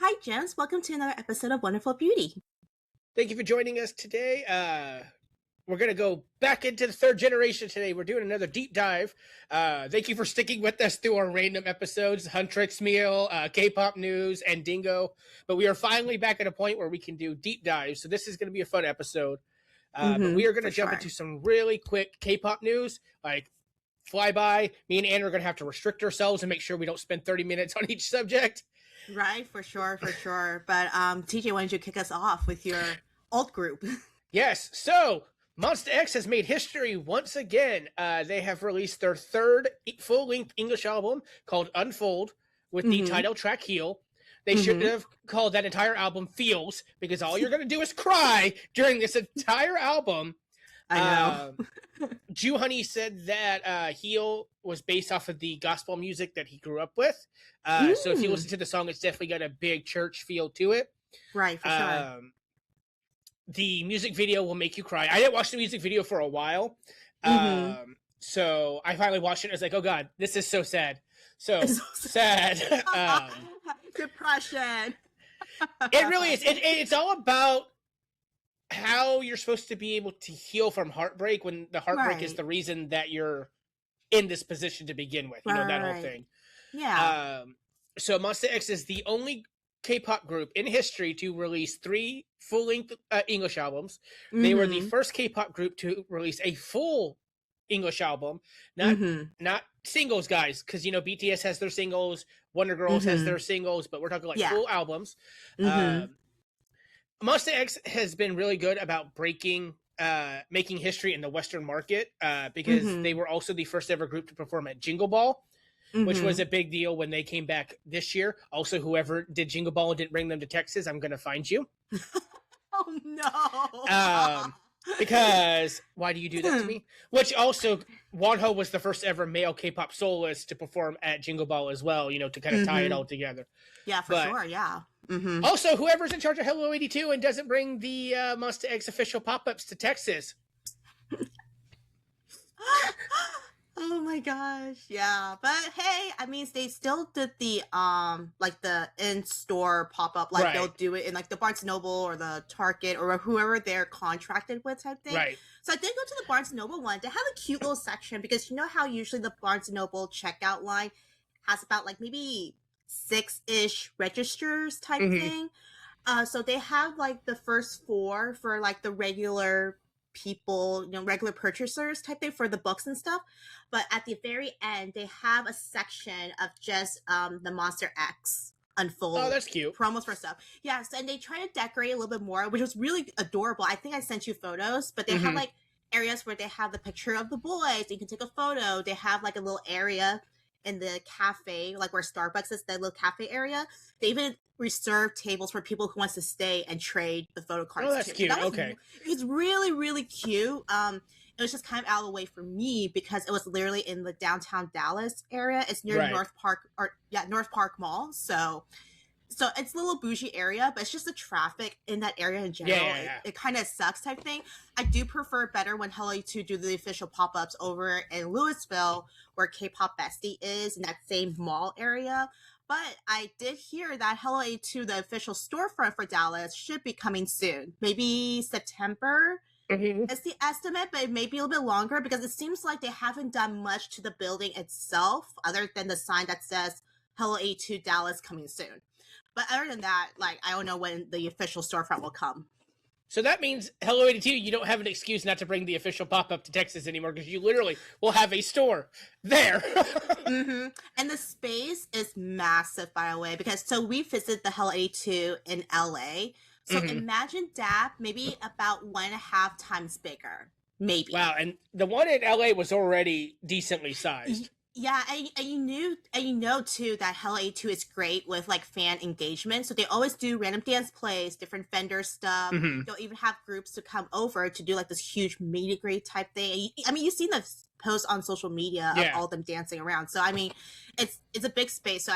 Hi, Gems. Welcome to another episode of Wonderful Beauty. Thank you for joining us today. We're going to go back into the third generation today. We're doing another deep dive. Thank you for sticking with us through our random episodes, Huntrix Meal, K-pop news, and Dingo. But we are finally back at a point where we can do deep dives. So this is going to be a fun episode. But we are going to jump into some really quick K-pop news, like flyby. Me and Anna are going to have to restrict ourselves and make sure we don't spend 30 minutes on each subject. Right, for sure. But TJ, why don't you kick us off with your alt group? Yes, so Monsta X has made history once again. They have released their third full-length English album called Unfold with the title track Heal. They should have called that entire album Feels, because all you're going to do is cry during this entire album. I know. Jew Honey said that Heal was based off of the gospel music that he grew up with. So if you listen to the song, it's definitely got a big church feel to it. Right, for sure. The music video will make you cry. I didn't watch the music video for a while. So I finally watched it and I was like, oh God, this is so sad. So sad. Depression. It really is. It's all about how you're supposed to be able to heal from heartbreak when the heartbreak is the reason that you're in this position to begin with. You know, that whole thing. Yeah. So Monsta X is the only K-pop group in history to release 3 full-length English albums. They were the first K-pop group to release a full English album, not singles, guys, because you know BTS has their singles, Wonder Girls has their singles, but we're talking like full albums. Monsta X has been really good about making history in the Western market because they were also the first ever group to perform at Jingle Ball, which was a big deal when they came back this year. Also, whoever did Jingle Ball and didn't bring them to Texas, I'm going to find you. Oh, no. Because why do you do that to me? Which also, Wonho was the first ever male K-pop soloist to perform at Jingle Ball as well, you know, to kind of tie it all together. Yeah, for sure, yeah. Also, whoever's in charge of Hello 82 and doesn't bring the Monsta X official pop-ups to Texas. Oh my gosh, yeah. But hey, I mean, they still did the like the in-store pop-up, like they'll do it in like the Barnes & Noble or the Target or whoever they're contracted with type thing. Right. So I did go to the Barnes & Noble one. They have a cute little section because you know how usually the Barnes & Noble checkout line has about like maybe 6-ish registers type thing. So they have like the first 4 for like the regular people, you know, regular purchasers type thing for the books and stuff. But at the very end, they have a section of just the Monsta X Unfold. Oh, that's cute. Promos for stuff. Yes, and they try to decorate a little bit more, which was really adorable. I think I sent you photos, but they have like areas where they have the picture of the boys. You can take a photo. They have like a little area in the cafe, like where Starbucks is, that little cafe area. They even reserve tables for people who wants to stay and trade the photo cards. Oh, that's too. cute. So that okay. It's really, really cute. It was just kind of out of the way for me because it was literally in the downtown Dallas area. It's near North Park Mall. So it's a little bougie area, but it's just the traffic in that area in general. It kind of sucks type thing. I do prefer better when Hello 82 do the official pop-ups over in Louisville, where K-pop Bestie is, in that same mall area. But I did hear that Hello 82, the official storefront for Dallas, should be coming soon. Maybe September is the estimate, but it may be a little bit longer because it seems like they haven't done much to the building itself other than the sign that says Hello 82 Dallas coming soon. But other than that, like, I don't know when the official storefront will come. So that means Hello 82, you don't have an excuse not to bring the official pop-up to Texas anymore because you literally will have a store there. And the space is massive, by the way, because so we visited the Hello 82 in LA. So imagine that maybe about 1.5 times bigger, maybe. Wow, and the one in LA was already decently sized. Yeah, and you know too that Hello 82 is great with like fan engagement. So they always do random dance plays, different vendor stuff. They'll even have groups to come over to do like this huge meet and greet type thing. I mean, you've seen the posts on social media of all them dancing around. So I mean, it's a big space. So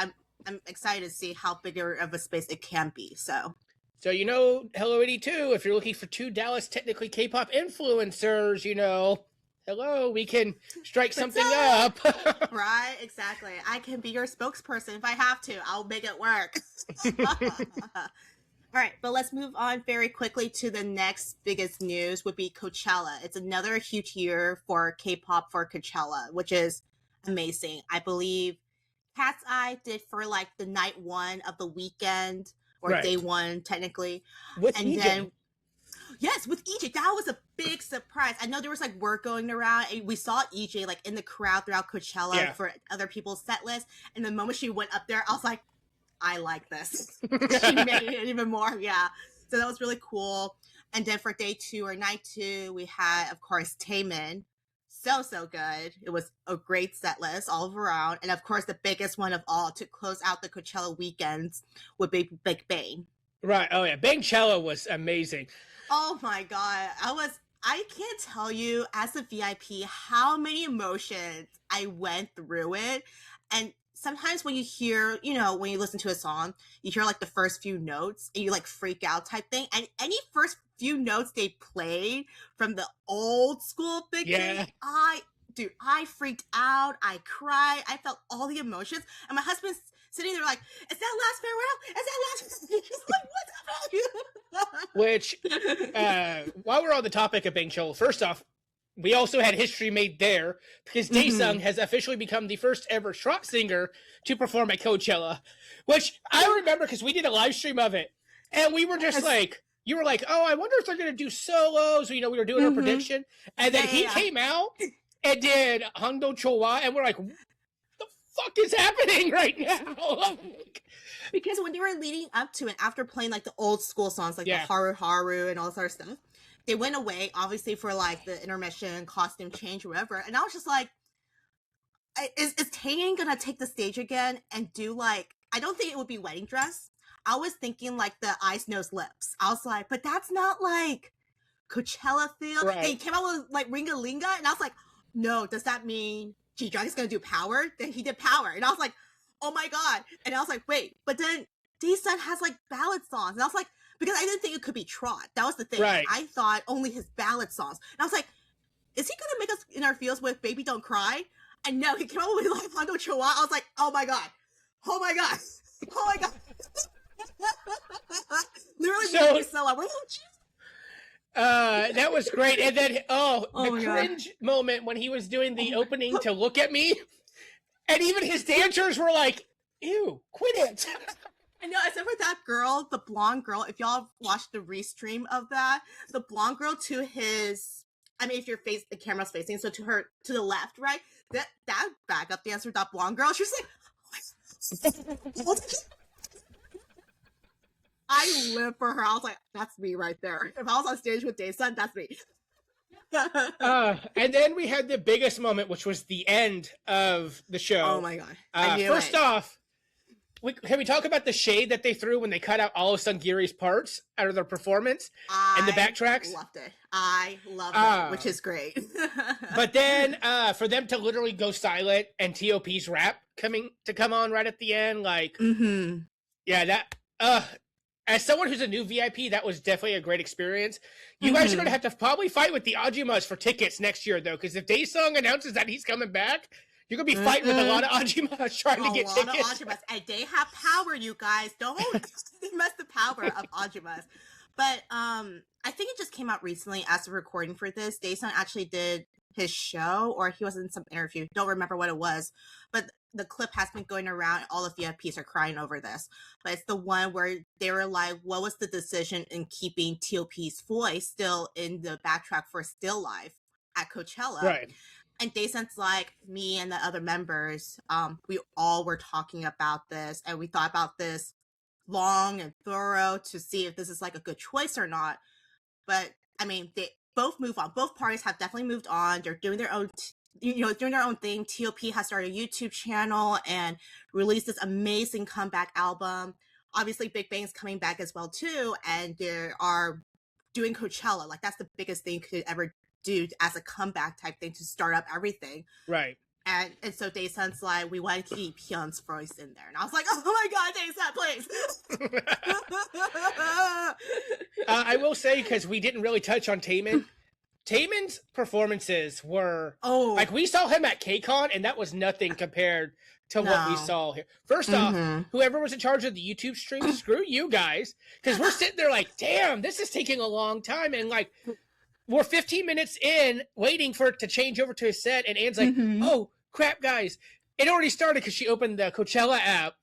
I'm excited to see how bigger of a space it can be. So Hello 82, if you're looking for 2 Dallas technically K-pop influencers, hello, we can strike something up. Right, exactly. I can be your spokesperson if I have to. I'll make it work. All right, but let's move on very quickly to the next biggest news would be Coachella. It's another huge year for K-pop for Coachella, which is amazing. I believe Cat's Eye did for like the night one of the weekend or Right. day one technically. With and EJ. Then yes, with EJ, that was a big surprise. I know there was like word going around. And we saw EJ like in the crowd throughout Coachella for other people's set list. And the moment she went up there, I was like, I like this. She made it even more. Yeah. So that was really cool. And then for day two or night two, we had, of course, Taemin. So good. It was a great set list all around. And of course, the biggest one of all to close out the Coachella weekends would be Big Bang. Right. Oh, yeah. Banchella was amazing. Oh my God. I can't tell you as a VIP how many emotions I went through it. And sometimes when you hear, when you listen to a song, you hear like the first few notes and you like freak out type thing. And any first few notes they played from the old school Big Bang, I freaked out. I cried. I felt all the emotions. And my husband's sitting there like, is that last farewell? Is that last? He's like, what's up? Which, while we're on the topic of Banchella, first off, we also had history made there because Daesung has officially become the first ever Trot singer to perform at Coachella, which I remember because we did a live stream of it. And we were just like, you were like, oh, I wonder if they're going to do solos. We were doing our prediction. And then he came out and did Hangdo Chowa. And we're like, what the fuck is happening right now? Because when they were leading up to it, after playing like the old school songs, like the Haru Haru and all this other stuff, they went away, obviously, for like the intermission, costume change, or whatever. And I was just like, is Taemin gonna take the stage again and do like, I don't think it would be wedding dress. I was thinking like the eyes, nose, lips. I was like, but that's not like Coachella feel. Right. They came out with like Ringa Linga, and I was like, no, does that mean G-Dragon's gonna do Power? Then he did Power. And I was like, oh my God. And I was like, wait, but then Daesung has like ballad songs. And I was like, because I didn't think it could be Trot. That was the thing. Right. I thought only his ballad songs. And I was like, is he going to make us in our feels with Baby Don't Cry? And no, he came out with like Hondo Chowa. I was like, oh my God. Oh my God. Oh my God. Literally made me sell out. That was great. And then, the cringe moment when he was doing the opening to Look at Me. And even his dancers were like, ew, quit it. I know, except for that girl, the blonde girl. If y'all watched the restream of that, the blonde girl to his, I mean, if your face, the camera's facing, so to the left, right? That backup dancer, that blonde girl, she was like, I live for her. I was like, that's me right there. If I was on stage with Daesung, that's me. And then we had the biggest moment, which was the end of the show. Oh my God. First off, can we talk about the shade that they threw when they cut out all of Sungiri's parts out of their performance and the backtracks? I loved it, which is great. But then for them to literally go silent and TOP's rap come on right at the end, like, as someone who's a new VIP, that was definitely a great experience. You guys are going to have to probably fight with the Ajumas for tickets next year, though, because if Daesung announces that he's coming back, you're going to be fighting with a lot of Ajumas trying to get tickets. A lot of Ajumas. And they have power, you guys. Don't mess the power of Ajumas. But I think it just came out recently as a recording for this. Daesung actually did his show, or he was in some interview. Don't remember what it was. But the clip has been going around. And all the VIPs are crying over this. But it's the one where they were like, what was the decision in keeping TOP's voice still in the backtrack for Still Life at Coachella? Right. And Daesung's like, me and the other members, we all were talking about this, and we thought about this long and thorough to see if this is like a good choice or not. But I mean, they both move on. Both parties have definitely moved on. They're doing their own, doing their own thing. TOP has started a YouTube channel and released this amazing comeback album. Obviously, Big Bang's coming back as well too, and they are doing Coachella. Like that's the biggest thing you could ever do as a comeback type thing to start up everything. Right. And so Daesung's like, we want to keep Hyun's voice in there. And I was like, oh my god, Daesung, please. I will say, because we didn't really touch on Taemin, Taemin's performances were like, we saw him at Kcon, and that was nothing compared to what we saw here. First off, whoever was in charge of the YouTube stream, screw you guys, because we're sitting there like, damn, this is taking a long time, and like, we're 15 minutes in waiting for it to change over to his set, and Anne's like, oh crap, guys, it already started, because she opened the Coachella app,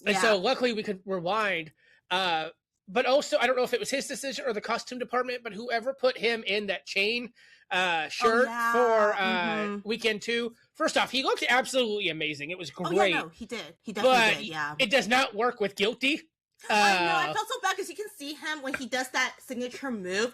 and so luckily we could rewind. But also, I don't know if it was his decision or the costume department, but whoever put him in that chain shirt for Weekend 2, first off, he looked absolutely amazing. It was great. Oh, yeah, no, he did. He definitely did, yeah. It does not work with Guilty. I know, I felt so bad because you can see him when he does that signature move.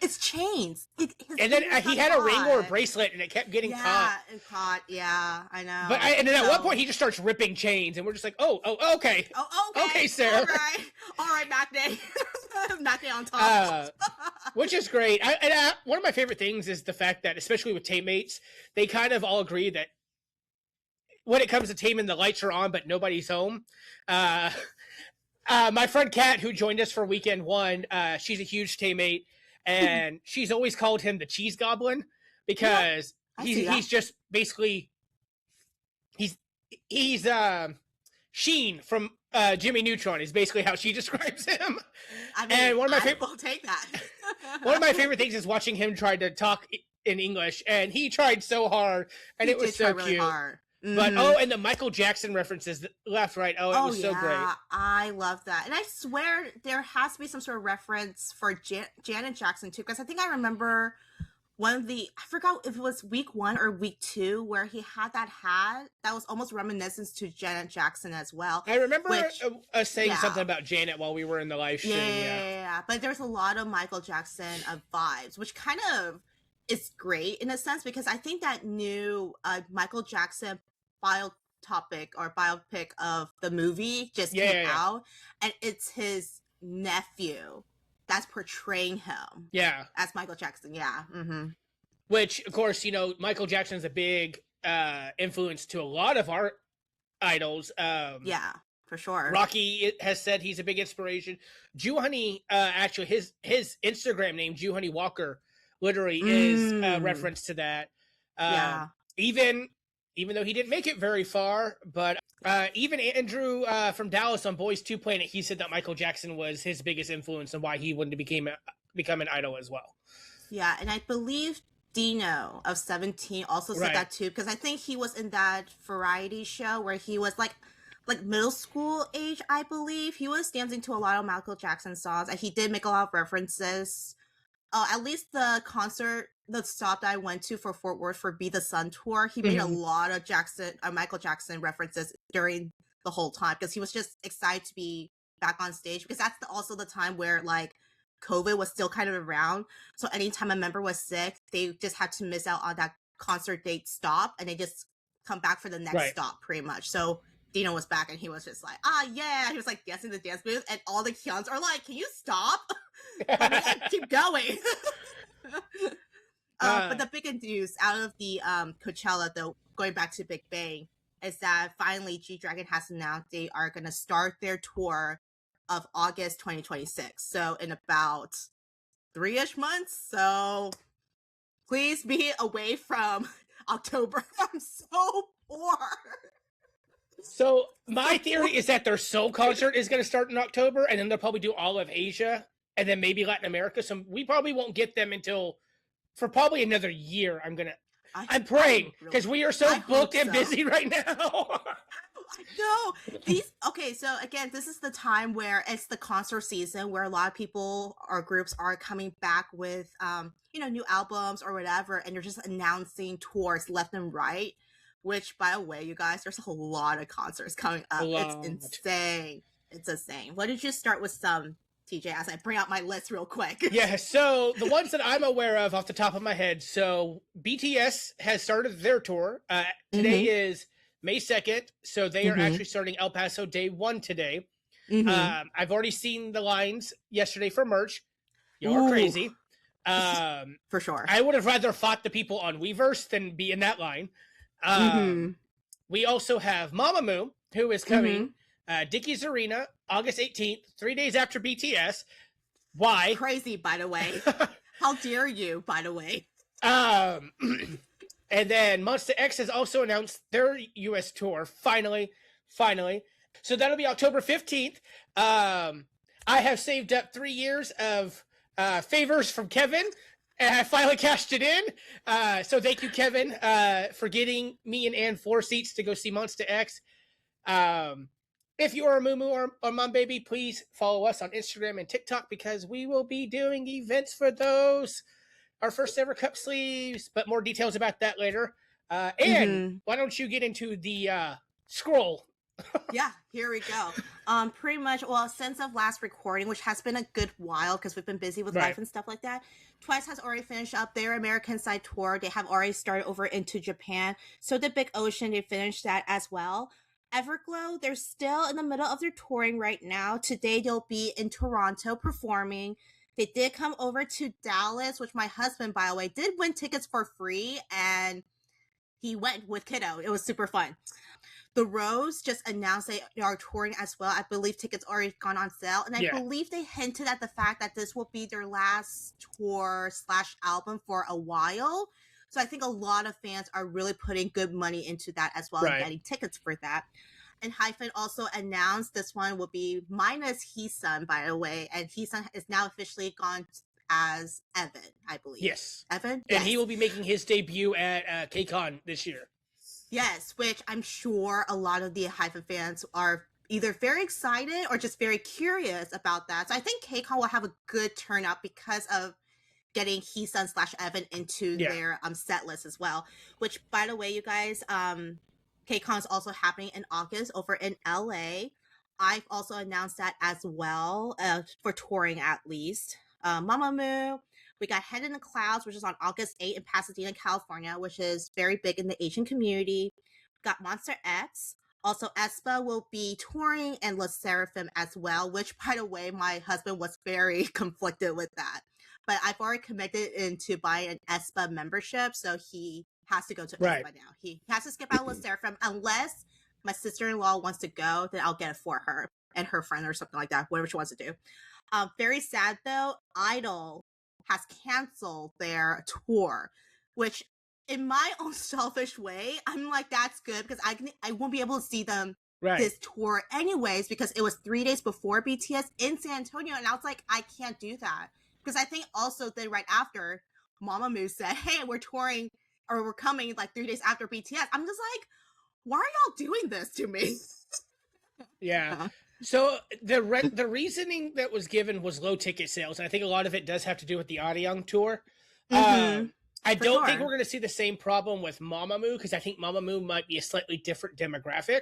It's chains. And then he had a ring or a bracelet, and it kept getting caught. Yeah, it caught. Yeah, I know. But and then at one point, he just starts ripping chains, and we're just like, oh, okay. Oh, okay. Okay, Sarah. All right, Mac Day. Mac Day on top. Which is great. One of my favorite things is the fact that, especially with teammates, they kind of all agree that when it comes to Taemin, the lights are on, but nobody's home. My friend Kat, who joined us for weekend 1, she's a huge teammate, and she's always called him the cheese goblin because he's just basically he's Sheen from Jimmy Neutron is basically how she describes him. I mean, and one of my will take that. One of my favorite things is watching him try to talk in English, and he tried so hard, and it was so cute. Really hard. But and the Michael Jackson references left, right. It was so great. I love that. And I swear there has to be some sort of reference for Janet Jackson too, because I think I remember I forgot if it was week 1 or week 2 where he had that hat that was almost reminiscent to Janet Jackson as well. I remember us saying something about Janet while we were in the live stream. Yeah. But there's a lot of Michael Jackson vibes, which kind of is great in a sense, because I think that new Michael Jackson biopic of the movie just came out, and it's his nephew that's portraying him as Michael Jackson. Which, of course, Michael Jackson's a big influence to a lot of our idols. For sure. Rocky has said he's a big inspiration. Juhani, actually, his Instagram name, Juhani Walker, literally is a reference to that. Even though he didn't make it very far, but even Andrew from Dallas on Boys 2 Planet, he said that Michael Jackson was his biggest influence and why he wanted to become an idol as well. Yeah, and I believe Dino of 17 also said that too, because I think he was in that variety show where he was like middle school age, I believe. He was dancing to a lot of Michael Jackson songs, and he did make a lot of references. At least the stop that I went to for Fort Worth for Be the Sun tour, he made a lot of Michael Jackson references during the whole time, because he was just excited to be back on stage, because that's also the time where like COVID was still kind of around. So anytime a member was sick, they just had to miss out on that concert date stop, and they just come back for the next stop pretty much. So Dino was back, and he was just like, he was like dancing the dance moves, and all the Kcons are like, can you stop? Keep going. But the big news out of the Coachella, though, going back to Big Bang, is that finally G-Dragon has announced they are going to start their tour of August 2026. So in about 3-ish months. So please be away from October. I'm so bored. So my theory is that their Seoul concert is going to start in October, and then they'll probably do all of Asia and then maybe Latin America. So we probably won't get them for probably another year. I'm praying, because we are so booked and busy right now. No, so again, this is the time where it's the concert season, where a lot of people or groups are coming back with new albums or whatever, and they're just announcing tours left and right. Which, by the way, you guys, there's a lot of concerts coming up. It's insane. It's insane. Why don't you start with some, TJ, as I bring out my list real quick? Yeah, so the ones that I'm aware of off the top of my head. So BTS has started their tour. Today is May 2nd. So they are actually starting El Paso day 1 today. I've already seen the lines yesterday for merch. Y'all are crazy. For sure. I would have rather fought the people on Weverse than be in that line. Mm-hmm. We also have Mamamoo, who is coming Dickies Arena, August 18th, 3 days after BTS. Why? Crazy, by the way. How dare you, by the way. And then Monsta X has also announced their US tour, finally. So that'll be October 15th. I have saved up 3 years of favors from Kevin, and I finally cashed it in. So thank you, Kevin, for getting me and Ann 4 seats to go see Monsta X. If you are a Mumu or Mom Baby, please follow us on Instagram and TikTok because we will be doing events for those. Our first ever cup sleeves, but more details about that later. And why don't you get into the scroll? Yeah, here we go. Pretty much, well, since of last recording, which has been a good while because we've been busy with life and stuff like that, Twice has already finished up their American side tour. They have already started over into Japan. So did Big Ocean, they finished that as well. Everglow, they're still in the middle of their touring right now. Today they'll be in Toronto performing. They did come over to Dallas, which my husband, by the way, did win tickets for free, and he went with Kiddo. It was super fun. The Rose just announced they are touring as well. I believe tickets already gone on sale, and I believe they hinted at the fact that this will be their last tour / album for a while. So I think a lot of fans are really putting good money into that as well and getting tickets for that. And Enhypen also announced this one will be minus Heesun, by the way. And Heesun is now officially gone as Evan, I believe. Yes. Evan? And he will be making his debut at Kcon this year. Yes, which I'm sure a lot of the Enhypen fans are either very excited or just very curious about that. So I think Kcon will have a good turnout because of getting Heesun / Evan into their set list as well. Which, by the way, you guys, Kcon is also happening in August over in LA. I've also announced that as well, for touring at least. Mamamoo, we got Head in the Clouds, which is on August 8th in Pasadena, California, which is very big in the Asian community. We got Monsta X. Also, Aespa will be touring, and LeSerrafim as well, which, by the way, my husband was very conflicted with that. But I've already committed into buying an Aespa membership, so he has to go to Aespa now. He has to skip out LeSerrafim unless my sister-in-law wants to go, then I'll get it for her and her friend or something like that, whatever she wants to do. Very sad, though, I-dle has canceled their tour, which in my own selfish way, I'm like, that's good because I won't be able to see them this tour anyways because it was 3 days before BTS in San Antonio, and I was like, I can't do that. Because I think also then right after, Mamamoo said, hey, we're touring, or we're coming like 3 days after BTS. I'm just like, why are y'all doing this to me? So the reasoning that was given was low ticket sales. And I think a lot of it does have to do with the Arirang tour. I don't think we're going to see the same problem with Mamamoo because I think Mamamoo might be a slightly different demographic.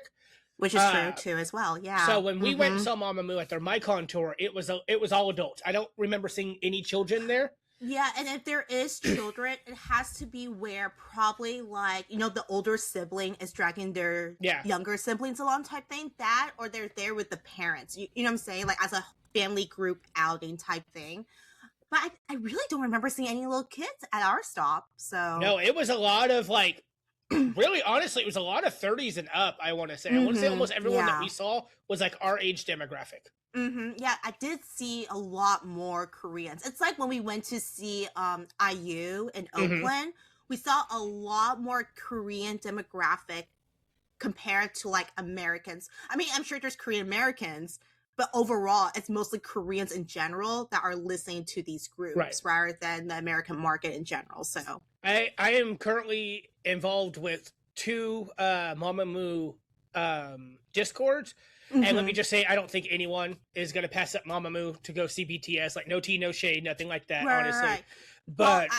Which is true too, as well. Yeah. So when we went and saw Mamamoo at their MyCon tour, it was all adults. I don't remember seeing any children there. Yeah, and if there is children, it has to be where probably like the older sibling is dragging their younger siblings along type thing. That or they're there with the parents. You know what I'm saying? Like as a family group outing type thing. But I really don't remember seeing any little kids at our stop. So no, it was a lot of like. Really, honestly, it was a lot of 30s and up, I want to say. I want to say almost everyone that we saw was like our age demographic. Yeah, I did see a lot more Koreans. It's like when we went to see IU in Oakland, we saw a lot more Korean demographic compared to like Americans. I mean, I'm sure there's Korean Americans, but overall, it's mostly Koreans in general that are listening to these groups rather than the American market in general. So I am currently involved with 2 Mamamoo Discords. And let me just say, I don't think anyone is going to pass up Mamamoo to go see BTS. Like, no tea, no shade, nothing like that, honestly. But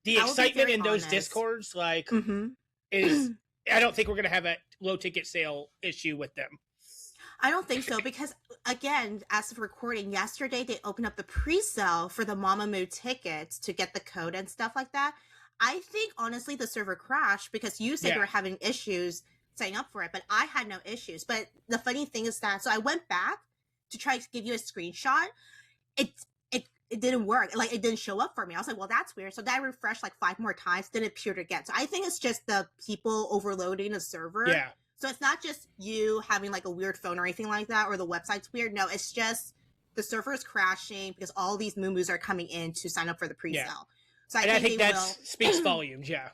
the excitement in those Discords, like, is... I don't think we're going to have a low-ticket sale issue with them. I don't think so because, again, as of recording, yesterday they opened up the pre-sale for the Mamamoo tickets to get the code and stuff like that. I think, honestly, the server crashed because you said you were having issues setting up for it, but I had no issues. But the funny thing is that, so I went back to try to give you a screenshot. it didn't work. Like, it didn't show up for me. I was like, well, that's weird. So then I refreshed like 5 more times, didn't appear again. So I think it's just the people overloading the server. Yeah. So it's not just you having like a weird phone or anything like that, or the website's weird. No, it's just the server is crashing because all these moo-moos are coming in to sign up for the pre-sale. Yeah. So I think that speaks volumes. Yeah.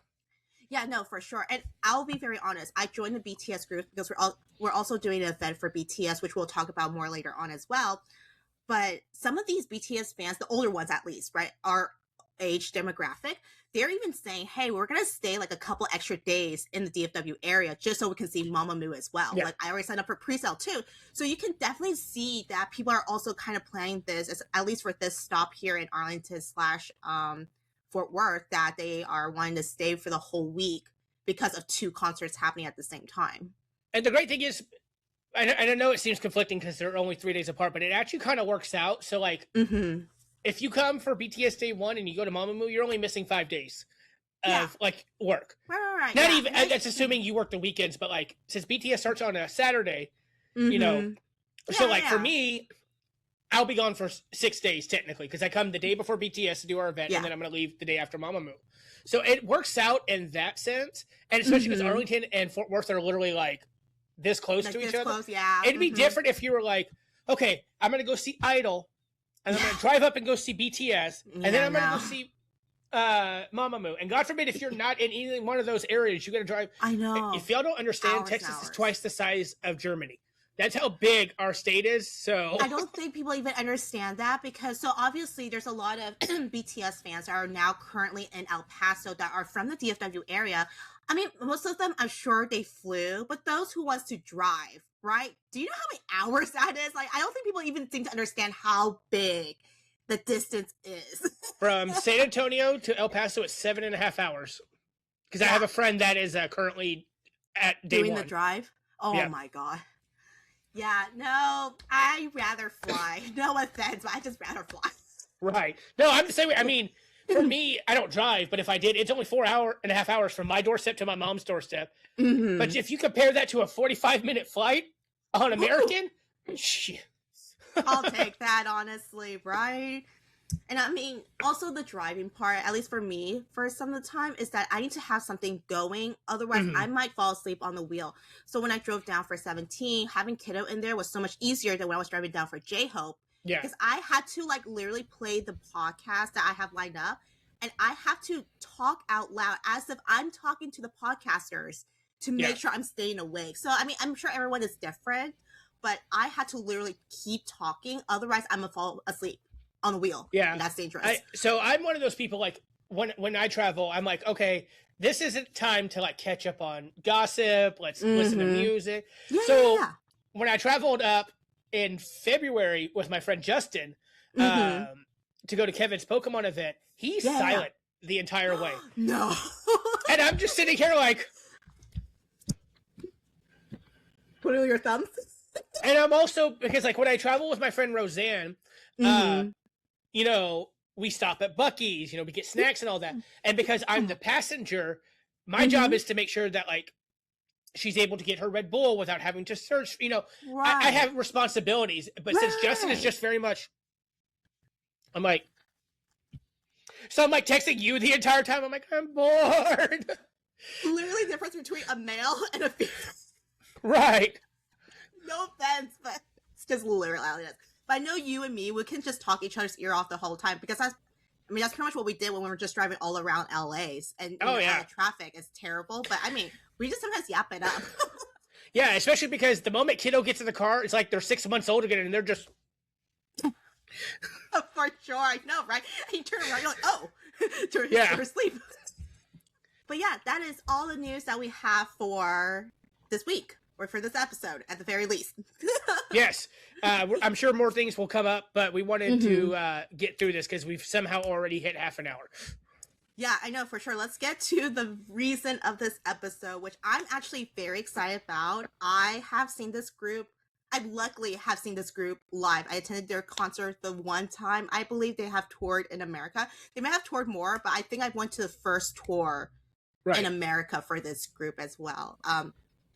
Yeah, no, for sure. And I'll be very honest. I joined the BTS group because we're also doing an event for BTS, which we'll talk about more later on as well. But some of these BTS fans, the older ones at least, right, our age demographic, they're even saying, hey, we're going to stay like a couple extra days in the DFW area just so we can see Mamamoo as well. Yeah. Like, I already signed up for pre-sale too. So you can definitely see that people are also kind of planning this, as, at least for this stop here in Arlington / Fort Worth, that they are wanting to stay for the whole week because of 2 concerts happening at the same time. And the great thing is, I know it seems conflicting because they're only 3 days apart, but it actually kind of works out. So, like, if you come for BTS Day 1 and you go to Mamamoo, you're only missing 5 days of, like, work. Right. Not even, that's assuming you work the weekends, but, like, since BTS starts on a Saturday, you know, so, like, for me, I'll be gone for 6 days, technically, because I come the day before BTS to do our event, and then I'm going to leave the day after Mamamoo. So it works out in that sense, and especially because Arlington and Fort Worth are literally, like, this close to each other. Close, yeah. It'd be different if you were like, okay, I'm going to go see I-dle, and I'm going to drive up and go see BTS, and then I'm going to go see Mamamoo. And God forbid if you're not in either one of those areas, you got to drive. I know. If y'all don't understand, Texas is twice the size of Germany. That's how big our state is. So I don't think people even understand that, because so obviously there's a lot of BTS fans that are now currently in El Paso that are from the DFW area. I mean, most of them, I'm sure they flew, but those who wants to drive, right? Do you know how many hours that is? Like, I don't think people even seem to understand how big the distance is. From San Antonio to El Paso, it's 7.5 hours. Because I have a friend that is currently at day doing 1. The drive. Oh my God. Yeah, no, I'd rather fly. No offense, but I just rather fly. Right. No, I'm the same way. I mean, for me, I don't drive, but if I did, it's only 4.5 hours from my doorstep to my mom's doorstep. But if you compare that to a 45-minute flight on American, shit. I'll take that, honestly, right? And I mean, also the driving part, at least for me, for some of the time, is that I need to have something going. Otherwise, I might fall asleep on the wheel. So when I drove down for 17, having Kiddo in there was so much easier than when I was driving down for J-Hope. Yeah. Because I had to, like, literally play the podcast that I have lined up. And I have to talk out loud as if I'm talking to the podcasters to make sure I'm staying awake. So, I mean, I'm sure everyone is different. But I had to literally keep talking. Otherwise, I'm going to fall asleep on the wheel. Yeah. And that's dangerous. So I'm one of those people, like, when I travel, I'm like, okay, this isn't time to, like, catch up on gossip. Let's listen to music. When I traveled up in February with my friend Justin to go to Kevin's Pokemon event, he's silent the entire way. No. And I'm just sitting here like... Twiddle your thumbs? And I'm also, because, like, when I travel with my friend Roseanne, you know, we stop at Buc-ee's, you know, we get snacks and all that. And because I'm the passenger, my job is to make sure that, like, she's able to get her Red Bull without having to search, you know. I have responsibilities, but since Justin is just very much, I'm like texting you the entire time. I'm like, I'm bored. Literally the difference between a male and a female. Right. No offense, but it's just literally how it is. But I know you and me, we can just talk each other's ear off the whole time, because that's pretty much what we did when we were just driving all around LA's. And the traffic is terrible, but I mean, we just sometimes yap it up. Yeah, especially because the moment Kiddo gets in the car, it's like they're 6 months old again, and they're just... For sure, I know, right? And you turn around, you're like, oh, you're asleep. But yeah, that is all the news that we have for this week. Or for this episode, at the very least. Yes. I'm sure more things will come up, but we wanted to get through this because we've somehow already hit half an hour. Yeah, I know, for sure. Let's get to the reason of this episode, which I'm actually very excited about. I have seen this group. I luckily have seen this group live. I attended their concert the one time. I believe they have toured in America. They may have toured more, but I think I went to the first tour in America for this group as well.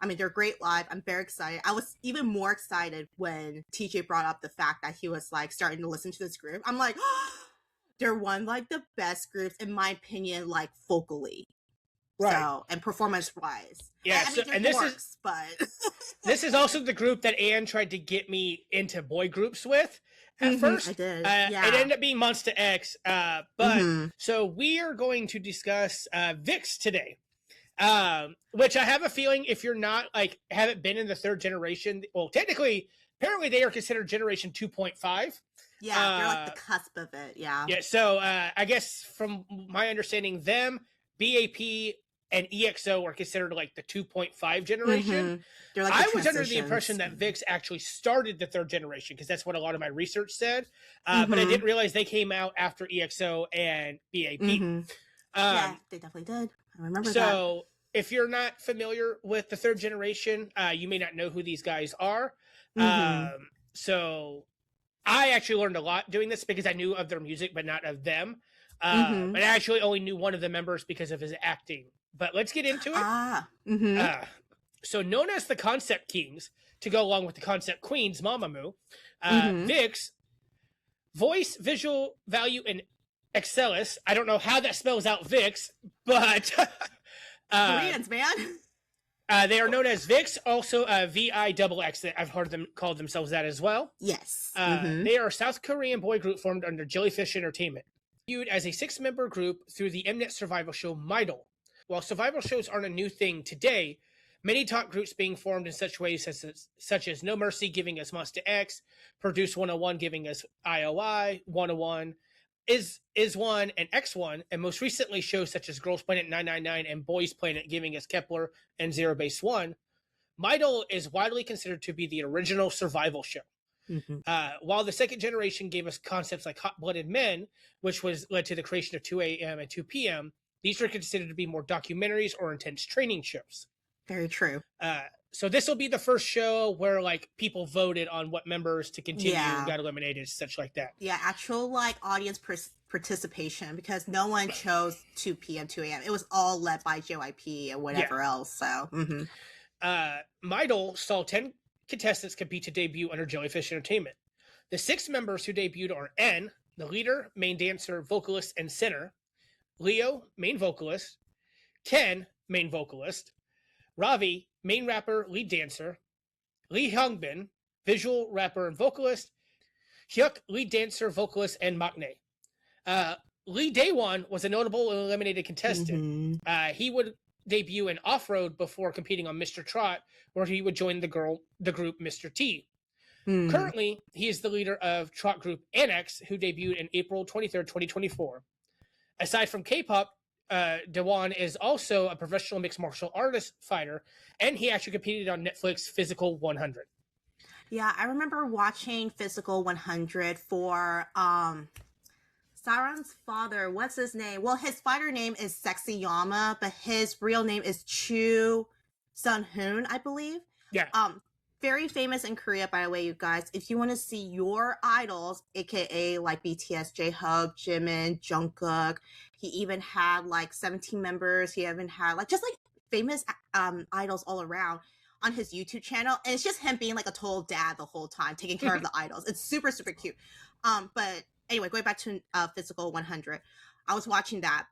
I mean, they're great live. I'm very excited. I was even more excited when TJ brought up the fact that he was, like, starting to listen to this group. I'm like, oh, they're one like the best groups in my opinion, like vocally. Right. So, and performance wise. Yeah. I mean, and this is also the group that Anne tried to get me into boy groups with. At first, I did. It ended up being Monsta X. But so we are going to discuss Vixx today. Which I have a feeling if you're not like haven't been in the third generation, well, technically, apparently they are considered generation 2.5. Yeah, they're like the cusp of it. Yeah. Yeah. So I guess from my understanding, them, BAP, and EXO are considered like the 2.5 generation. They're like I was under the impression that Vixx actually started the third generation because that's what a lot of my research said. But I didn't realize they came out after EXO and BAP. Yeah, they definitely did. I remember that. So if you're not familiar with the third generation, you may not know who these guys are. So I actually learned a lot doing this because I knew of their music, but not of them. And I actually only knew one of the members because of his acting. But let's get into it. So known as the Concept Kings, to go along with the Concept Queens, Mamamoo, Vixx, voice, visual value, and excellus. I don't know how that spells out Vixx, but Koreans, man. They are known as Vixx, also Vixx. I've heard them call themselves that as well. Yes. They are a South Korean boy group formed under Jellyfish Entertainment. Viewed as a 6-member group through the Mnet survival show MyDol. While survival shows aren't a new thing today, many top groups being formed in such ways such as No Mercy giving us Monsta X, Produce 101 giving us IOI, 101, Is One, and X1, and most recently shows such as Girls Planet 999 and Boys Planet giving us Kepler and Zero Base One. MyDol is widely considered to be the original survival show. While the second generation gave us concepts like Hot Blooded Men, which led to the creation of 2 a.m. and 2 p.m., these are considered to be more documentaries or intense training shows. Very true. So this will be the first show where like people voted on what members to continue got eliminated, such like that. Yeah, actual like audience participation because no one chose 2 p.m., 2 a.m. It was all led by JYP and whatever else. So, MyDol saw 10 contestants compete to debut under Jellyfish Entertainment. The 6 members who debuted are N, the leader, main dancer, vocalist, and singer. Leo, main vocalist. Ken, main vocalist. Ravi, main rapper, lead dancer. Lee Hyungbin, visual rapper and vocalist. Hyuk, lead dancer, vocalist, and maknae. Lee Dawon was a notable and eliminated contestant. He would debut in Off-Road before competing on Mr. Trot, where he would join the group Mr. T. Currently, he is the leader of Trot group Annex, who debuted in April 23rd, 2024. Aside from K-pop, Dawon is also a professional mixed martial artist fighter, and he actually competed on Netflix Physical 100. Yeah, I remember watching Physical 100 for Saran's father. What's his name? Well, his fighter name is Sexy Yama, but his real name is Chu Sun-hoon, I believe. Yeah. Very famous in Korea, by the way, you guys. If you want to see your idols, aka like BTS, J-Hope, Jimin, Jungkook, he even had like 17 members. He even had like just like famous idols all around on his YouTube channel. And it's just him being like a total dad the whole time, taking care of the idols. It's super, super cute. But anyway, going back to Physical 100, I was watching that.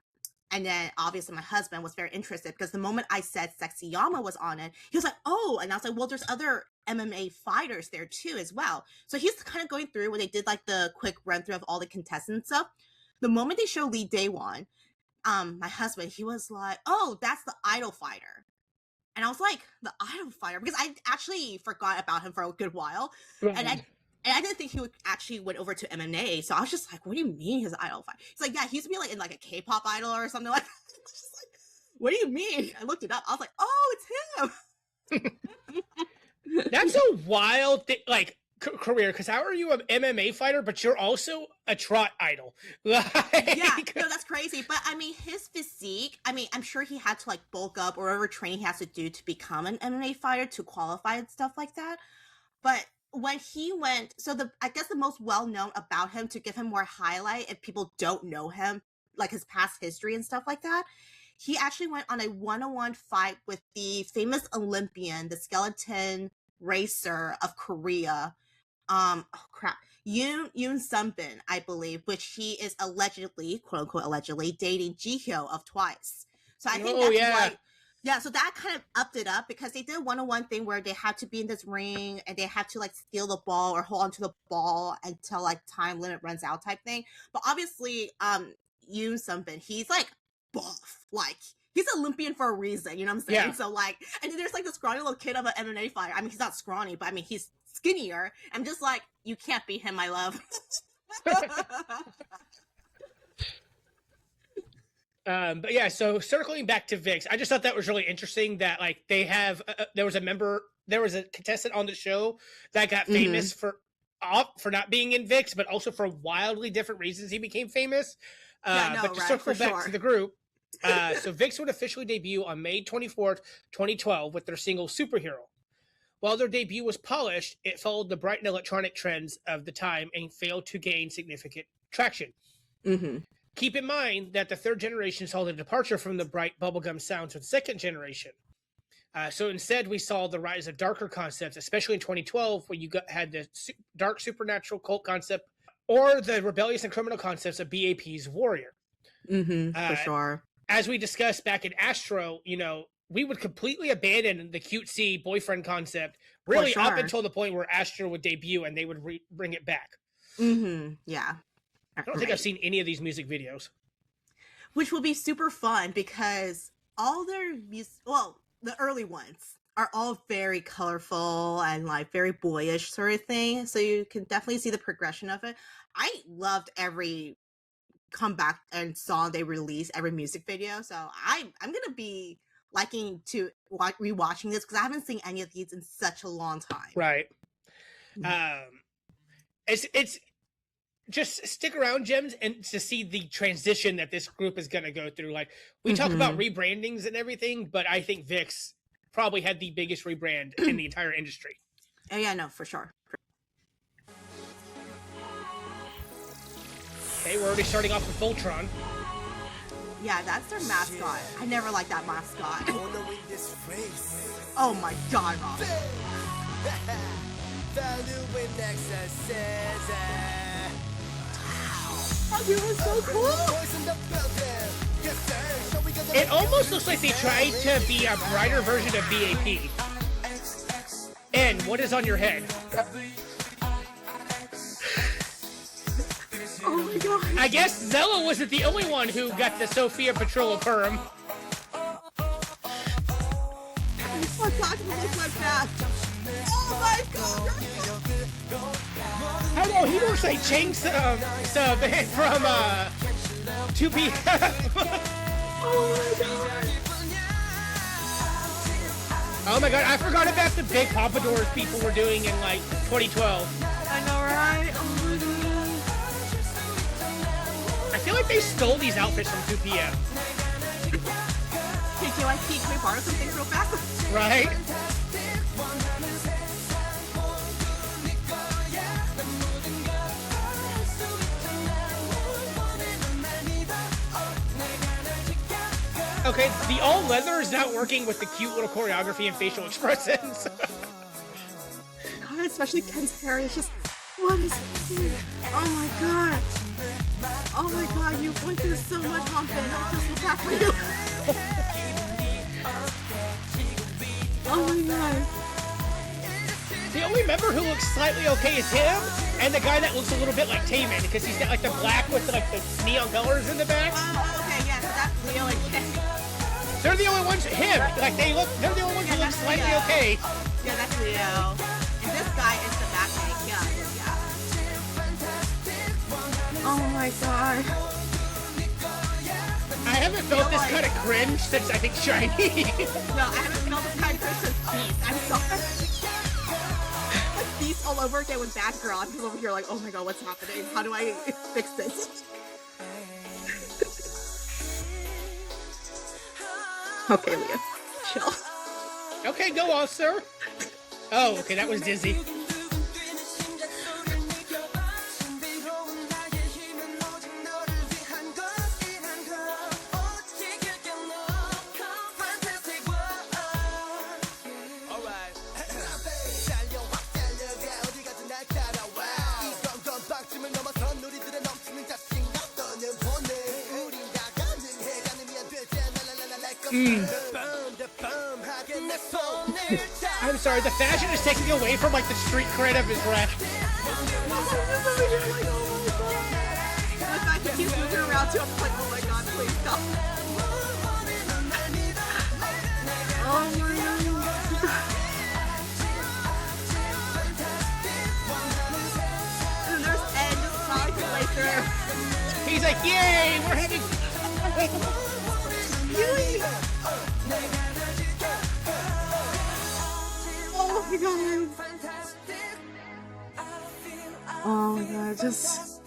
And then obviously my husband was very interested because the moment I said Sexy Yama was on it, he was like, oh, and I was like, well, there's other MMA fighters there too as well. So he's kind of going through when they did like the quick run through of all the contestants and stuff. The moment they show Lee Daewon, my husband, he was like, oh, that's the I-dle fighter. And I was like, the I-dle fighter? Because I actually forgot about him for a good while. And I didn't think he would actually went over to MMA. So I was just like, what do you mean his I-dle fight? He's like, yeah, he used to be like in like a K-pop idol or something like that. I was just like, what do you mean? I looked it up. I was like, oh, it's him. That's a wild thing, like career. Because how are you an MMA fighter, but you're also a Trot idol? Yeah, no, that's crazy. But I mean, his physique, I mean, I'm sure he had to like bulk up or whatever training he has to do to become an MMA fighter to qualify and stuff like that. But when he went, so I guess the most well-known about him to give him more highlight if people don't know him, like his past history and stuff like that, he actually went on a one-on-one fight with the famous Olympian, the skeleton racer of Korea, oh crap, Yoon Sunbin, I believe, which he is allegedly, quote unquote allegedly, dating Jihyo of Twice. So I think that's why. Yeah, so that kind of upped it up because they did 101 thing where they had to be in this ring and they had to like steal the ball or hold onto the ball until like time limit runs out type thing. But obviously, Yoon Sunbin, he's like buff, like he's Olympian for a reason, you know what I'm saying? Yeah. So like, and then there's like this scrawny little kid of an MMA fighter. I mean, he's not scrawny, but I mean he's skinnier. I'm just like, you can't beat him, my love. But yeah, so circling back to Vixx, I just thought that was really interesting that like they have there was a contestant on the show that got famous for not being in Vixx, but also for wildly different reasons he became famous. But to circle back to the group, so Vixx would officially debut on May 24th, 2012 with their single Superhero. While their debut was polished, it followed the bright and electronic trends of the time and failed to gain significant traction. Keep in mind that the third generation saw the departure from the bright bubblegum sounds of the second generation. So instead, we saw the rise of darker concepts, especially in 2012, when you had the dark supernatural cult concept or the rebellious and criminal concepts of BAP's Warrior. For sure. As we discussed back in Astro, you know, we would completely abandon the cutesy boyfriend concept, really up until the point where Astro would debut and they would bring it back. Yeah. I don't think I've seen any of these music videos. Which will be super fun because all their the early ones are all very colorful and like very boyish sort of thing. So you can definitely see the progression of it. I loved every comeback and song they released, every music video. So I'm gonna be liking to rewatching this because I haven't seen any of these in such a long time. Right. It's just stick around, Gems, and to see the transition that this group is going to go through. Like, we talk about rebrandings and everything, but I think Vixx probably had the biggest rebrand in the entire industry. Oh, yeah, no, for sure. Okay, we're already starting off with Voltron. Yeah, that's their mascot. I never liked that mascot. Oh my god, Rob. He was so cool. It almost looks like they tried to be a brighter version of BAP. And what is on your head? Oh my god. I guess Zella wasn't the only one who got the Sophia Petrola perm. What's talking about like that? Oh my god. I know, he looks like Chang Sub from 2PM. Oh my god. Oh my god, I forgot about the big pompadours people were doing in like 2012. I know, right? Oh my god. I feel like they stole these outfits from 2PM. Hey, can we borrow some things real fast? Right? Okay, the all leather is not working with the cute little choreography and facial expressions. God, especially Ken's hair is just, what is this? Oh my god. Oh my god, you went through so much humping. I just look back for you. Oh my god. The only member who looks slightly okay is him, and the guy that looks a little bit like Taemin, because he's got like the black with like the neon colors in the back. Oh, okay, yeah, so that's Leo and Ken. They're the only ones, they're the only ones who look slightly Leo. okay. Yeah, that's Leo. And this guy is the backpack, yeah. Oh my god. I haven't felt this kind of cringe since I think Shiny. No, I haven't felt this kind of cringe since Beast. I'm sorry. Like Beast all over again with Batgirl. I'm just over here like, oh my god, what's happening? How do I fix this? Okay, Leah. Chill. Okay, go on, sir. Oh, okay, that was Dizzy. I'm sorry, the fashion is taking away from like the street cred of his rap. The fact that he's moving around too, I'm like, oh my god, please stop. Oh my god. And there's Ed just smiling his way through. He's like, yay, we're having... Oh my god. Oh my god, just...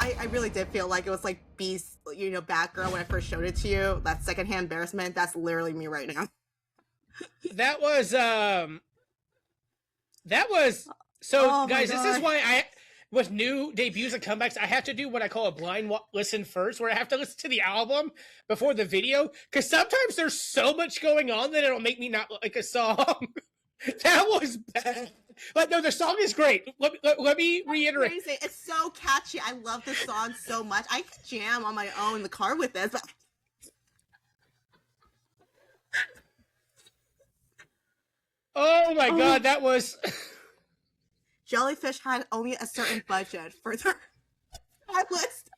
I really did feel like it was like Beast, you know, Batgirl when I first showed it to you. That secondhand embarrassment, that's literally me right now. That was, so Oh guys, my this is God. why with new debuts and comebacks, I have to do what I call a blind listen first, where I have to listen to the album before the video, because sometimes there's so much going on that it'll make me not like a song. That was bad. But no, the song is great. Let me reiterate. Crazy. It's so catchy. I love this song so much. I could jam on my own in the car with this. But... Oh my god, that was... Jellyfish had only a certain budget for their list.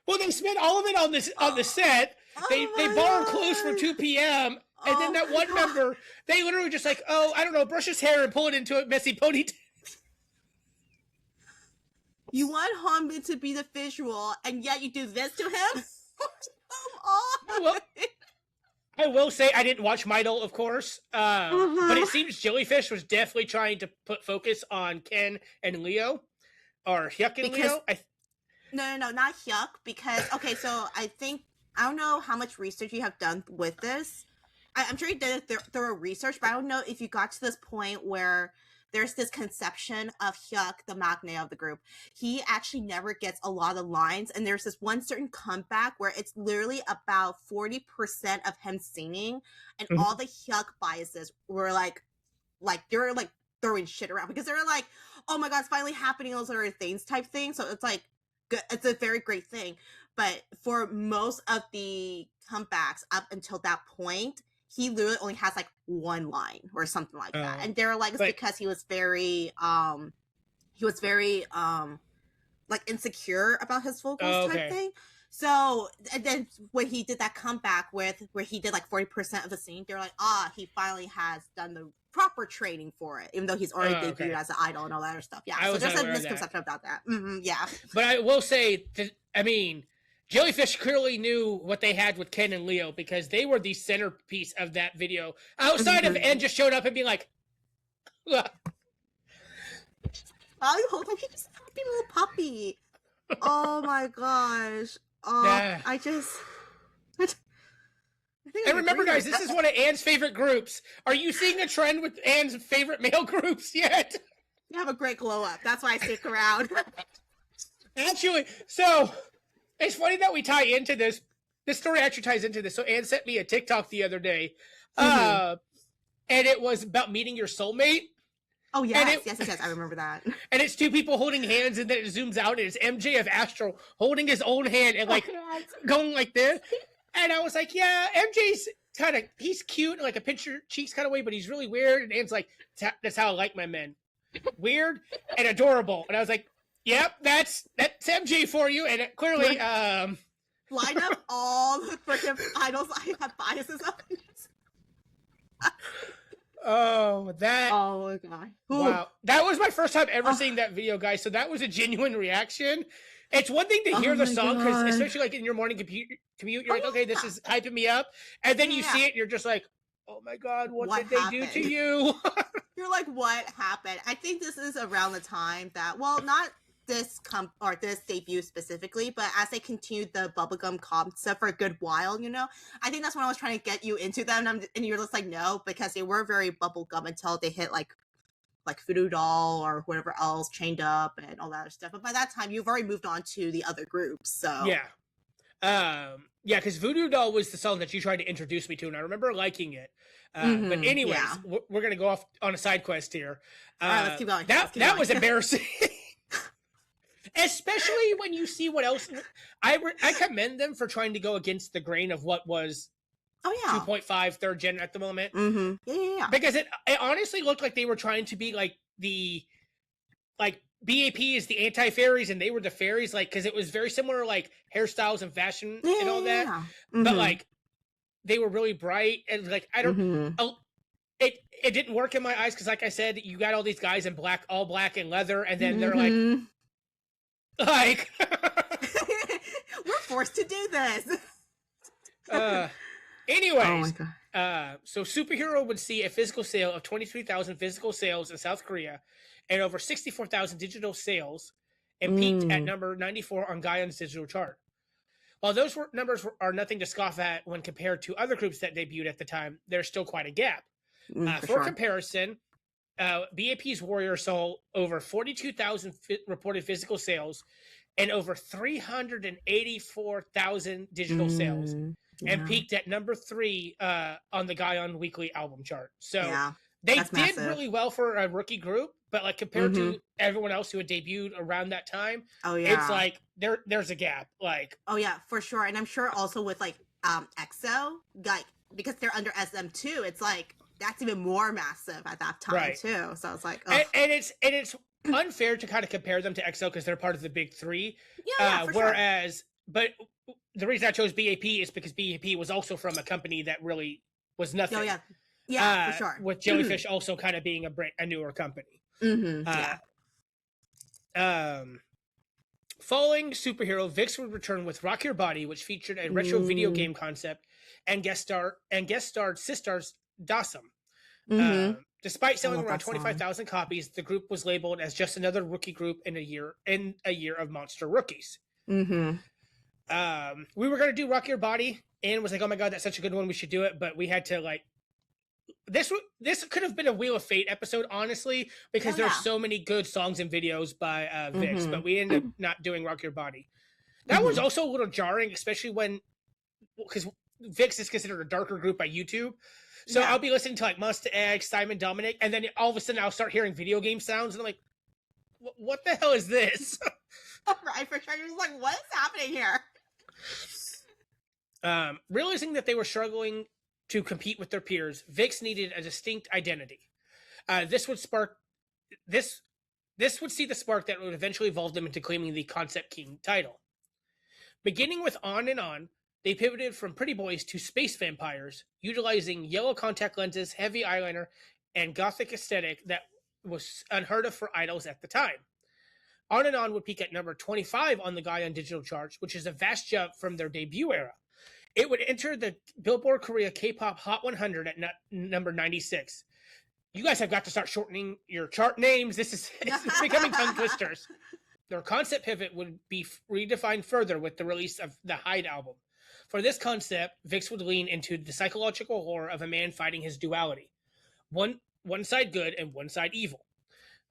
Well, they spent all of it on the set. They borrowed clothes for 2 p.m. And then that one member, they literally just like, oh, I don't know, brush his hair and pull it into a messy ponytail. You want Hanbin to be the visual, and yet you do this to him? Come on. Well, I will say I didn't watch MyDol, of course, but it seems Jellyfish was definitely trying to put focus on Ken and Leo, or Hyuk and Leo. No, not Hyuk, because, okay, so I don't know how much research you have done with this. I'm sure you did a thorough research, but I don't know if you got to this point where there's this conception of Hyuk, the magne of the group. He actually never gets a lot of lines, and there's this one certain comeback where it's literally about 40% of him singing, and all the Hyuk biases were like they're like throwing shit around because they're like, oh my god, it's finally happening, those other things type thing. So it's like good, it's a very great thing. But for most of the comebacks up until that point, he literally only has like one line or something like that. And they're like, it's because he was very like insecure about his vocals type thing. So, and then when he did that comeback where he did like 40% of the scene, they're like, he finally has done the proper training for it, even though he's already debuted as an idol and all that other stuff. Yeah, so there's a misconception about that. Yeah. But I will say that, I mean, Jellyfish clearly knew what they had with Ken and Leo because they were the centerpiece of that video. Outside of N just showed up and being like, ugh. The whole time, he's just a happy little puppy. Oh my gosh. I remember, guys, this is one of Anne's favorite groups. Are you seeing a trend with Anne's favorite male groups yet? You have a great glow up. That's why I stick around. Actually, so it's funny that we tie into this. This story actually ties into this. So Anne sent me a TikTok the other day, and it was about meeting your soulmate. Oh, yes, yes. I remember that. And it's two people holding hands, and then it zooms out, and it's MJ of Astro holding his own hand and, like, going like this. And I was like, yeah, MJ's kind of, he's cute, like a pinch your cheeks kind of way, but he's really weird. And Anne's like, that's how I like my men. Weird and adorable. And I was like, yep, that's MJ for you. And it clearly, line up all the freaking idols I have biases on. Oh my god. Wow. That was my first time ever seeing that video, guys. So that was a genuine reaction. It's one thing to hear the song, because especially like in your morning commute, you're like, okay, this is hyping me up. And then you see it and you're just like, oh my god, what did they do to you? You're like, what happened? I think this is around the time that, well, not this this debut specifically, but as they continued the bubblegum concept for a good while, you know, I think that's when I was trying to get you into them, and you're just like, no, because they were very bubblegum until they hit like Voodoo doll or whatever else, Chained Up and all that other stuff. But by that time, you've already moved on to the other groups. So yeah, because Voodoo doll was the song that you tried to introduce me to, and I remember liking it. But anyways, we're gonna go off on a side quest here. All right, let's keep going. That was embarrassing. Especially when you see what else. I commend them for trying to go against the grain of what was 2.5 third gen at the moment. Mm-hmm. Yeah. Because it honestly looked like they were trying to be like BAP is the anti-fairies and they were the fairies, like, because it was very similar, like, hairstyles and fashion and all that. Mm-hmm. But, like, they were really bright and, like, I don't... It didn't work in my eyes because, like I said, you got all these guys in all black and leather, and then they're like... We're forced to do this! Anyways, so Superhero would see a physical sale of 23,000 physical sales in South Korea and over 64,000 digital sales, and peaked at number 94 on Gaon's digital chart. While those numbers are nothing to scoff at when compared to other groups that debuted at the time, there's still quite a gap. For comparison, BAP's Warrior saw over 42,000 reported physical sales and over 384,000 digital sales, and peaked at number 3 on the Gaon weekly album chart. So they did really well for a rookie group, but like compared to everyone else who had debuted around that time, it's like there's a gap. Like, for sure. And I'm sure also with like EXO, like because they're under SM2, it's like that's even more massive at that time too. So it's like, and it's unfair to kind of compare them to EXO because they're part of the big three. But the reason I chose BAP is because BAP was also from a company that really was nothing. For sure. With Jellyfish also kind of being a newer company. Following Superhero, Vixx would return with Rock Your Body, which featured a retro video game concept and guest starred sisters Daesung. Despite selling around 25,000 copies, the group was labeled as just another rookie group in a year of monster rookies. We were going to do Rock Your Body, and was like, oh my god, that's such a good one, we should do it, but we had to like this could have been a Wheel of Fate episode, honestly, because there's so many good songs and videos by Vixx, but we ended up not doing Rock Your Body. That was also a little jarring, especially because Vixx is considered a darker group by YouTube. So I'll be listening to like Monsta X, Simon Dominic, and then all of a sudden I'll start hearing video game sounds, and I'm like, what the hell is this? Right, for sure. You're just like, what is happening here? Realizing that they were struggling to compete with their peers, Vixx needed a distinct identity. This would see the spark that would eventually evolve them into claiming the Concept King title. Beginning with On and On, they pivoted from pretty boys to space vampires, utilizing yellow contact lenses, heavy eyeliner, and gothic aesthetic that was unheard of for idols at the time. On and On would peak at number 25 on the Gaon digital charts, which is a vast jump from their debut era. It would enter the Billboard Korea K-pop Hot 100 at number 96. You guys have got to start shortening your chart names. This is becoming tongue twisters. Their concept pivot would be redefined further with the release of the Hyde album. For this concept, Vixx would lean into the psychological horror of a man fighting his duality. One side good and one side evil.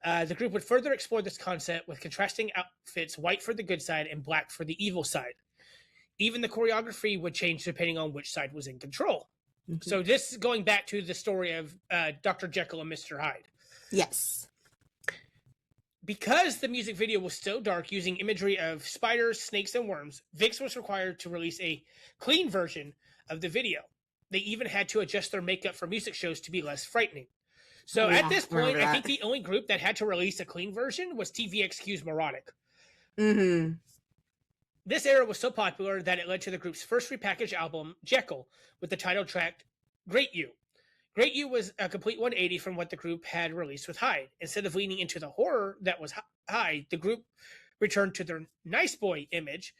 The group would further explore this concept with contrasting outfits, white for the good side and black for the evil side. Even the choreography would change depending on which side was in control. So this is going back to the story of Dr. Jekyll and Mr. Hyde. Yes. Because the music video was so dark, using imagery of spiders, snakes, and worms, Vixx was required to release a clean version of the video. They even had to adjust their makeup for music shows to be less frightening. So at this point, I think the only group that had to release a clean version was TVXQ's Neurotic. This era was so popular that it led to the group's first repackaged album, Jekyll, with the title track Great You. Great You was a complete 180 from what the group had released with Hyde. Instead of leaning into the horror that was Hyde, the group returned to their nice boy image.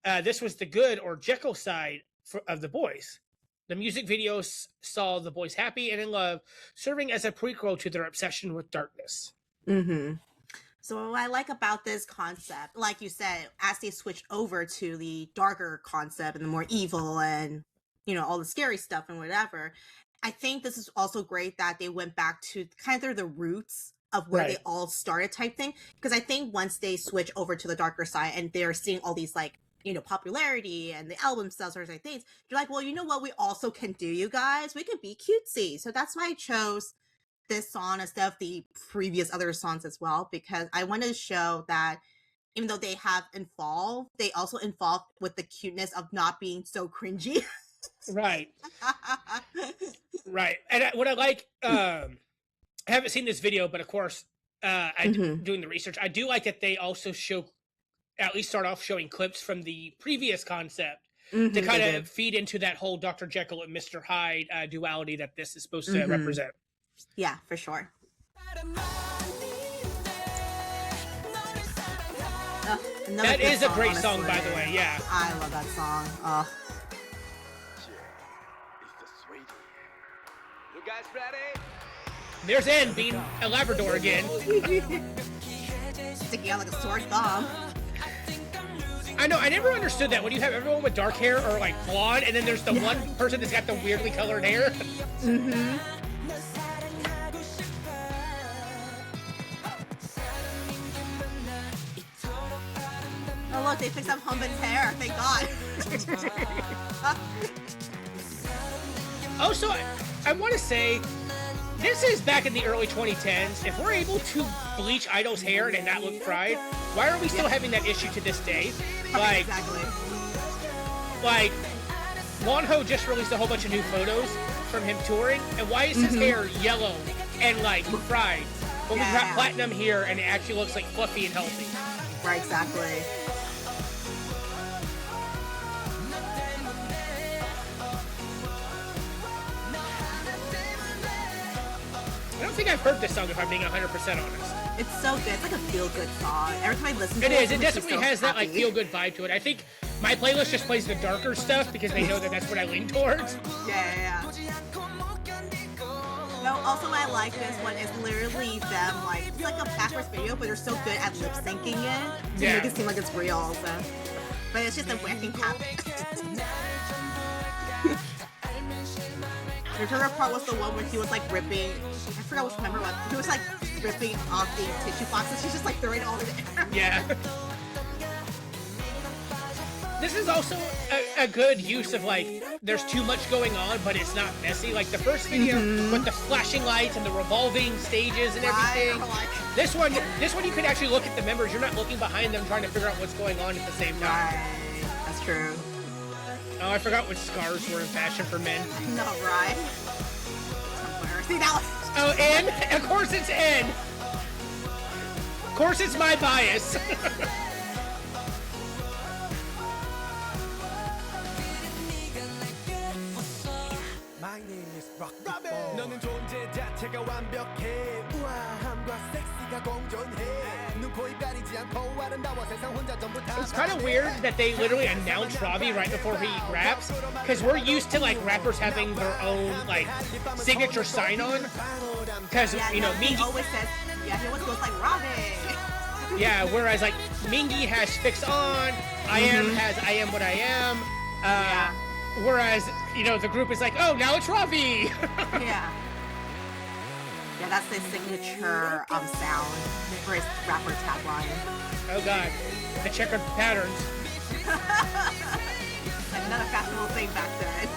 This was the good or Jekyll side of the boys. The music videos saw the boys happy and in love, serving as a prequel to their obsession with darkness. So what I like about this concept, like you said, as they switched over to the darker concept and the more evil and, you know, all the scary stuff and whatever, I think this is also great that they went back to kind of the roots of where they all started type thing. Because I think once they switch over to the darker side and they're seeing all these, like, you know, popularity and the album sales or something things, you're like, well, you know what we also can do, you guys? We can be cutesy. So that's why I chose this song instead of the previous other songs as well, because I wanted to show that even though they have evolved, they also evolved with the cuteness of not being so cringy. Right. Right. And what I like, I haven't seen this video, but of course, doing the research, I do like that they also show, at least start off showing clips from the previous concept to kind of feed into that whole Dr. Jekyll and Mr. Hyde duality that this is supposed to represent. Yeah, for sure. That is a great song, by the way. Yeah, I love that song. You guys ready? There's N being a Labrador again. Sticking out like a sore thumb. I know, I never understood that when you have everyone with dark hair or like blonde, and then there's the one person that's got the weirdly colored hair. Oh look, they fixed up Humbin's hair. Thank God. Also, I want to say, this is back in the early 2010s. If we're able to bleach I-dle's hair and it not look fried, why are we still having that issue to this day? Like, exactly. Like, Wonho just released a whole bunch of new photos from him touring, and why is his hair yellow and like fried? When we've got platinum here and it actually looks like fluffy and healthy. Right, exactly. I don't think I've heard this song if I'm being 100% honest. It's so good. It's like a feel-good song. Every time I listen to it, it is. It definitely has that like feel-good vibe to it. I think my playlist just plays the darker stuff because they know that that's what I lean towards. Yeah. No, also what I like this one is literally them, like, it's like a backwards video, but they're so good at lip-syncing it to make it seem like it's real also. But it's just a whacking habit. Your favorite part was the one where he was like ripping, I forgot which member was, he was like ripping off the tissue boxes. He's just like throwing it all in the air. Yeah. This is also a good use of like, there's too much going on, but it's not messy. Like the first video with the flashing lights and the revolving stages and everything. This one you could actually look at the members. You're not looking behind them trying to figure out what's going on at the same time. Right. That's true. Oh, I forgot what scarves were in fashion for men. No, right? See, that was... Oh, N? Of course it's N. Of course it's my bias. My name is Rock 너는 존재 자체가 완벽해 우아함과 섹시가 공존해 It's kind of weird that they literally announced Robbie right before he raps, because we're used to like rappers having their own like signature sign-on. Because you know, Mingi always says, he always goes like Robbie. Yeah, whereas like Mingi has Fix On, I Am has I Am What I Am. Whereas you know the group is like, oh, now it's Robbie. Yeah, that's the signature sound for his rapper tagline. Oh god, the checkered patterns. Another fashionable thing back then.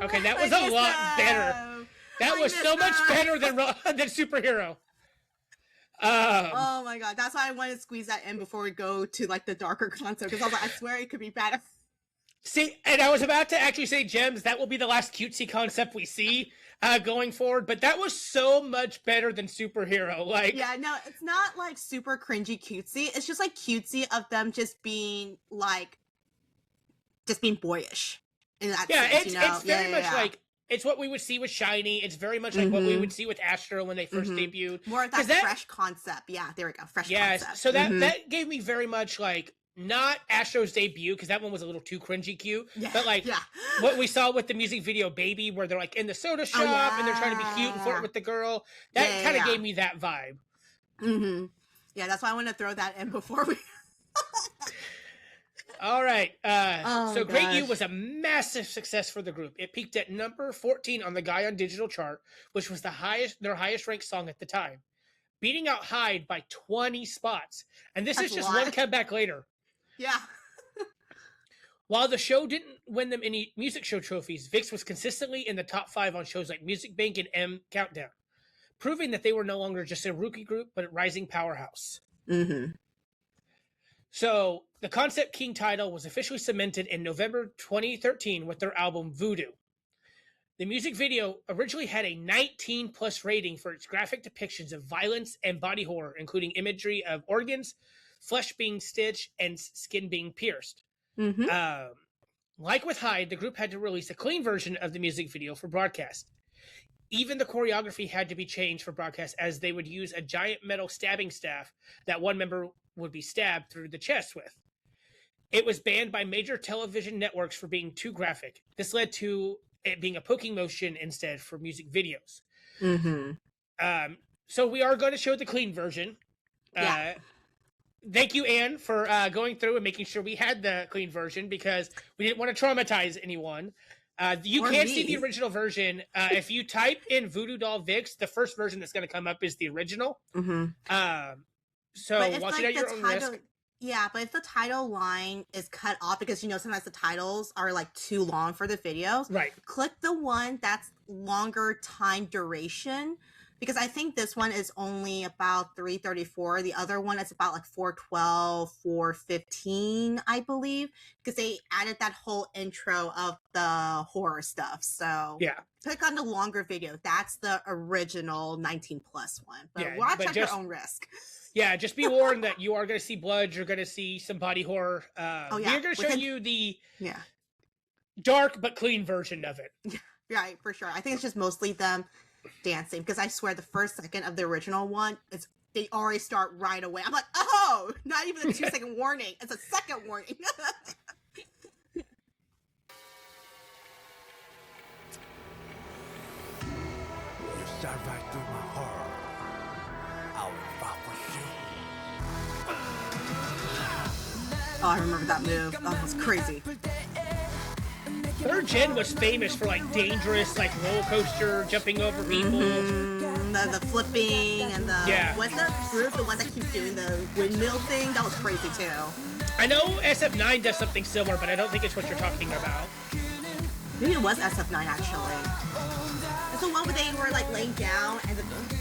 Okay, that was a lot better. That was so much better than Superhero. Oh my god, that's why I wanted to squeeze that in before we go to like the darker concept, because I was like, I swear it could be better. See, and I was about to actually say, Gems, that will be the last cutesy concept we see going forward, but that was so much better than Superhero. Like, yeah, no, it's not like super cringy cutesy. It's just like cutesy of them just being like, just being boyish. In that sense, it's very much like, it's what we would see with Shiny. It's very much like what we would see with Astro when they first debuted. More of that fresh concept. Yeah, there we go. Fresh concept. Yeah, so that gave me very much like, not Astro's debut, because that one was a little too cringy cute. Yeah, but like what we saw with the music video Baby, where they're like in the soda shop and they're trying to be cute and flirt with the girl. That kind of gave me that vibe. Yeah, that's why I want to throw that in before we... All right. So Great gosh. You was a massive success for the group. It peaked at number 14 on the Gaon Digital chart, which was their highest ranked song at the time, beating out Hyde by 20 spots. And this That's is just a lot. one comeback later. Yeah. While the show didn't win them any music show trophies, Vixx was consistently in the top 5 on shows like Music Bank and M Countdown, proving that they were no longer just a rookie group, but a rising powerhouse. Mm-hmm. So the concept King title was officially cemented in November 2013 with their album Voodoo. The music video originally had a 19 plus rating for its graphic depictions of violence and body horror, including imagery of organs, flesh being stitched, and skin being pierced. Mm-hmm. Like with Hyde, the group had to release a clean version of the music video for broadcast. Even the choreography had to be changed for broadcast, as they would use a giant metal stabbing staff that one member would be stabbed through the chest with. It was banned by major television networks for being too graphic. This led to it being a poking motion instead for music videos. Mm-hmm. So we are going to show the clean version. Yeah. Thank you, Anne, for going through and making sure we had the clean version, because we didn't want to traumatize anyone. You can see the original version. If you type in Voodoo Doll Vixx, the first version that's going to come up is the original. Mm-hmm. So watch it at your own risk. Yeah, but if the title line is cut off, because sometimes the titles are like too long for the videos, right? Click the one that's longer time duration, because I think this one is only about 3:34. The other one is about like 4:12, 4:15, I believe, because they added that whole intro of the horror stuff. So yeah, click on the longer video. That's the original 19 plus one. But yeah, watch at your own risk. Yeah, just be warned that you are going to see blood. You're going to see some body horror. Yeah. We're going to show you the yeah dark but clean version of it. Right, for sure. I think it's just mostly them dancing, because I swear the first second of the original one, they already start right away. I'm like, oh, not even a 2-second warning. It's a second warning. You shot right through my heart. I will fight for you. Oh, I remember that move. That was crazy. Third Gen was famous for like dangerous, like roller coaster jumping over people. The flipping and the what's that group? The one that keeps doing the windmill thing. That was crazy too. I know SF9 does something similar, but I don't think it's what you're talking about. Maybe it was SF9 actually. It's the one where they were like laying down and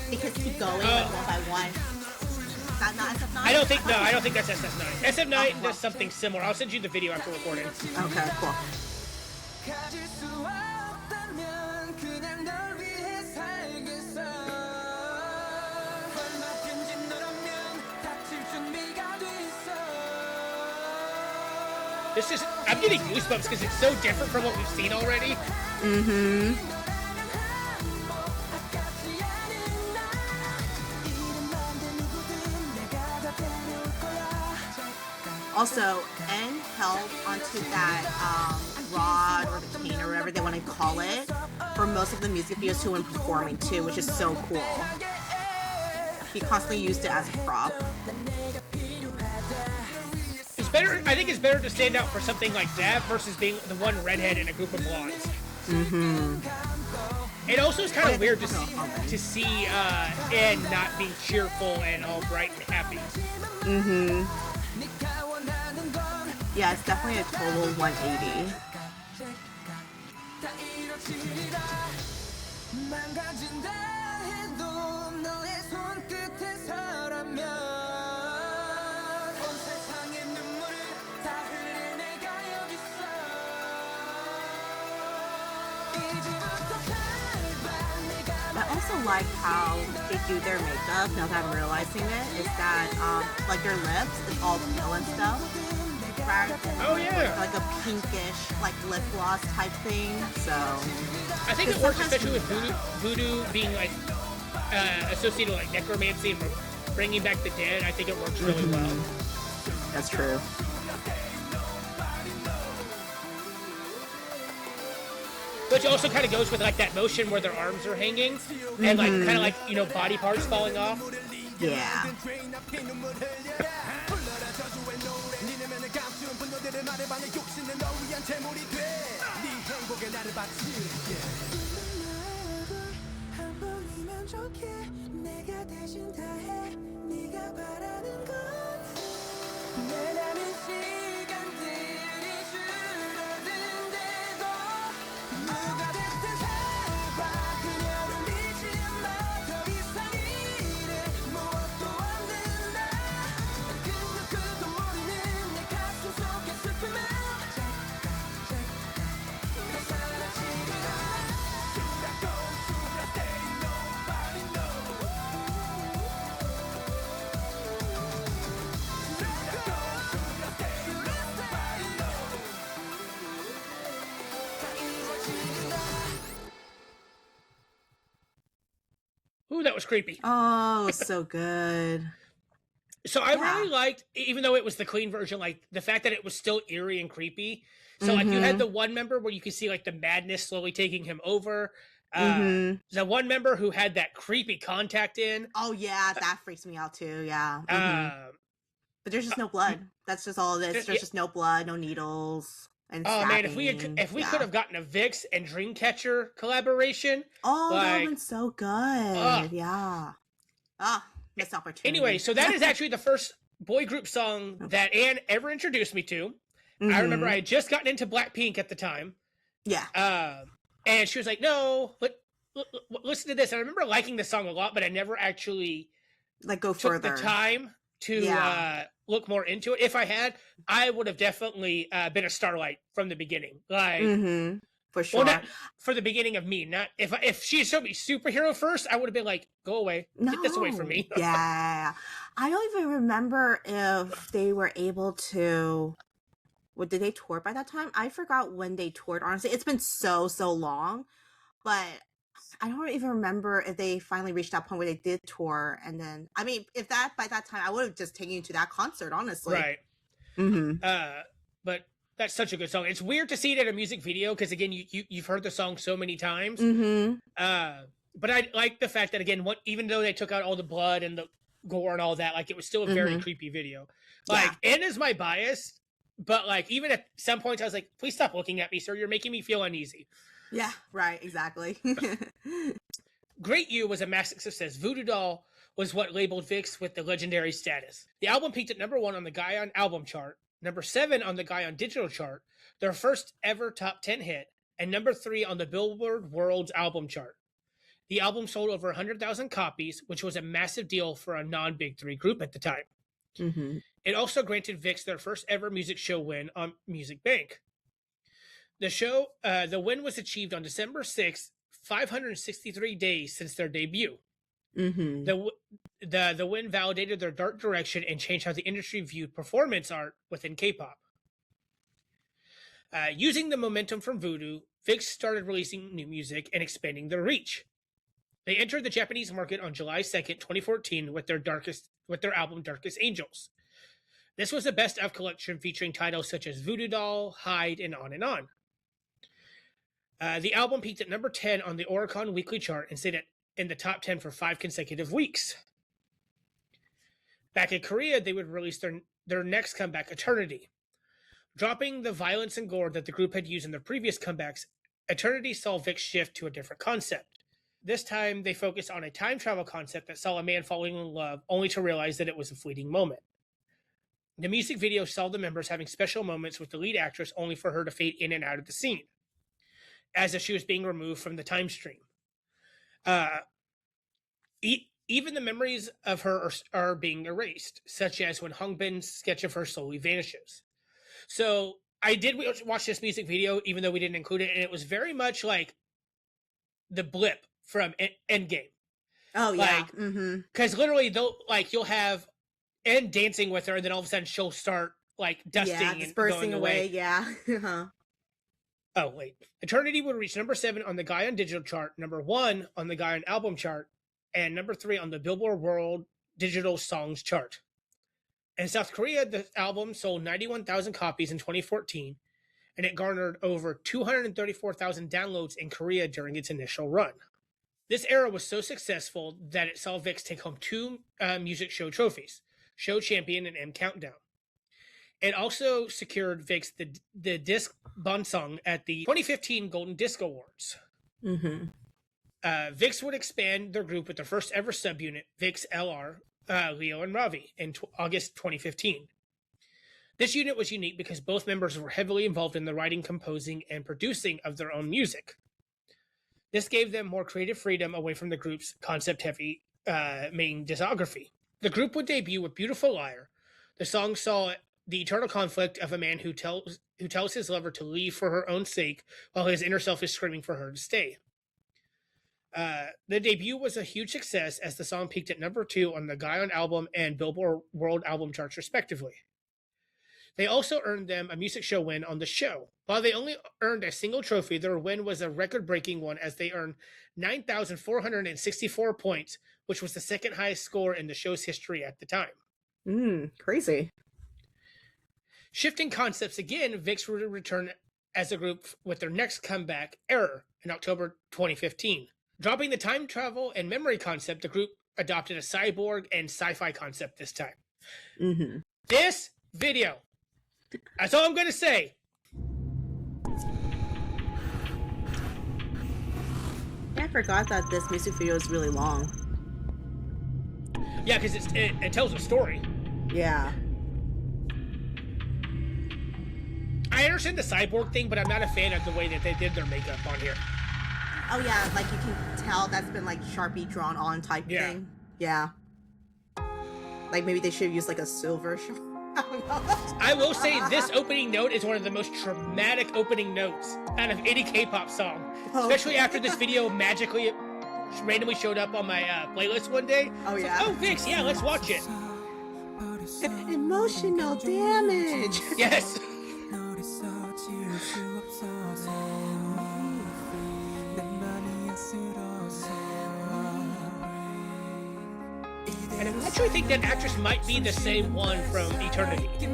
they just keep going like one by one. Is that not SF9? I don't think that's SF9. SF9 does something similar. I'll send you the video after recording. Okay, cool. I'm getting goosebumps because it's so different from what we've seen already. Mm-hmm. Also, N held onto that rod or the cane or whatever they want to call it for most of the music videos too when performing too, which is so cool. He constantly used it as a prop. I think it's better to stand out for something like that versus being the one redhead in a group of blondes. Mm-hmm. It also is kind of weird to see Ed not being cheerful and all bright and happy. Mm-hmm. Yeah, it's definitely a total 180. I also like how they do their makeup, now that I'm realizing it, is that like their lips is all pale and stuff. Oh yeah. Like a pinkish, like lip gloss type thing. So I think it works especially with Voodoo being like associated with like necromancy and bringing back the dead. I think it works really well. That's true. Which also kind of goes with like that motion where their arms are hanging and like kind of like, you know, body parts falling off. Yeah. 말해봐 내 욕심은 너 위한 재물이 돼네 행복에 나를 바칠게 한 번이면 좋게 내가 대신 다해 네가 바라는 건 내 남은 시간들이 줄어드는데도 누가 됐든 살봐 그녀를 믿지 마 더 이상 이래 무엇도 안 된다 그 모르는 내 가슴 속에 슬픔을 다 사라지리라 Should I go, should I stay, nobody knows Ooh, that was creepy. Oh, so good. So I really liked, even though it was the clean version, like the fact that it was still eerie and creepy. So like you had the one member where you could see like the madness slowly taking him over. The one member who had that creepy contact in. Oh yeah, that freaks me out too. Yeah. But there's just no blood. That's just all it is. There's just no blood, no needles. And man, if we could have gotten a Vixx and Dreamcatcher collaboration, that would have been so good. Yeah. Missed opportunity. Anyway, so that is actually the first boy group song that Anne ever introduced me to. I remember I had just gotten into Blackpink at the time. Yeah. And she was like, "No, listen to this." And I remember liking the song a lot, but I never actually go further. Took the time to look more into it. If I had, I would have definitely been a Starlight from the beginning. Like, for sure. Well, not for the beginning of me. Not if she showed me superhero first, I would have been like, "Go away, get this away from me." Yeah, I don't even remember if they were able to. Did they tour by that time? I forgot when they toured. Honestly, it's been so long, but I don't even remember if they finally reached that point where they did tour. And then, I mean, if that by that time, I would have just taken you to that concert. Honestly, right. But that's such a good song. It's weird to see it in a music video because again, you've heard the song so many times. But I like the fact that again, even though they took out all the blood and the gore and all that, like it was still a very creepy video. Like, N is my bias. But like, even at some points, I was like, "Please stop looking at me, sir. You're making me feel uneasy." Yeah, right, exactly. Great You was a massive success. Voodoo Doll was what labeled Vixx with the legendary status. The album peaked at #1 on the Kcon album chart, #7 on the Kcon digital chart, their first ever top 10 hit, and #3 on the Billboard World's album chart. The album sold over 100,000 copies, which was a massive deal for a non-Big Three group at the time. It also granted Vixx their first ever music show win on Music Bank. The win was achieved on December 6th, 563 days since their debut. The win validated their dark direction and changed how the industry viewed performance art within K-pop. Using the momentum from Voodoo, Vixx started releasing new music and expanding their reach. They entered the Japanese market on July 2nd, 2014 with their album Darkest Angels. This was a best-of collection featuring titles such as Voodoo Doll, Hide, and on and on. The album peaked at #10 on the Oricon weekly chart and stayed in the top 10 for 5 consecutive weeks. Back in Korea, they would release their next comeback, Eternity. Dropping the violence and gore that the group had used in their previous comebacks, Eternity saw Vixx shift to a different concept. This time, they focused on a time travel concept that saw a man falling in love only to realize that it was a fleeting moment. The music video saw the members having special moments with the lead actress only for her to fade in and out of the scene, as if she was being removed from the time stream. Even the memories of her are being erased, such as when Hongbin's sketch of her slowly vanishes. So I did watch this music video, even though we didn't include it, and it was very much like the blip from Endgame. Oh yeah, because literally you'll have End dancing with her, and then all of a sudden she'll start like dusting and going away. Yeah. Oh wait, Eternity would reach #7 on the Kcon digital chart, #1 on the Kcon album chart, and #3 on the Billboard World Digital Songs chart. In South Korea, the album sold 91,000 copies in 2014, and it garnered over 234,000 downloads in Korea during its initial run. This era was so successful that it saw Vixx take home 2 music show trophies, Show Champion and M Countdown. It also secured Vixx the disc Bansung at the 2015 Golden Disc Awards. Mm-hmm. Vixx would expand their group with their first ever subunit, Vixx LR, Leo and Ravi, in August 2015. This unit was unique because both members were heavily involved in the writing, composing, and producing of their own music. This gave them more creative freedom away from the group's concept-heavy main discography. The group would debut with Beautiful Liar. The song saw the eternal conflict of a man who tells his lover to leave for her own sake while his inner self is screaming for her to stay. The debut was a huge success as the song peaked at number 2 on the Kcon album and Billboard World Album charts respectively. They also earned them a music show win on the show. While they only earned a single trophy, their win was a record-breaking one as they earned 9,464 points, which was the second highest score in the show's history at the time. Crazy. Shifting concepts again, Vixx would return as a group with their next comeback, Error, in October 2015. Dropping the time travel and memory concept, the group adopted a cyborg and sci-fi concept this time. Mm-hmm. This video, that's all I'm going to say. Yeah, I forgot that this music video is really long. Yeah, because it tells a story. Yeah. I understand the cyborg thing, but I'm not a fan of the way that they did their makeup on here. Oh yeah, like you can tell that's been like Sharpie drawn on type thing. Yeah. Like maybe they should have used like a silver I don't know. I will say this opening note is one of the most traumatic opening notes out of any K-pop song. Especially after this video magically randomly showed up on my playlist one day. Oh it's yeah. Like, oh Vixx, yeah, let's watch it. Emotional damage. Yes. And I actually think that actress might be the same one from Eternity. Did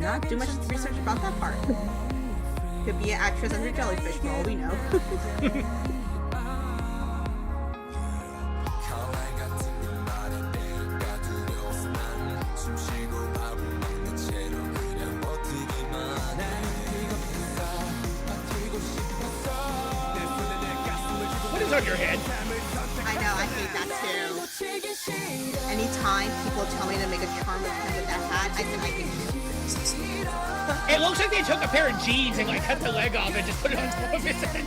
not do much research about that part. Could be an actress under Jellyfish for all we know. What is on your head? I know, I hate that too. Anytime people tell me to make a charm with him with that hat, I said I hate you. It looks like they took a pair of jeans and like cut the leg off and just put it on top of his head.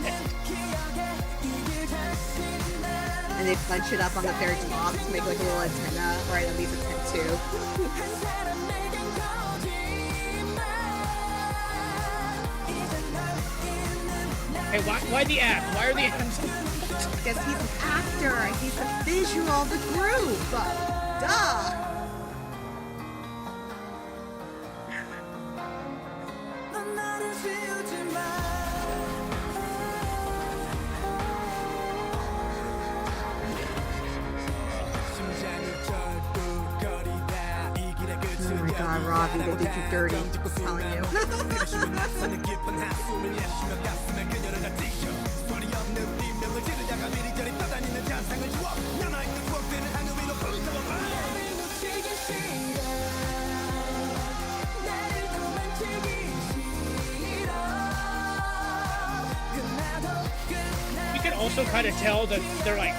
And they punch it up on the very top to make like a little antenna, or at least a tent too. Hey, why the app? Why are the apps? Because he's an actor, he's the visual of the group. Duh. Oh my god, Ravi, they did you dirty. I'm telling you. You can also kind of tell that they're like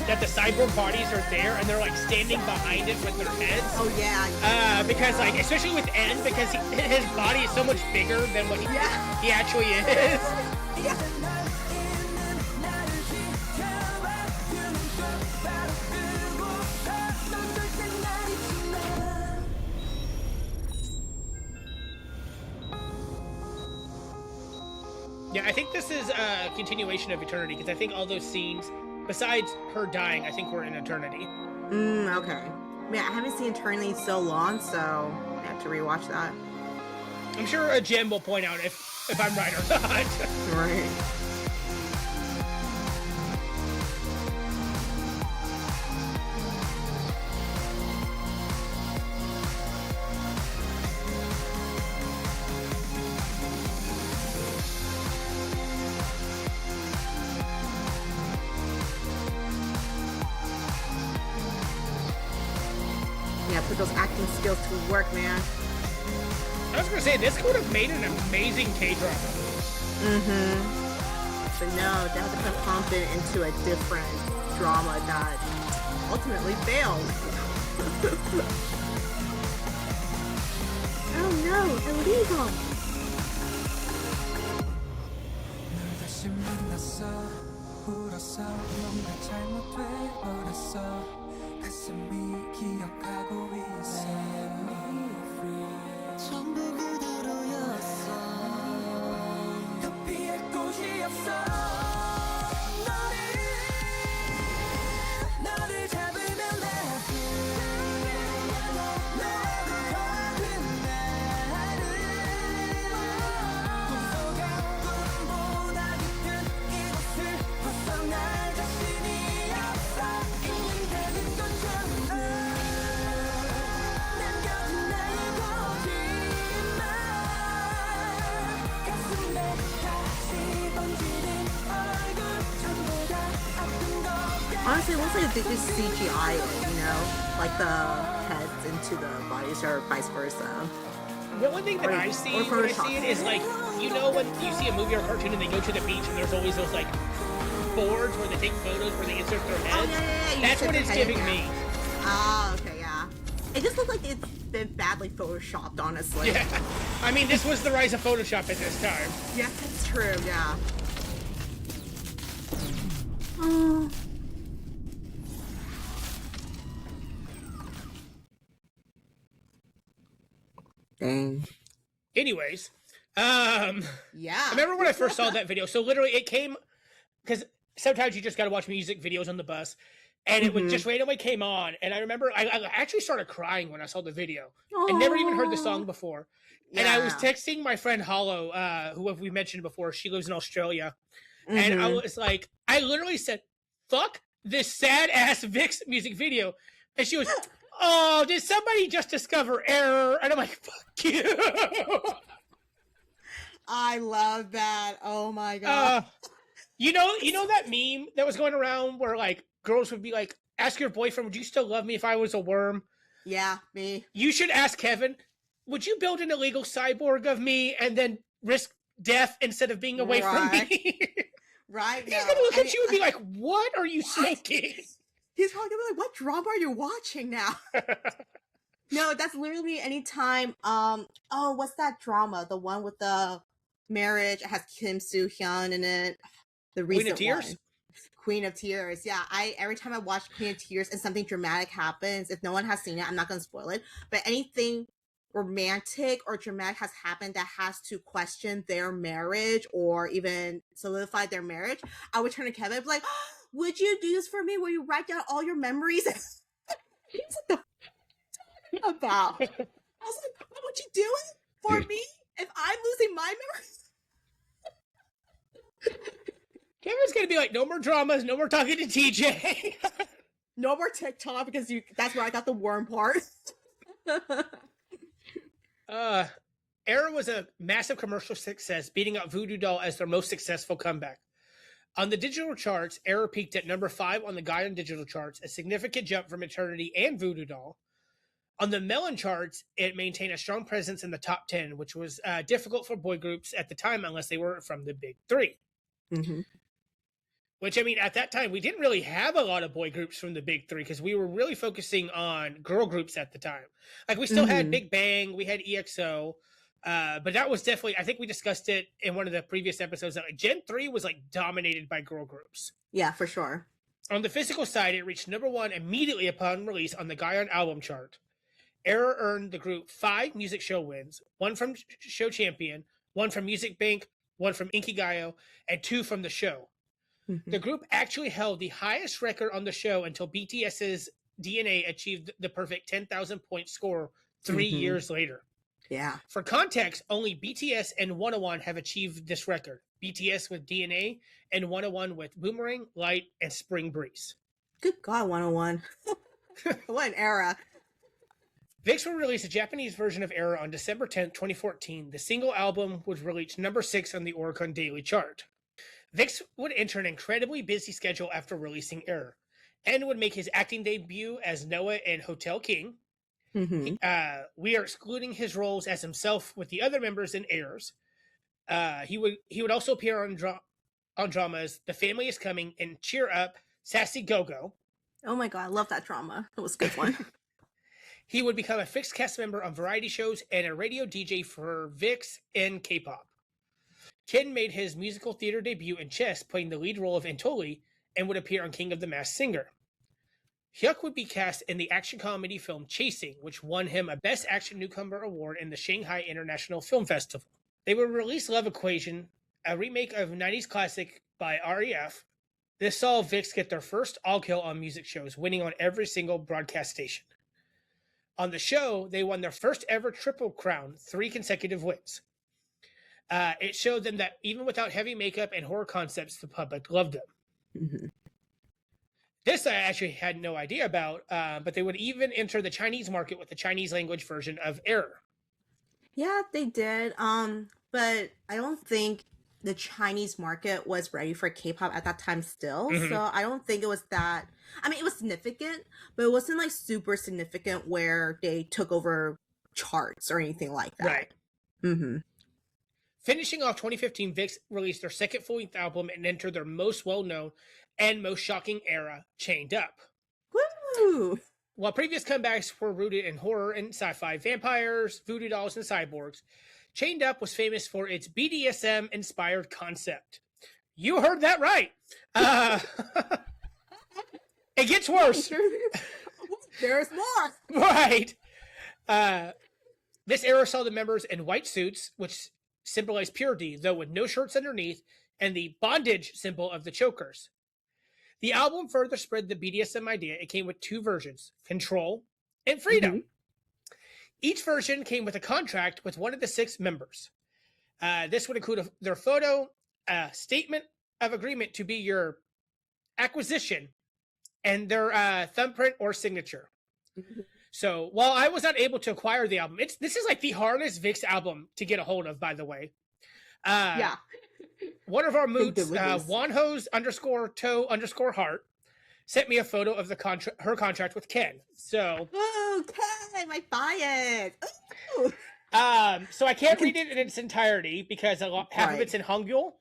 that the cyborg bodies are there and they're like standing behind it with their heads. Oh yeah. Because like especially with N, because his body is so much bigger than what he actually is. Yeah. Yeah, I think this is a continuation of Eternity because I think all those scenes, besides her dying, I think we're in Eternity. Okay. Yeah, I haven't seen Eternity in so long, so I have to rewatch that. I'm sure a Gem will point out if I'm right or not. Right. Yeah, put those acting skills to work, man. I was gonna say, this would have made an amazing K-drama. But no, they have to put Hyunbin into a different drama that ultimately failed. Oh no, illegal. 널 다시 만났어 울었어 뭔가 잘못돼 버렸어 가슴이 기억하고 있어 전부 그대로였어 더 피할 곳이 없어 너를 잡으면 나를 너를 가는 나를 꿈속에 꿈보다 깊은 이곳을 벗어날 자신이 없어 있는데는 건 전부 남겨진 나의 거짓말 가슴에 다시 번지는 얼굴 전부 다 아픈 것 같아. Honestly, it looks like they just CGI it, you know? Like the heads into the bodies or vice versa. The one thing that I see when I see it is like, you know when you see a movie or a cartoon and they go to the beach and there's always those like boards where they take photos where they insert their heads? Yeah. That's what it's giving me. Ah, okay, yeah. It just looks like it's been badly photoshopped, honestly. Yeah. I mean, this was the rise of Photoshop at this time. Yeah, that's true, yeah. Oh. Dang. Anyways, Yeah. I remember when I first saw that video. So literally, it came because sometimes you just got to watch music videos on the bus, and it would just randomly came on. And I remember I actually started crying when I saw the video. I never even heard the song before, and I was texting my friend Hollow, who we mentioned before. She lives in Australia, and I was like, I literally said, "Fuck this sad ass Vixx music video," and she was. Oh, did somebody just discover error? And I'm like, fuck you. I love that. Oh my god. You know that meme that was going around where like girls would be like, ask your boyfriend, would you still love me if I was a worm? Yeah, me. You should ask Kevin, would you build an illegal cyborg of me and then risk death instead of being away from me? Right. He's gonna look at you and be like, what are you smoking? He's probably gonna be like, what drama are you watching now? No, that's literally anytime, what's that drama? The one with the marriage, it has Kim Soo-hyun in it. The recent Queen of Tears? one. Queen of Tears. Yeah, every time I watch Queen of Tears and something dramatic happens, if no one has seen it, I'm not gonna spoil it, but anything romantic or dramatic has happened that has to question their marriage or even solidify their marriage, I would turn to Kevin and be like, would you do this for me? Will you write down all your memories? He's like, the about? I was like, what would you do it for me if I'm losing my memories? Kevin's gonna be like, no more dramas, no more talking to TJ. No more TikTok because that's where I got the worm part. Error was a massive commercial success, beating out Voodoo Doll as their most successful comeback. On the digital charts, Error peaked at number 5 on the Gaon digital charts, a significant jump from Eternity and Voodoo Doll. On the Melon charts, it maintained a strong presence in the top 10, which was difficult for boy groups at the time unless they were from the big 3. Mm-hmm. Which, I mean, at that time, we didn't really have a lot of boy groups from the big 3 because we were really focusing on girl groups at the time. Like, we still had Big Bang, we had EXO, but that was definitely, I think we discussed it in one of the previous episodes, that like, Gen 3 was like dominated by girl groups. Yeah, for sure. On the physical side, it reached number 1 immediately upon release on the Gaon album chart. Error earned the group 5 music show wins, 1 from Show Champion, 1 from Music Bank, 1 from Inkigayo, and 2 from the show. Mm-hmm. The group actually held the highest record on the show until BTS's DNA achieved the perfect 10,000 point score 3 years later. Yeah. For context, only BTS and 101 have achieved this record. BTS with DNA and 101 with Boomerang, Light, and Spring Breeze. Good God, 101. What an era. Vixx will release a Japanese version of Error on December 10th, 2014. The single album would reach number 6 on the Oricon Daily chart. Vixx would enter an incredibly busy schedule after releasing Error, and would make his acting debut as Noah in Hotel King. Mm-hmm. We are excluding his roles as himself with the other members in Airs. He would also appear on dramas The Family is Coming and Cheer Up, Sassy Go-Go. Oh my god, I love that drama. It was a good one. He would become a fixed cast member on variety shows and a radio DJ for Vixx and K-pop. Ken made his musical theater debut in Chess, playing the lead role of Antoli, and would appear on King of the Masked Singer. Hyuk would be cast in the action comedy film Chasing, which won him a Best Action Newcomer award in the Shanghai International Film Festival. They would release Love Equation, a remake of 90s classic by REF. This saw Vixx get their first all-kill on music shows, winning on every single broadcast station. On the show, they won their first ever Triple Crown, 3 consecutive wins. It showed them that even without heavy makeup and horror concepts, the public loved them. Mm-hmm. This I actually had no idea about, but they would even enter the Chinese market with the Chinese language version of Error. Yeah, they did. But I don't think the Chinese market was ready for K-pop at that time still. Mm-hmm. So I don't think it was that. I mean, it was significant, but it wasn't like super significant where they took over charts or anything like that. Right. Mm-hmm. Finishing off 2015, Vixx released their second full-length album and entered their most well-known and most shocking era, Chained Up. Woo! While previous comebacks were rooted in horror and sci-fi, vampires, voodoo dolls, and cyborgs, Chained Up was famous for its BDSM-inspired concept. You heard that right. It gets worse. There's more. Right. This era saw the members in white suits, which symbolized purity, though with no shirts underneath, and the bondage symbol of the chokers. The album further spread the BDSM idea. It came with 2 versions, Control and Freedom. Mm-hmm. Each version came with a contract with one of the 6 members. This would include their photo, a statement of agreement to be your acquisition, and their thumbprint or signature. Mm-hmm. So while I was not able to acquire the album, this is like the hardest Vixx album to get a hold of, by the way. Yeah. One of our moots, Wanhos_toe_heart, sent me a photo of her contract with Ken. So, Oh, Ken, my bias. Ooh. So I can't read it in its entirety because half of it's in Hangul.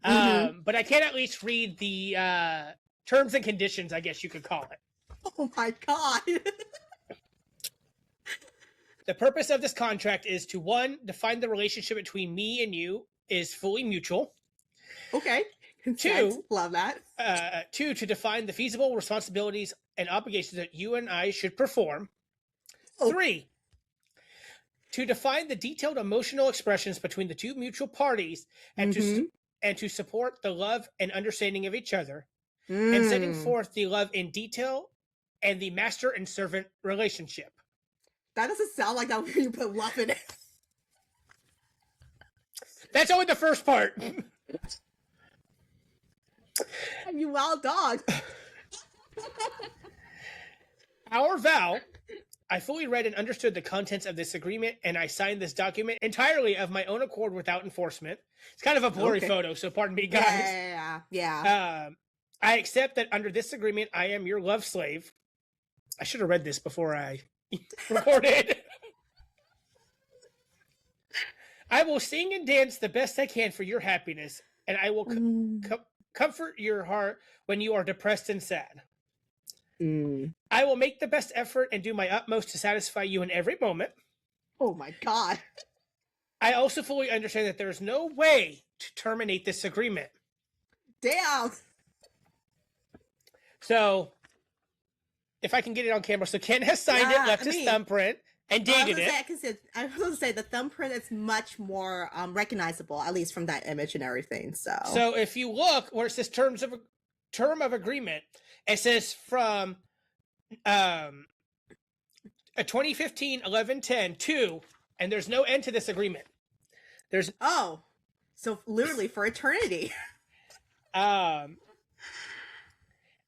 But I can at least read the terms and conditions, I guess you could call it. Oh my god. The purpose of this contract is to 1, define the relationship between me and you is fully mutual. Okay. 2, love that. 2, to define the feasible responsibilities and obligations that you and I should perform. 3, to define the detailed emotional expressions between the 2 mutual parties and to support the love and understanding of each other, and setting forth the love in detail and the master and servant relationship. That doesn't sound like that when you put love in it. That's only the first part. You wild dog. Our vow. I fully read and understood the contents of this agreement, and I signed this document entirely of my own accord without enforcement. It's kind of a blurry photo, so pardon me, guys. Yeah. I accept that under this agreement, I am your love slave. I should have read this before I recorded. I will sing and dance the best I can for your happiness, and I will comfort your heart when you are depressed and sad. I will make the best effort and do my utmost to satisfy you in every moment. Oh my god. I also fully understand that there is no way to terminate this agreement. Damn. So, if I can get it on camera. So Ken has signed it, left his thumbprint, and dated it. I was going to say the thumbprint is much more recognizable, at least from that image and everything. So if you look where it says term of agreement, it says from a 2015 11/10 to, and there's no end to this agreement. There's so literally for eternity.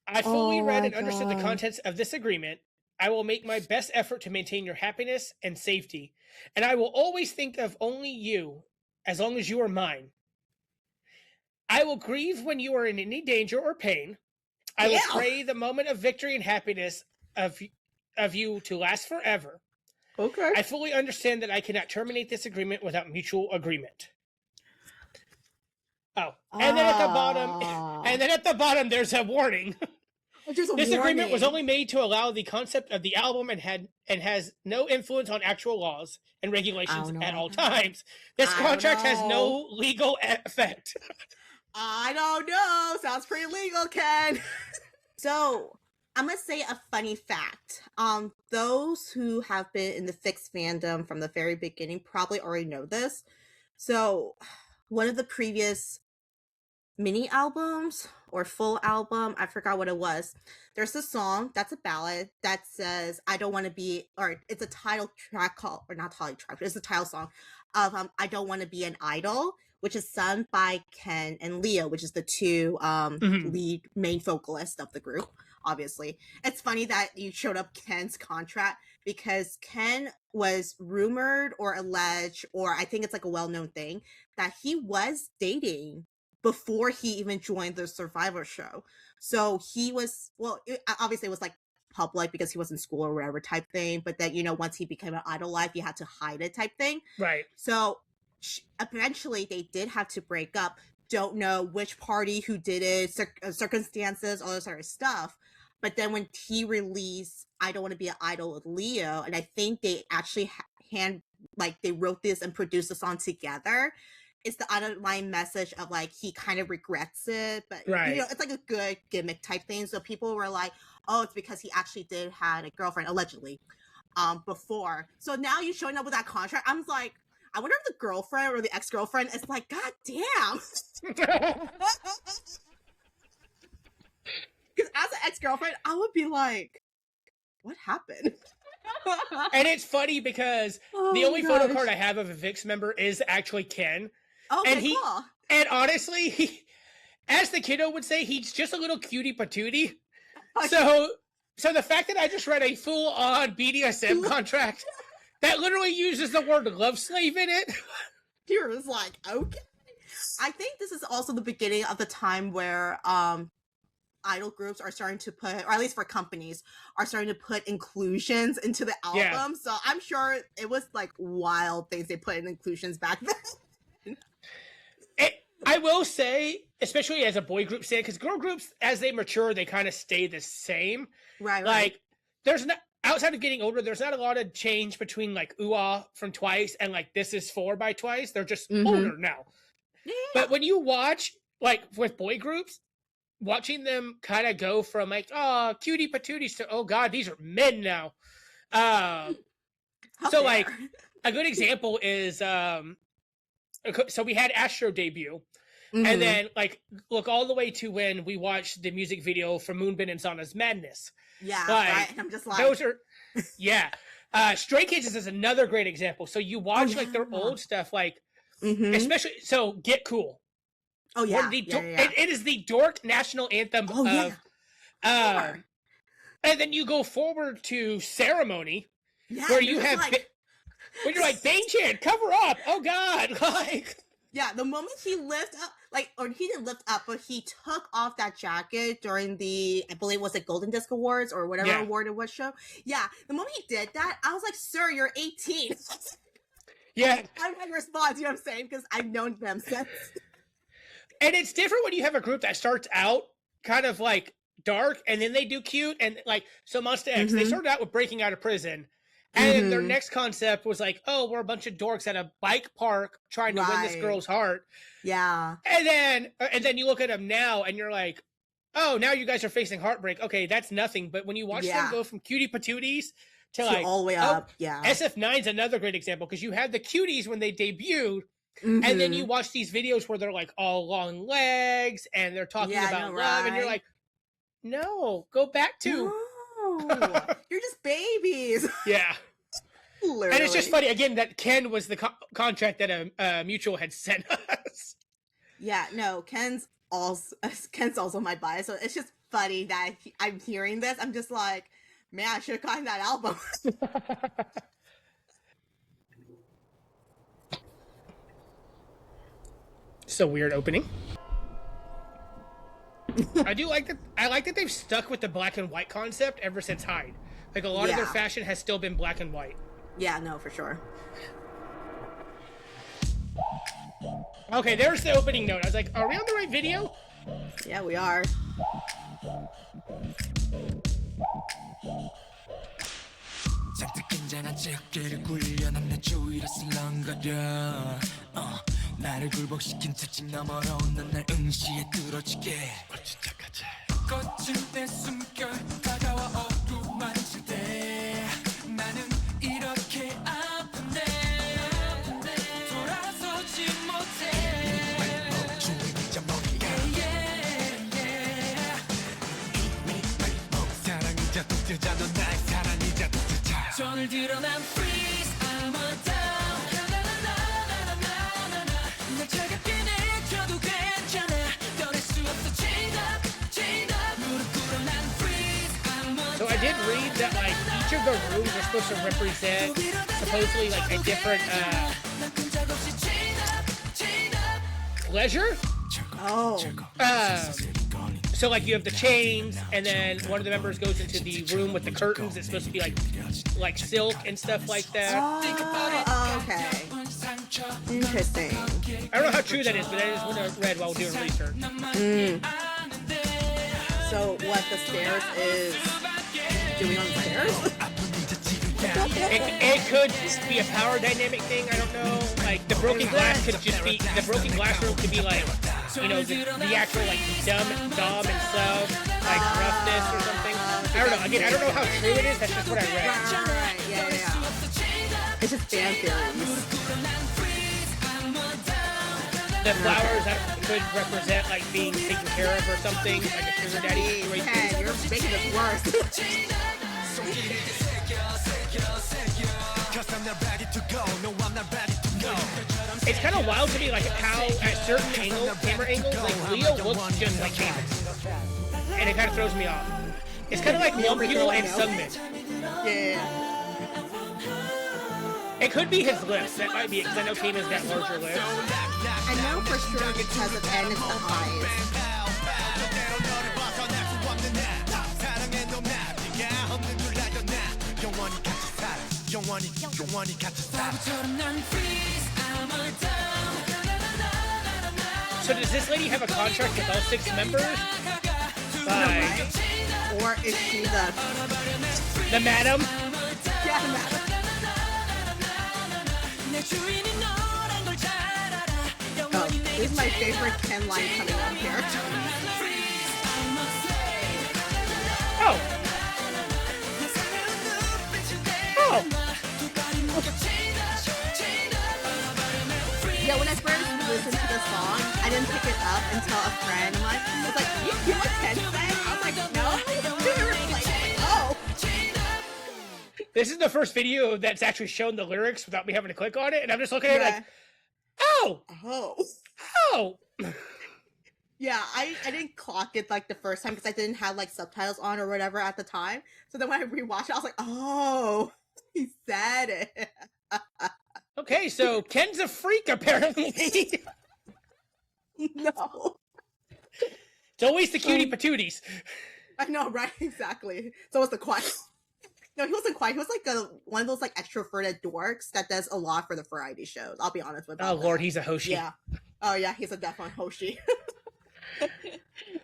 I fully read and understood the contents of this agreement. I will make my best effort to maintain your happiness and safety, and I will always think of only you as long as you are mine. I will grieve when you are in any danger or pain. I will pray the moment of victory and happiness of you to last forever. Okay. I fully understand that I cannot terminate this agreement without mutual agreement. Oh, and then at the bottom, there's a warning. This agreement was only made to allow the concept of the album and has no influence on actual laws and regulations at all times. This contract has no legal effect. I don't know. Sounds pretty legal, Ken. So, I'm going to say a funny fact. Those who have been in the Vixx fandom from the very beginning probably already know this. So, one of the previous mini albums or full album, I forgot what it was. There's a song that's a ballad that says, I don't want to be, or it's a title track called, or not title track, but it's a title song of I Don't Want to Be an I-dle, which is sung by Ken and Leo, which is the two lead main vocalists of the group, obviously. It's funny that you showed up Ken's contract because Ken was rumored or alleged, or I think it's like a well-known thing, that he was dating before he even joined the Survivor show. So he was, well, obviously it was like public because he was in school or whatever type thing, but then, you know, once he became an idol life, you had to hide it type thing. Right. So eventually they did have to break up. Don't know which party who did it, circumstances, all this sort of stuff. But then when he released I Don't Want to Be an I-dle with Leo, and I think they actually they wrote this and produced the song together. It's the underlying message of like he kind of regrets it, but you know, it's like a good gimmick type thing. So people were like, "Oh, it's because he actually did had a girlfriend allegedly, before." So now you're showing up with that contract. I'm like, I wonder if the girlfriend or the ex-girlfriend is like, "God damn!" Because as an ex-girlfriend, I would be like, "What happened?" And it's funny because the only photo card I have of a Vixx member is actually Ken. Oh, and cool. And honestly, as the kiddo would say, he's just a little cutie patootie. So the fact that I just read a full-on BDSM contract that literally uses the word love slave in it. He was like, okay. I think this is also the beginning of the time where idol groups are starting to put, or at least for companies, are starting to put inclusions into the album. Yeah. So I'm sure it was like wild things they put in inclusions back then. I will say, especially as a boy group fan, because girl groups, as they mature, they kind of stay the same. Right. Like, there's not, outside of getting older, there's not a lot of change between like Ooh from Twice and like This Is 4 by Twice. They're just older now. Yeah. But when you watch, like with boy groups, watching them kind of go from like, oh, cutie patooties to, oh God, these are men now. So like, a good example is, so we had Astro debut, and then like look all the way to when we watched the music video for Moonbin and Zana's Madness. Yeah, like, right. I'm just like, those are, yeah. Stray Kids is another great example. So you watch like their old stuff, like especially so Get Cool. Oh yeah, It is the dork national anthem. Oh yeah. And then you go forward to Ceremony, where you have. When you're like, Banchella, cover up! Oh God! Like, yeah, the moment he lifted up, like, or he didn't lift up, but he took off that jacket during the, I believe, was it Golden Disc Awards or whatever award it was show? Yeah, the moment he did that, I was like, "Sir, you're 18." Yeah, I'm like response. You know what I'm saying? Because I've known them since. And it's different when you have a group that starts out kind of like dark, and then they do cute, and like so. Monsta X, they started out with breaking out of prison. And their next concept was like, oh, we're a bunch of dorks at a bike park trying to win this girl's heart. Yeah. And then you look at them now and you're like, oh, now you guys are facing heartbreak. Okay, that's nothing. But when you watch them go from cutie patooties to like all the way up, SF9's another great example because you had the cuties when they debuted. And then you watch these videos where they're like all long legs and they're talking about love. And you're like, no, go back to... You're just babies. Yeah. Literally. And it's just funny, again, that Ken was the contract that a mutual had sent us. Yeah, no, Ken's also my bias, so it's just funny that I'm hearing this. I'm just like, man, I should have gotten that album. So weird opening. I like that they've stuck with the black and white concept ever since Hyde. Like a lot of their fashion has still been black and white. Yeah, no, for sure. Okay, there's the opening note. I was like, are we on the right video? Yeah, we are. 잔뜩 긴장한 채 어깨를 굴려 난 내 주위로 슬렁거려 나를 굴복시킨 특징 너머로 난 날 응시에 뚫어지게 거칠 때 숨결 다가와 어루만질 때 나는 이렇게 아픈데 돌아서지 못해 멈춤이 저 머리야 사랑이자 독재자 넌 나의 사랑이자 독재자 손을 들어 난 freeze I'm a down 나나나나나나나나 날 차갑게 내켜도 괜찮아 떠날 수 없어 chained up chained up 무릎 꿇어 난 freeze I'm a So I did read that like each of the rooms are supposed to represent supposedly like a different 난 끈적 없이 chained up chained up pleasure. Oh. So like you have the chains, and then one of the members goes into the room with the curtains. It's supposed to be like silk and stuff like that. Oh, okay. Interesting. I don't know how true that is, but that is what I read while doing research. So what the stairs is doing on the stairs? It could be a power dynamic thing. I don't know. Like the broken glass could just be the broken glass room could be like, you know, the actual like dom and stuff, like roughness or something. I don't know. Again, I don't know how true it is. That's just what I read. Right. Yeah. It's just fan theories. The flowers that could represent like being taken care of or something, like a sugar daddy situation. Ken, you're making this worse. It's kind of wild to me, like how at certain camera angles, like Leo looks just like Taemin, and it kind of throws me off. It's kind of like Wonderful and Sungmin. Yeah. It could be his lips. That might be it, because I know Taemin's got larger lips. I know for sure because of N is the eyes. So does this lady have a contract with all 6 members? Like, Or is she the madam? Yeah, the madam. Oh, this is my favorite Ken line coming up here. Oh. Yeah, when I first listened to the song, I didn't pick it up until a friend was like, you know what Ken sang? I was like, no. Like, oh. This is the first video that's actually shown the lyrics without me having to click on it, and I'm just looking at it like, oh. Yeah, I didn't clock it like the first time because I didn't have like subtitles on or whatever at the time. So then when I rewatched it, I was like, oh, he said it. Okay, so Ken's a freak apparently. No. It's always the cutie patooties. I know, right? Exactly. So was the quiet. No, he wasn't quiet. He was like one of those like extroverted dorks that does a lot for the variety shows. I'll be honest with you. Oh Lord, he's a Hoshi. Yeah. Oh yeah, he's a definite Hoshi.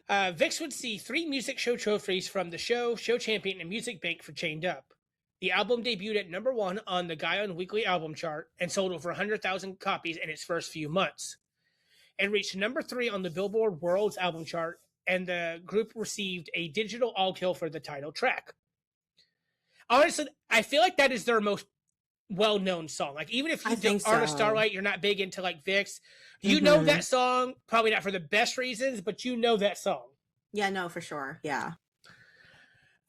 Vixx would see 3 music show trophies from the show champion, and music bank for Chained Up. The album debuted at number 1 on the Kcon weekly album chart and sold over 100,000 copies in its first few months, and reached number 3 on the Billboard World's album chart. And the group received a digital all kill for the title track. Honestly, I feel like that is their most well-known song. Like, even if you aren't a Starlight, you're not big into like Vixx, you know that song, probably not for the best reasons, but you know that song. Yeah, no, for sure. Yeah.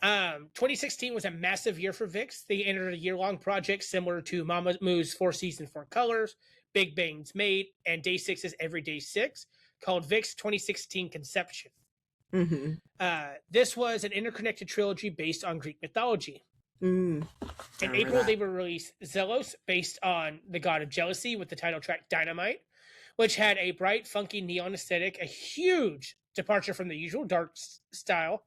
2016 was a massive year for Vixx. They entered a year-long project similar to Mamamoo's 4 Seasons 4 Colors, Big Bang's Made, and Day 6's Everyday 6, called Vixx 2016 Conception. This was an interconnected trilogy based on Greek mythology. In April, they will release Zelos, based on the god of jealousy, with the title track Dynamite, which had a bright, funky neon aesthetic, a huge departure from the usual dark style,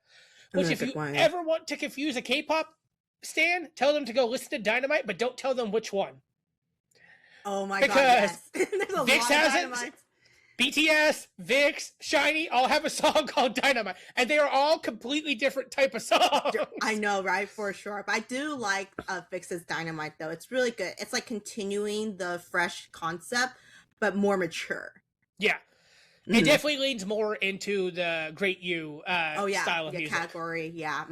which if you ever want to confuse a K-pop stan, tell them to go listen to Dynamite, but don't tell them which one. Oh my Because god, yes. There's a Vixx lot has of it. Dynamite. BTS, Vixx, Shiny all have a song called Dynamite, and they are all completely different type of songs. I know, right? For sure. But I do like Vixx's Dynamite, though. It's really good. It's like continuing the fresh concept, but more mature. Yeah. It definitely leans more into the Great U style of music. Category, yeah.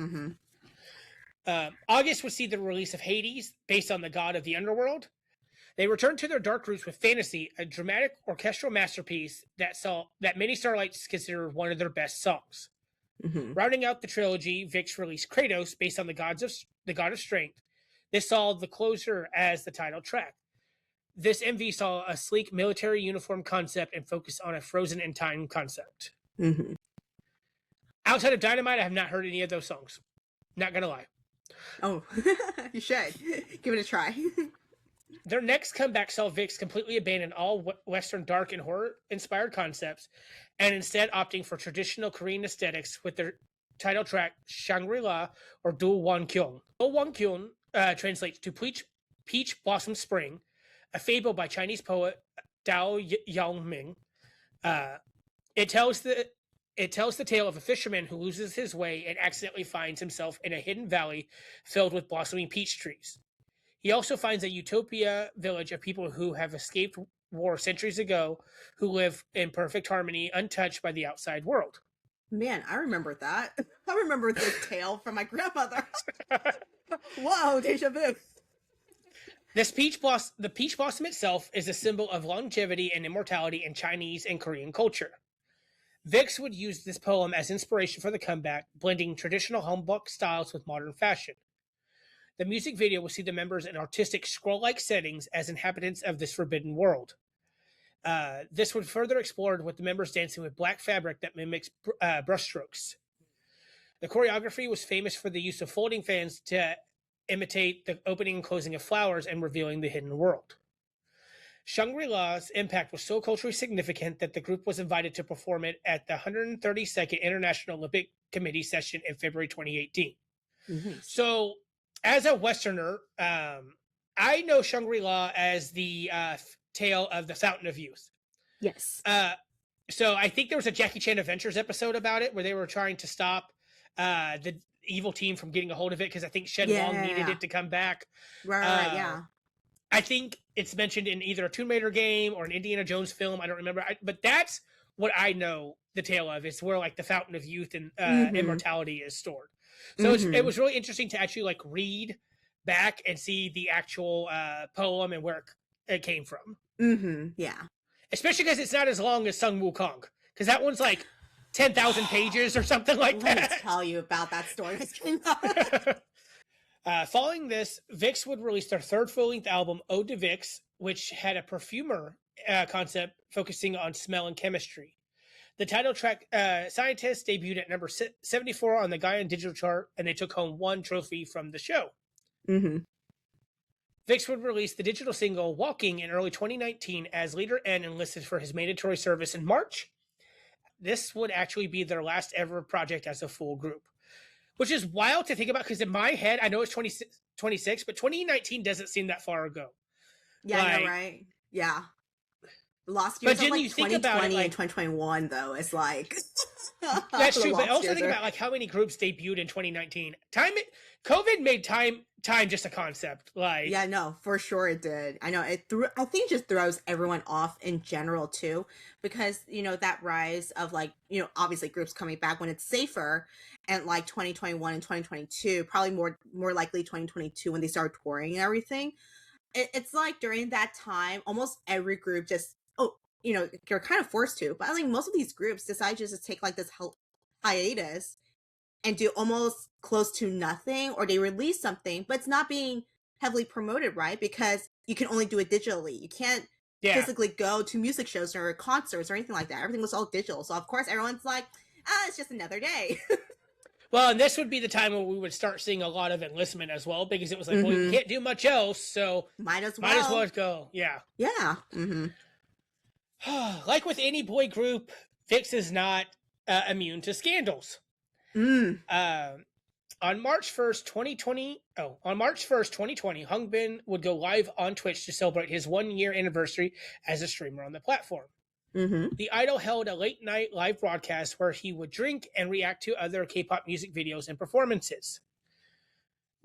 August would see the release of Hades, based on the god of the underworld. They returned to their dark roots with Fantasy, a dramatic orchestral masterpiece that many Starlights consider one of their best songs. Rounding out the trilogy, Vixx released Kratos, based on the god of strength. This saw the closer as the title track. This MV saw a sleek military uniform concept and focused on a frozen in time concept. Outside of Dynamite, I have not heard any of those songs. Not gonna lie. Oh, you should. Give it a try. Their next comeback saw Vixx completely abandon all Western dark and horror-inspired concepts and instead opting for traditional Korean aesthetics with their title track, Shangri-La, or Dawon. Dawon translates to Peach Blossom Spring, a fable by Chinese poet Dao Yangming. It tells the tale of a fisherman who loses his way and accidentally finds himself in a hidden valley filled with blossoming peach trees. He also finds a utopia village of people who have escaped war centuries ago, who live in perfect harmony, untouched by the outside world. Man, I remember that. I remember this tale from my grandmother. Whoa, deja vu. The peach blossom itself is a symbol of longevity and immortality in Chinese and Korean culture. Vixx would use this poem as inspiration for the comeback, blending traditional homebook styles with modern fashion. The music video will see the members in artistic scroll-like settings as inhabitants of this forbidden world. This would further explored with the members dancing with black fabric that mimics brushstrokes. The choreography was famous for the use of folding fans to imitate the opening and closing of flowers and revealing the hidden world. Shangri-La's impact was so culturally significant that the group was invited to perform it at the 132nd International Olympic Committee session in February 2018. So, as a Westerner, I know Shangri-La as the tale of the Fountain of Youth. Yes. So I think there was a Jackie Chan Adventures episode about it where they were trying to stop the evil team from getting a hold of it because I think Shen Long needed it to come back. Right, yeah. I think it's mentioned in either a Tomb Raider game or an Indiana Jones film. I don't remember. But that's what I know the tale of. It's where like the Fountain of Youth and immortality is stored. So it was really interesting to actually like read back and see the actual poem and where it came from. Yeah. Especially because it's not as long as Sun Wukong. Because that one's like 10,000 pages or something like that. Let me tell you about that story. Following this, Vixx would release their third full-length album, Ode to Vixx, which had a perfumer concept focusing on smell and chemistry. The title track, Scientists, debuted at number 74 on the Gaia Digital Chart, and they took home one trophy from the show. Vixx would release the digital single Walking in early 2019 as Leader N enlisted for his mandatory service in March. This would actually be their last ever project as a full group, which is wild to think about because in my head, I know it's 26, but 2019 doesn't seem that far ago. Yeah, I know, right? Yeah. Lost years but of like you think 2020 about it, like, and 2021, though, it's like... That's true, but also think about like how many groups debuted in 2019. COVID made time just a concept. Like, yeah, no, for sure it did. I know I think it just throws everyone off in general too, because you know that rise of like obviously groups coming back when it's safer, and like 2021 and 2022, probably more likely 2022 when they started touring and everything. It's like during that time, almost every group just you're kind of forced to, but I think most of these groups decide just to take like this hiatus and do almost close to nothing, or they release something, but it's not being heavily promoted, right? Because you can only do it digitally. You can't physically go to music shows or concerts or anything like that. Everything was all digital. So of course everyone's like, it's just another day. Well, and this would be the time when we would start seeing a lot of enlistment as well, because it was like, well, you can't do much else, so might as well go. Yeah. Yeah. Like with any boy group, Vixx is not immune to scandals. On March 1st, 2020, Hyunbin would go live on Twitch to celebrate his 1-year anniversary as a streamer on the platform. Mm-hmm. The I-dle held a late-night live broadcast where he would drink and react to other K-pop music videos and performances.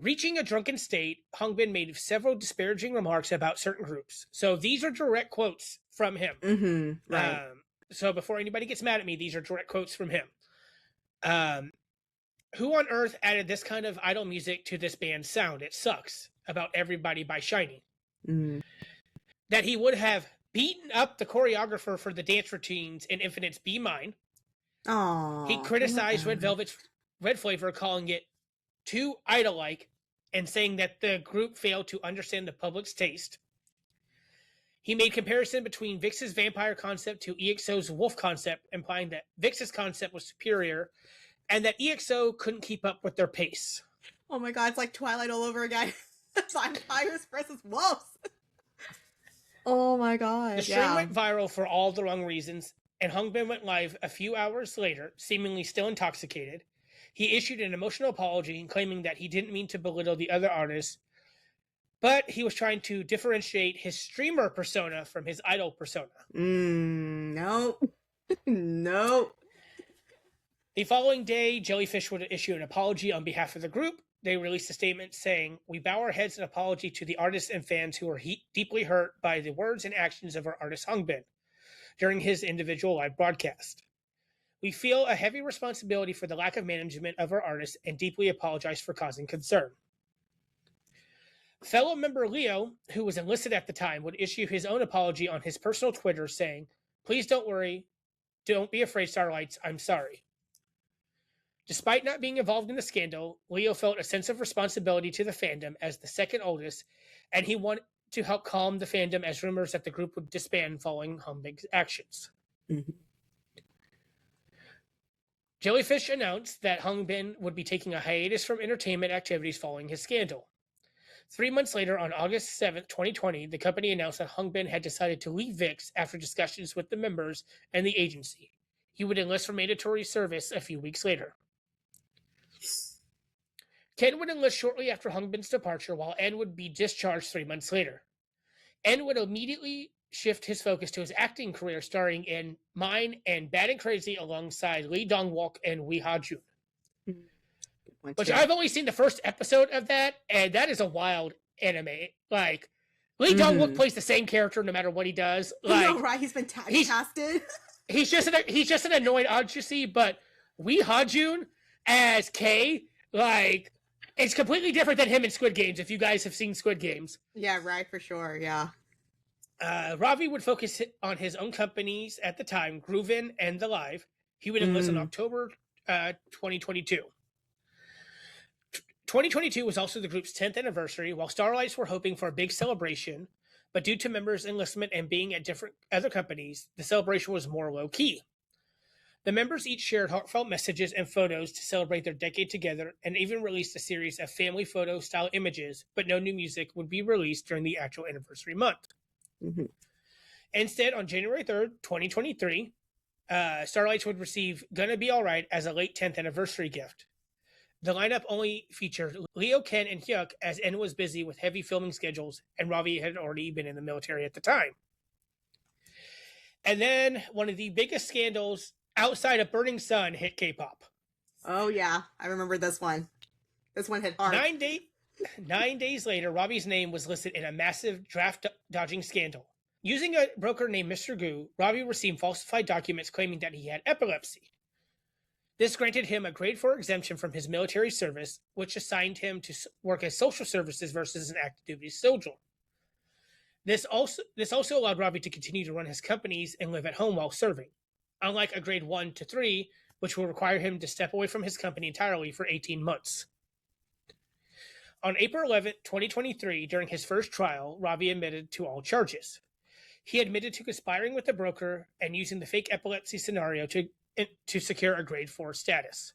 Reaching a drunken state, Hyunbin made several disparaging remarks about certain groups. So these are direct quotes from him. Mm-hmm. Right. So before anybody gets mad at me, these are direct quotes from him. Who on earth added this kind of I-dle music to this band's sound? It sucks. About Everybody by SHINee. Mm-hmm. That he would have beaten up the choreographer for the dance routines in Infinite's Be Mine. Aww, He criticized Red Velvet's Red Flavor, calling it too I-dle-like and saying that the group failed to understand the public's taste. He made comparison between Vixx's vampire concept to EXO's wolf concept, implying that Vixx's concept was superior and that EXO couldn't keep up with their pace. Oh my god, it's like Twilight all over again. Vampires versus wolves. Oh my god. The stream went viral for all the wrong reasons, and Hyunbin went live a few hours later, seemingly still intoxicated. He issued an emotional apology, claiming that he didn't mean to belittle the other artists, but he was trying to differentiate his streamer persona from his I-dle persona. Nope. Nope. The following day, Jellyfish would issue an apology on behalf of the group. They released a statement saying, "We bow our heads in apology to the artists and fans who are deeply hurt by the words and actions of our artist Hyunbin during his individual live broadcast. We feel a heavy responsibility for the lack of management of our artists and deeply apologize for causing concern." Fellow member Leo, who was enlisted at the time, would issue his own apology on his personal Twitter saying, "Please don't worry. Don't be afraid, Starlights. I'm sorry." Despite not being involved in the scandal, Leo felt a sense of responsibility to the fandom as the second oldest, and he wanted to help calm the fandom as rumors that the group would disband following Hyunbin's actions. Mm-hmm. Jellyfish announced that Hyunbin would be taking a hiatus from entertainment activities following his scandal. 3 months later, on August 7th, 2020, the company announced that Hyunbin had decided to leave Vixx after discussions with the members and the agency. He would enlist for mandatory service a few weeks later. Ken would enlist shortly after Hyunbin's departure, while En would be discharged 3 months later. En would immediately shift his focus to his acting career, starring in Mine and Bad and Crazy alongside Lee Dong-wook and Wee Ha-jun. Which I've only seen the first episode of that, and that is a wild anime. Like, Lee Dong-wook plays the same character no matter what he does. Like, I know, right? He's been casted. He's just an annoying odyssey, but Wee Ha-jun as K, like, it's completely different than him in Squid Games, if you guys have seen Squid Games. Yeah, right, for sure, yeah. Ravi would focus on his own companies at the time, Groovin and The Live. He would enlist in October 2022. 2022 was also the group's 10th anniversary, while Starlights were hoping for a big celebration, but due to members' enlistment and being at different other companies, the celebration was more low-key. The members each shared heartfelt messages and photos to celebrate their decade together, and even released a series of family photo-style images, but no new music would be released during the actual anniversary month. Mm-hmm. Instead, on January 3rd, 2023, Starlights would receive Gonna Be Alright as a late 10th anniversary gift. The lineup only featured Leo, Ken, and Hyuk, as En was busy with heavy filming schedules, and Ravi had already been in the military at the time. And then one of the biggest scandals outside of Burning Sun hit K-pop. Oh yeah, I remember this one. This one hit hard. 9 days later, Ravi's name was listed in a massive draft dodging scandal. Using a broker named Mr. Gu, Ravi received falsified documents claiming that he had epilepsy. This granted him a grade 4 exemption from his military service, which assigned him to work as social services versus an active duty soldier. This also allowed Ravi to continue to run his companies and live at home while serving, unlike a grade 1 to 3, which will require him to step away from his company entirely for 18 months. On April 11, 2023, during his first trial, Ravi admitted to all charges. He admitted to conspiring with the broker and using the fake epilepsy scenario to secure a grade 4 status.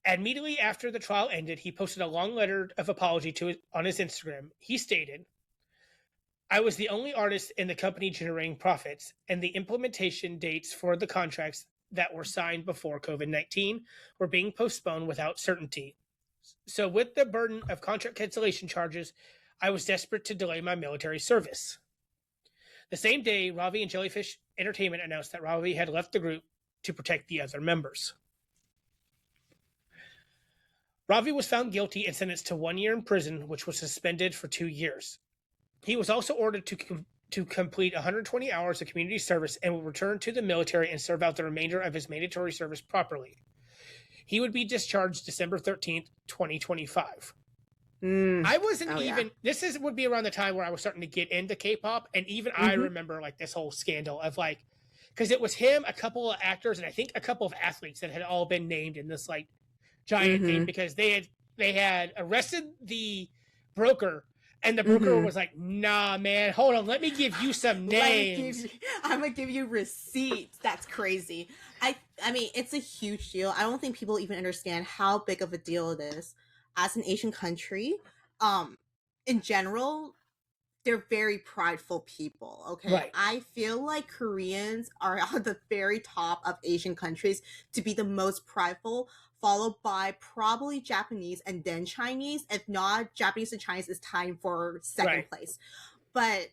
Immediately after the trial ended, he posted a long letter of apology on his Instagram. He stated, "I was the only artist in the company generating profits, and the implementation dates for the contracts that were signed before COVID-19 were being postponed without certainty. So with the burden of contract cancellation charges, I was desperate to delay my military service. The same day, Ravi and Jellyfish Entertainment announced that Ravi had left the group to protect the other members. Ravi was found guilty and sentenced to 1 year in prison, which was suspended for 2 years. He was also ordered to complete 120 hours of community service and will return to the military and serve out the remainder of his mandatory service properly. He would be discharged December 13th, 2025. I wasn't would be around the time where I was starting to get into K-pop, and even I remember like this whole scandal of like, because it was him, a couple of actors, and I think a couple of athletes that had all been named in this like giant thing because they had arrested the broker, and the broker was like, nah man, hold on, let me give you some names. I'm gonna give you receipts. That's crazy. I mean, it's a huge deal. I don't think people even understand how big of a deal it is as an Asian country. In general, they're very prideful people. Okay. Right. I feel like Koreans are on the very top of Asian countries to be the most prideful, followed by probably Japanese and then Chinese. If not, Japanese and Chinese is tied for second place. But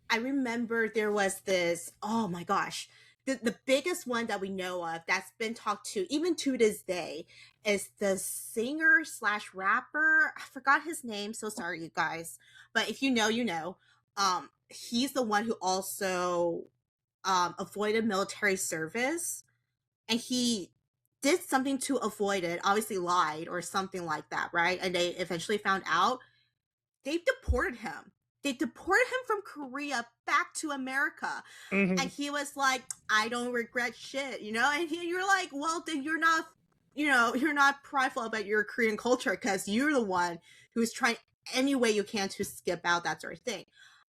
I remember there was this, oh my gosh, the biggest one that we know of that's been talked to even to this day is the singer slash rapper. I forgot his name. So sorry, you guys. But if you know, you know. He's the one who also avoided military service. And he did something to avoid it. Obviously lied or something like that, right? And they eventually found out. They deported him. They deported him from Korea back to America. And he was like, I don't regret shit, you know? And you're like, well, then you're not, you know, you're not prideful about your Korean culture because you're the one who's trying any way you can to skip out that sort of thing.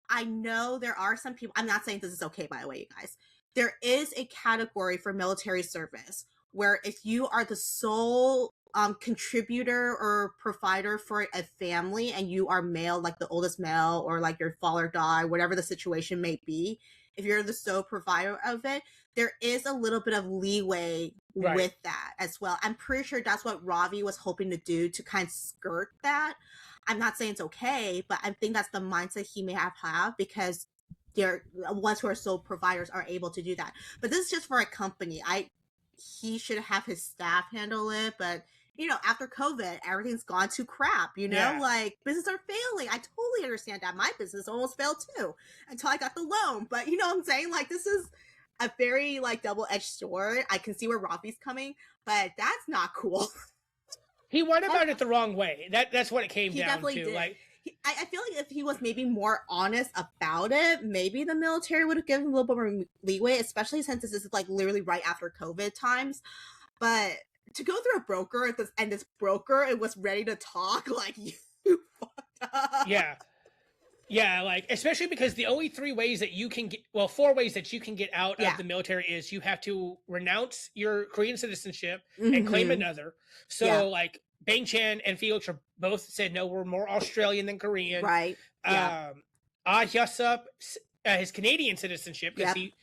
I know there are some people, I'm not saying this is okay, by the way, you guys. There is a category for military service where if you are the sole contributor or provider for a family and you are male, like the oldest male, or like your father died, whatever the situation may be, if you're the sole provider of it, there is a little bit of leeway with that as well. I'm pretty sure that's what Ravi was hoping to do to kind of skirt that. I'm not saying it's okay, but I think that's the mindset he may have because they're ones who are sole providers are able to do that. But this is just for a company. He should have his staff handle it, but you know, after COVID, everything's gone to crap, you know, like businesses are failing. I totally understand that. My business almost failed too until I got the loan. But you know what I'm saying? Like, this is a very like double-edged sword. I can see where Rafi's coming, but that's not cool. He went about it the wrong way. That's what it came down to. Did. Like, I feel like if he was maybe more honest about it, maybe the military would have given him a little bit more leeway, especially since this is like literally right after COVID times. But to go through a broker and this broker, it was ready to talk, like, you fucked up. Yeah, like, especially because the only 4 ways that you can get out of the military is you have to renounce your Korean citizenship and claim another. So, like, Bang Chan and Felix are both said, no, we're more Australian than Korean. Right. Ah Hyusup, his Canadian citizenship, because he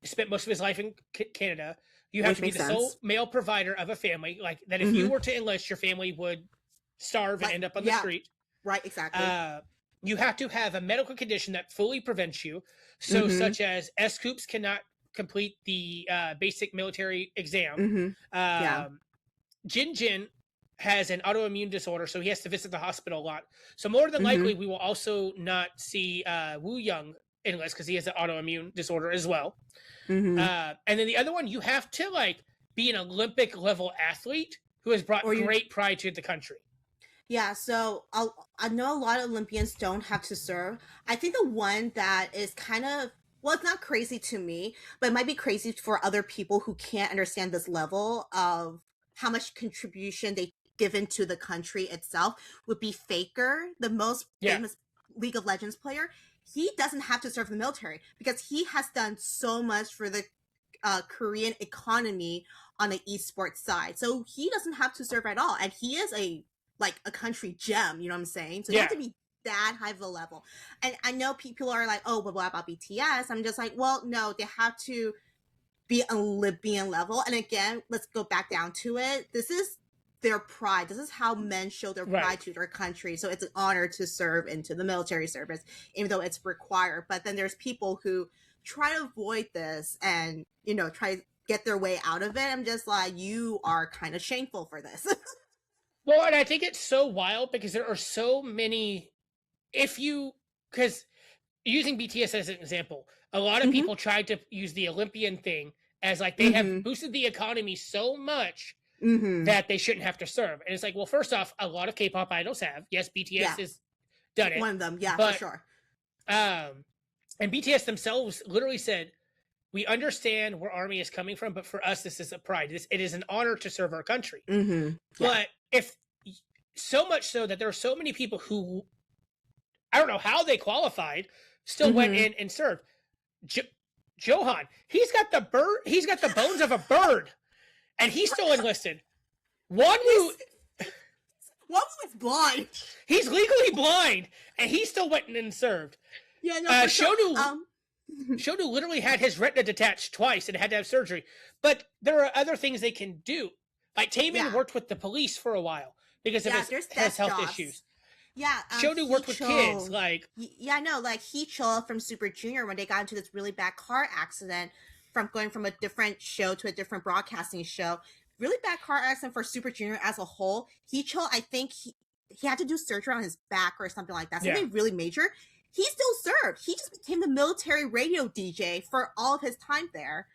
spent most of his life in Canada. You have to be the sole male provider of a family. Like, that if you were to enlist, your family would starve and end up on the street. Right, exactly. You have to have a medical condition that fully prevents you. So, such as S-Coops cannot complete the basic military exam. Jin Jin has an autoimmune disorder, so he has to visit the hospital a lot. So more than likely, we will also not see Woo Young enlist because he has an autoimmune disorder as well. And then the other one, you have to like be an Olympic level athlete who has brought great pride to the country. Yeah, so I know a lot of Olympians don't have to serve. I think the one that is kind of, well, it's not crazy to me, but it might be crazy for other people who can't understand this level of how much contribution they given to the country itself, would be Faker, the most famous League of Legends player. He doesn't have to serve in the military because he has done so much for the Korean economy on the esports side. So he doesn't have to serve at all. And he is a country gem, you know what I'm saying? So you have to be that high of a level. And I know people are like, oh, but what about BTS? I'm just like, well, no, they have to be Olympian level. And again, let's go back down to it. This is their pride. This is how men show their pride to their country. So it's an honor to serve into the military service, even though it's required. But then there's people who try to avoid this and, you know, try to get their way out of it. I'm just like, you are kind of shameful for this. Well, and I think it's so wild because there are so many, because using BTS as an example, a lot of people tried to use the Olympian thing as like they have boosted the economy so much that they shouldn't have to serve. And it's like, well, first off, a lot of K-pop idols have. Yes, BTS has done it. One of them, but, for sure. And BTS themselves literally said, we understand where ARMY is coming from, but for us, this is a pride. It is an honor to serve our country. But if so much so that there are so many people who, I don't know how they qualified, still went in and served. Johan, he's got the bones of a bird, and he still enlisted. Wonwoo is blind. He's legally blind, and he still went in and served. Yeah, no. Shodu literally had his retina detached twice and had to have surgery. But there are other things they can do. Like Taemin worked with the police for a while because of his health issues. Yeah, Shodu worked with kids. Like Heechul from Super Junior when they got into this really bad car accident from going from a different show to a different broadcasting show. Really bad car accident for Super Junior as a whole. Heechul, I think he had to do surgery on his back or something like that. Something really major. He still served. He just became the military radio DJ for all of his time there.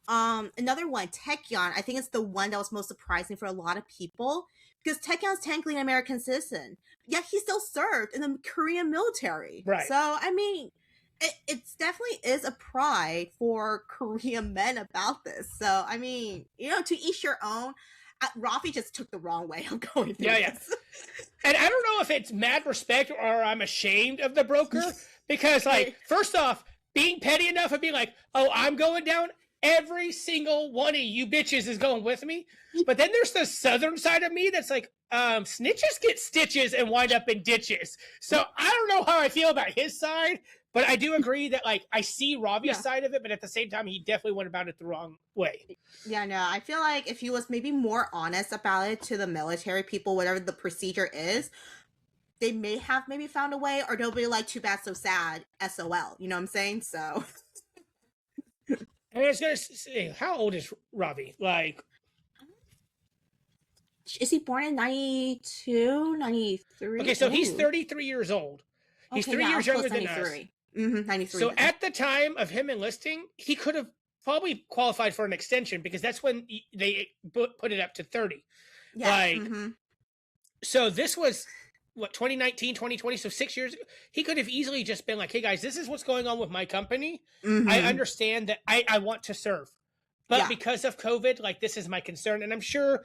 Another one, Kcon. I think it's the one that was most surprising for a lot of people because Kcon is technically an American citizen, yet he still served in the Korean military. Right. So, I mean, it definitely is a pride for Korean men about this. So, I mean, you know, to each your own. Rafi just took the wrong way of going through this. And I don't know if it's mad respect or I'm ashamed of the broker because, like, first off, being petty enough and being like, oh, I'm going down, every single one of you bitches is going with me. But then there's the southern side of me that's like, snitches get stitches and wind up in ditches. So I don't know how I feel about his side, but I do agree that, like, I see Ravi's side of it, but at the same time, he definitely went about it the wrong way. Yeah, no, I feel like if he was maybe more honest about it to the military people, whatever the procedure is, they may have maybe found a way, or they'll be like, too bad, so sad, SOL. You know what I'm saying? So. I was going to say, how old is Ravi? Like, is he born in 92, 93? Okay, so he's 33 years old. He's 3 years younger than us. 93. So at the time of him enlisting, he could have probably qualified for an extension because that's when they put it up to 30. Yeah. Like, so this was, what, 2019, 2020, so 6 years ago. He could have easily just been like, hey guys, this is what's going on with my company. I understand that I want to serve. But because of COVID, like, this is my concern. And I'm sure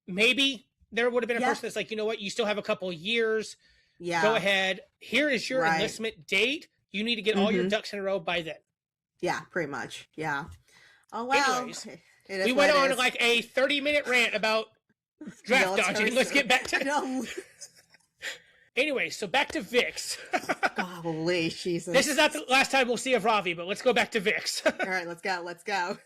maybe there would have been a person that's like, you know what, you still have a couple of years. Yeah. Go ahead. Here is your enlistment date. You need to get all your ducks in a row by then. Yeah, pretty much. Yeah. Oh, well. Anyways, we went on like a 30-minute rant about draft dodging. Let's get back to... Anyway, so back to Vixx. Holy Jesus. This is not the last time we'll see of Ravi, but let's go back to Vixx. All right, let's go.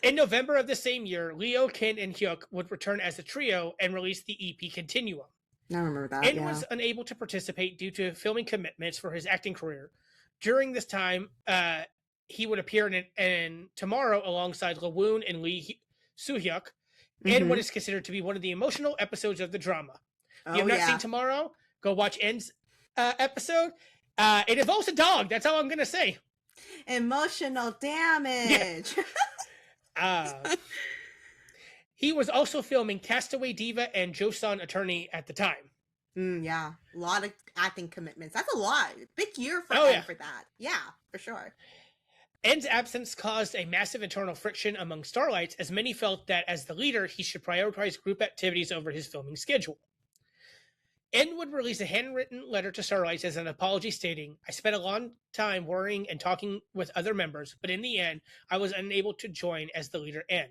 In November of the same year, Leo, Ken, and Hyuk would return as a trio and release the EP Continuum. I remember that. And was unable to participate due to filming commitments for his acting career. During this time, he would appear in Tomorrow alongside Lawoon and Lee Soo-hyuk in what is considered to be one of the emotional episodes of the drama. If you have not seen Tomorrow, go watch N's episode. It involves a dog. That's all I'm going to say. Emotional damage. Yeah. He was also filming Castaway Diva and Joseon Attorney at the time. Yeah, a lot of acting commitments. That's a lot. Big year for him for that. Yeah, for sure. N's absence caused a massive internal friction among Starlights, as many felt that as the leader, he should prioritize group activities over his filming schedule. N would release a handwritten letter to Starlights as an apology stating, I spent a long time worrying and talking with other members, but in the end, I was unable to join as the leader N.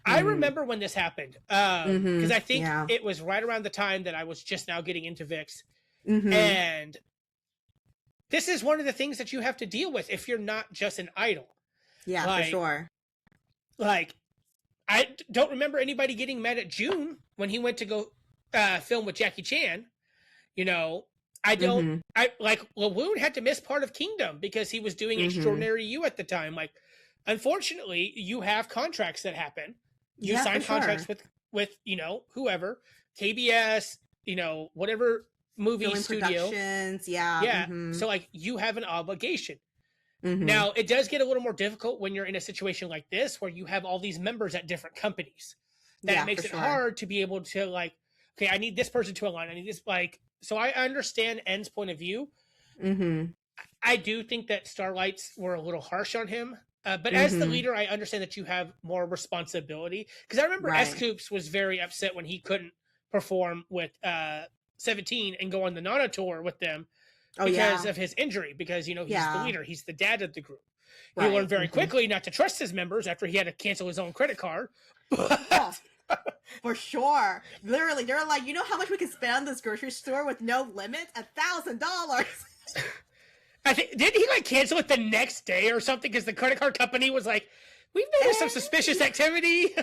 I remember when this happened, because I think it was right around the time that I was just now getting into Vixx. And this is one of the things that you have to deal with if you're not just an idol. Yeah, like, for sure. like, I don't remember anybody getting mad at June when he went to go film with Jackie Chan. You know, I don't. I like Lawoon had to miss part of Kingdom because he was doing Extraordinary You at the time. Like, unfortunately, you have contracts that happen. You sign contracts with you know, whoever, KBS, you know, whatever movie Film studio. Productions, So like, you have an obligation. Now, it does get a little more difficult when you're in a situation like this where you have all these members at different companies. That makes it hard to be able to, like, okay, I need this person to align. I need this, like, so I understand N's point of view. I do think that Starlights were a little harsh on him. But as the leader, I understand that you have more responsibility. Because I remember S-Coops was very upset when he couldn't perform with 17 and go on the Nana tour with them. Because of his injury, because, you know, he's the leader, he's the dad of the group. He learned very quickly not to trust his members after he had to cancel his own credit card. For sure. Literally, they're like, you know how much we can spend on this grocery store with no limit? $1,000. I think, didn't he like cancel it the next day or something? Because the credit card company was like, we've noticed some suspicious activity.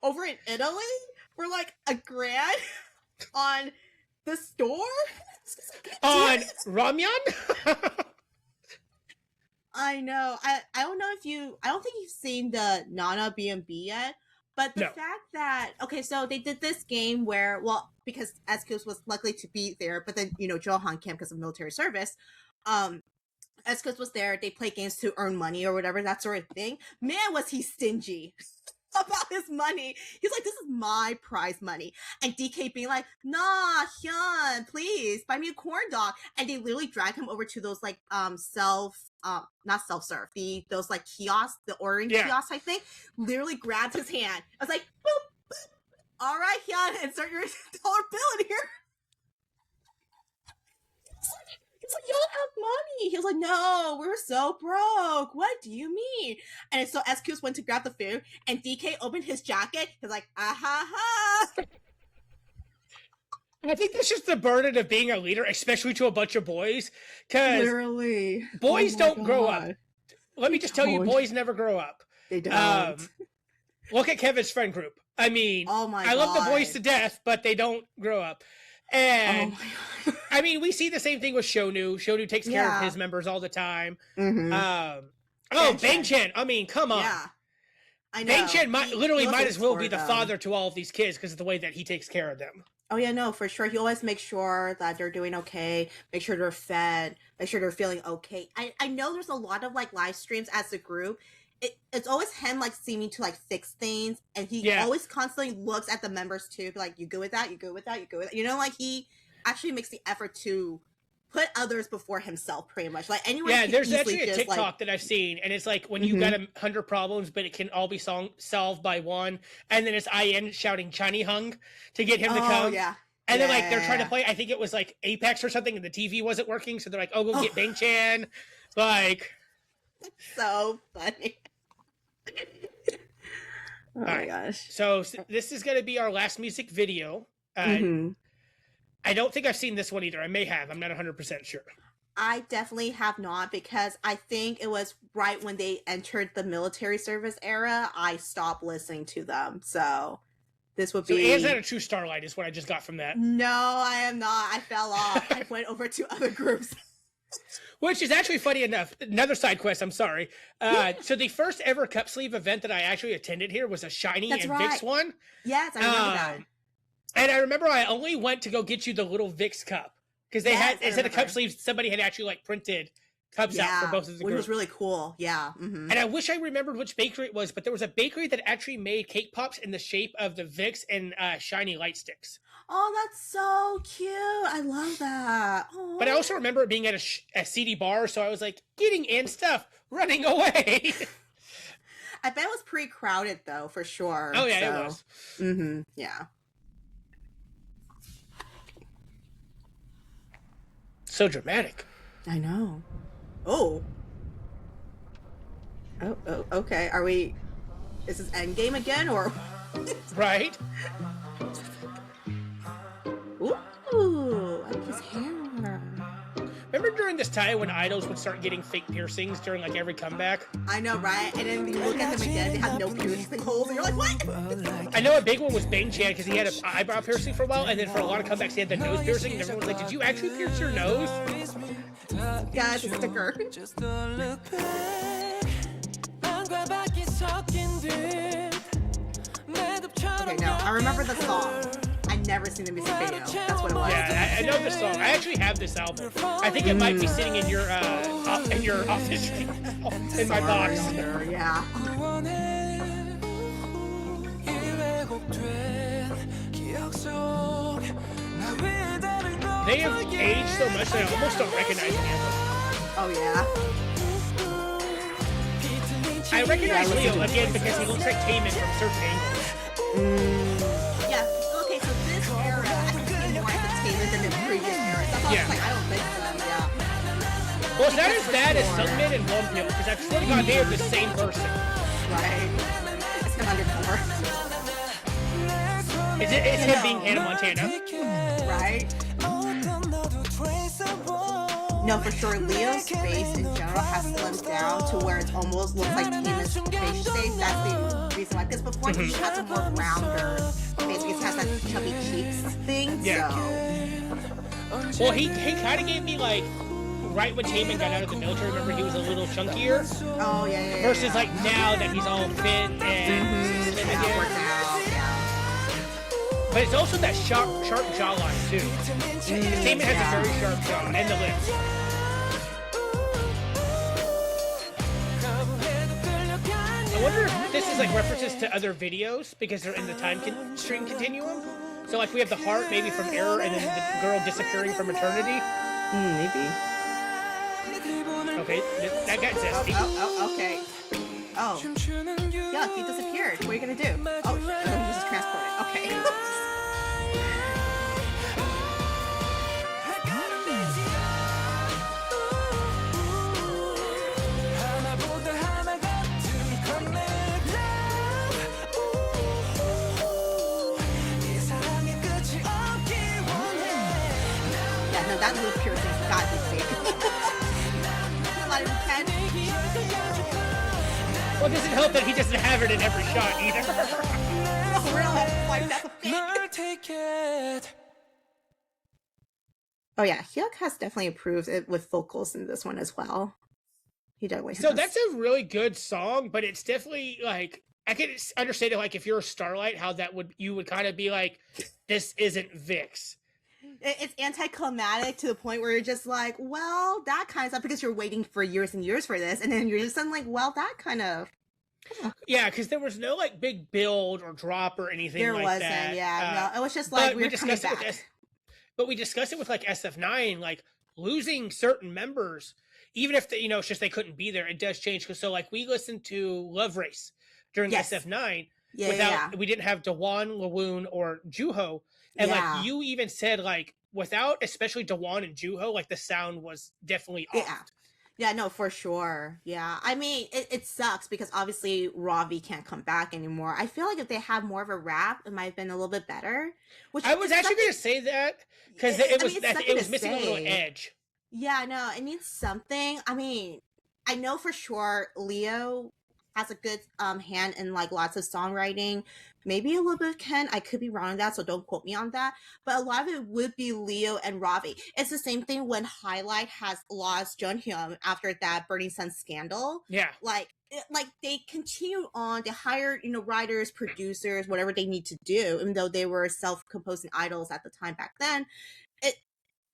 Over in Italy, for like $1,000 on the store? On ramyun? I know. I don't know if I don't think you've seen the Nana B&B yet, but the fact that, okay, so they did this game where, well, because S-Coops was lucky to be there, but then, you know, Johan can't because of military service. S-Coops was there, they played games to earn money or whatever, that sort of thing. Man, was he stingy about his money. He's like, this is my prize money. And DK being like, nah, Hyun, please buy me a corn dog. And they literally drag him over to those like not self-serve, those like kiosks, the orange kiosks, I think. Literally grabbed his hand. I was like, boop, boop. All right, Hyun, insert your dollar bill in here. He's like, y'all have money. He was like, no, we're so broke. What do you mean? And so S-Coops went to grab the food, and DK opened his jacket. He's like, ha. I think that's just the burden of being a leader, especially to a bunch of boys. Because literally, boys don't grow up. Let me just tell you, boys never grow up. They don't. Look at Kevin's friend group. I mean, I love the boys to death, but they don't grow up. And I mean, we see the same thing with Shonu. Shonu takes care of his members all the time. Bangchen. I mean, come on. Yeah, I know. Bangchen might as well be the father to all of these kids because of the way that he takes care of them. Oh yeah, no, for sure. He always makes sure that they're doing okay, make sure they're fed, make sure they're feeling okay. I know there's a lot of like live streams as a group. It's always him like seeming to like fix things, and he always constantly looks at the members too, like, you good with that, you good with that, you good with that. You know, like he actually makes the effort to put others before himself, pretty much. Like anyone. Yeah, there's actually a TikTok that I've seen, and it's like when you got 100 problems, but it can all be solved by one, and then it's IN shouting Chani Hung to get him to come. Yeah. And then like they're trying to play, I think it was like Apex or something, and the TV wasn't working, so they're like, oh, go get Bang Chan. Like, so funny. Oh my gosh. So this is going to be our last music video. I don't think I've seen this one either. I may have. I'm not 100% sure. I definitely have not, because I think it was right when they entered the military service era, I stopped listening to them. So this would be... So Anne's not a true Starlight is what I just got from that. No, I am not. I fell off. I went over to other groups. Which is actually funny enough. Another side quest, I'm sorry. So the first ever cup sleeve event that I actually attended here was a Shiny and Vixx one. Yes, I remember that. And I remember I only went to go get you the little Vixx cup. Because they had, instead of cup sleeves, somebody had actually like printed cups out for both of the groups. Which was really cool, yeah. And I wish I remembered which bakery it was, but there was a bakery that actually made cake pops in the shape of the Vixx and Shiny light sticks. Oh, that's so cute. I love that. Aww. But I also remember it being at a CD bar, so I was like, getting in stuff, running away. I bet it was pretty crowded, though, for sure. Oh, yeah, it was. Yeah. So dramatic. I know. Oh, okay. Are we... Is this Endgame again, or... Right? Ooh, I like his hair. Remember during this time when idols would start getting fake piercings during like every comeback? I know, right? And then you look at them again, they have no piercing holes, and you're like, what? I know a big one was Banchella because he had an eyebrow piercing for a while, and then for a lot of comebacks he had the nose piercing, and everyone was like, did you actually pierce your nose? Yeah, it's a sticker. Okay, no, I remember the song. I never seen the music video. That's what it was. Yeah, I know the song. I actually have this album. I think it might be sitting in your office in my box. Yeah. They have aged so much that I almost don't recognize them. Oh yeah. I recognize Leo again because he looks like Taemin from certain angles. Yeah. Okay, so this era, I think it's more entertainment than the previous era. So I was like, I don't think so. Yeah. Well, it's not as bad as Sungmin and Wonderful because I swear to God they are the same person. Right. It's him undercover. It's him being Hannah Montana. Right. No, for sure, Leo's face in general has slimmed down to where it almost looks like Taemin's face shape. That's the reason why. Because before he has a more rounder face, he has that chubby cheeks thing. Yeah. So. Well, he kind of gave me like right when Taemin got out of the military. Remember, he was a little chunkier. Oh yeah. Versus like now that he's all fit and slim again. Worked out, yeah. But it's also that sharp jawline too. Taemin has a very sharp jaw and the lips. I wonder if this is like references to other videos because they're in the time stream continuum. So like we have the heart maybe from Error and then the girl disappearing from eternity. Maybe. Okay, that got zesty. Oh, okay. Oh. Yeah, he disappeared. What are you gonna do? Oh, he just transported. Okay. That lip piercing's got to be fake. Well, it doesn't help that he doesn't have it in every shot either. No, really, like that's a fake. Oh yeah, Hyuk has definitely improved it with vocals in this one as well. He definitely has. So that's a really good song, but it's definitely like I can understand it. Like if you're a Starlight, how that you would kind of be like, this isn't Vixx. It's anticlimactic to the point where you're just like, well, that kind of stuff, because you're waiting for years and years for this, and then you're just like, well, that kind of. Yeah, because there was no like big build or drop or anything there like wasn't, that. Yeah, no, it was just like we're coming back. But we discussed it with like SF9, like losing certain members, even if it's just they couldn't be there, it does change. Because so like we listened to Love Race during SF9 we didn't have Dawon, Lawoon, or Juho. And like you even said, like without especially Dawon and Juho, like the sound was definitely off. Yeah, no, for sure. Yeah, I mean, it sucks because obviously Ravi can't come back anymore. I feel like if they had more of a rap, it might have been a little bit better. Which I was actually going to say that because it was missing a little edge. Yeah, no, it needs something. I mean, I know for sure Leo has a good hand in like lots of songwriting. Maybe a little bit of Ken. I could be wrong on that, so don't quote me on that. But a lot of it would be Leo and Ravi. It's the same thing when Highlight has lost Junghyun after that Burning Sun scandal. Yeah. Like they continue on. They hire, writers, producers, whatever they need to do, even though they were self-composing idols at the time back then.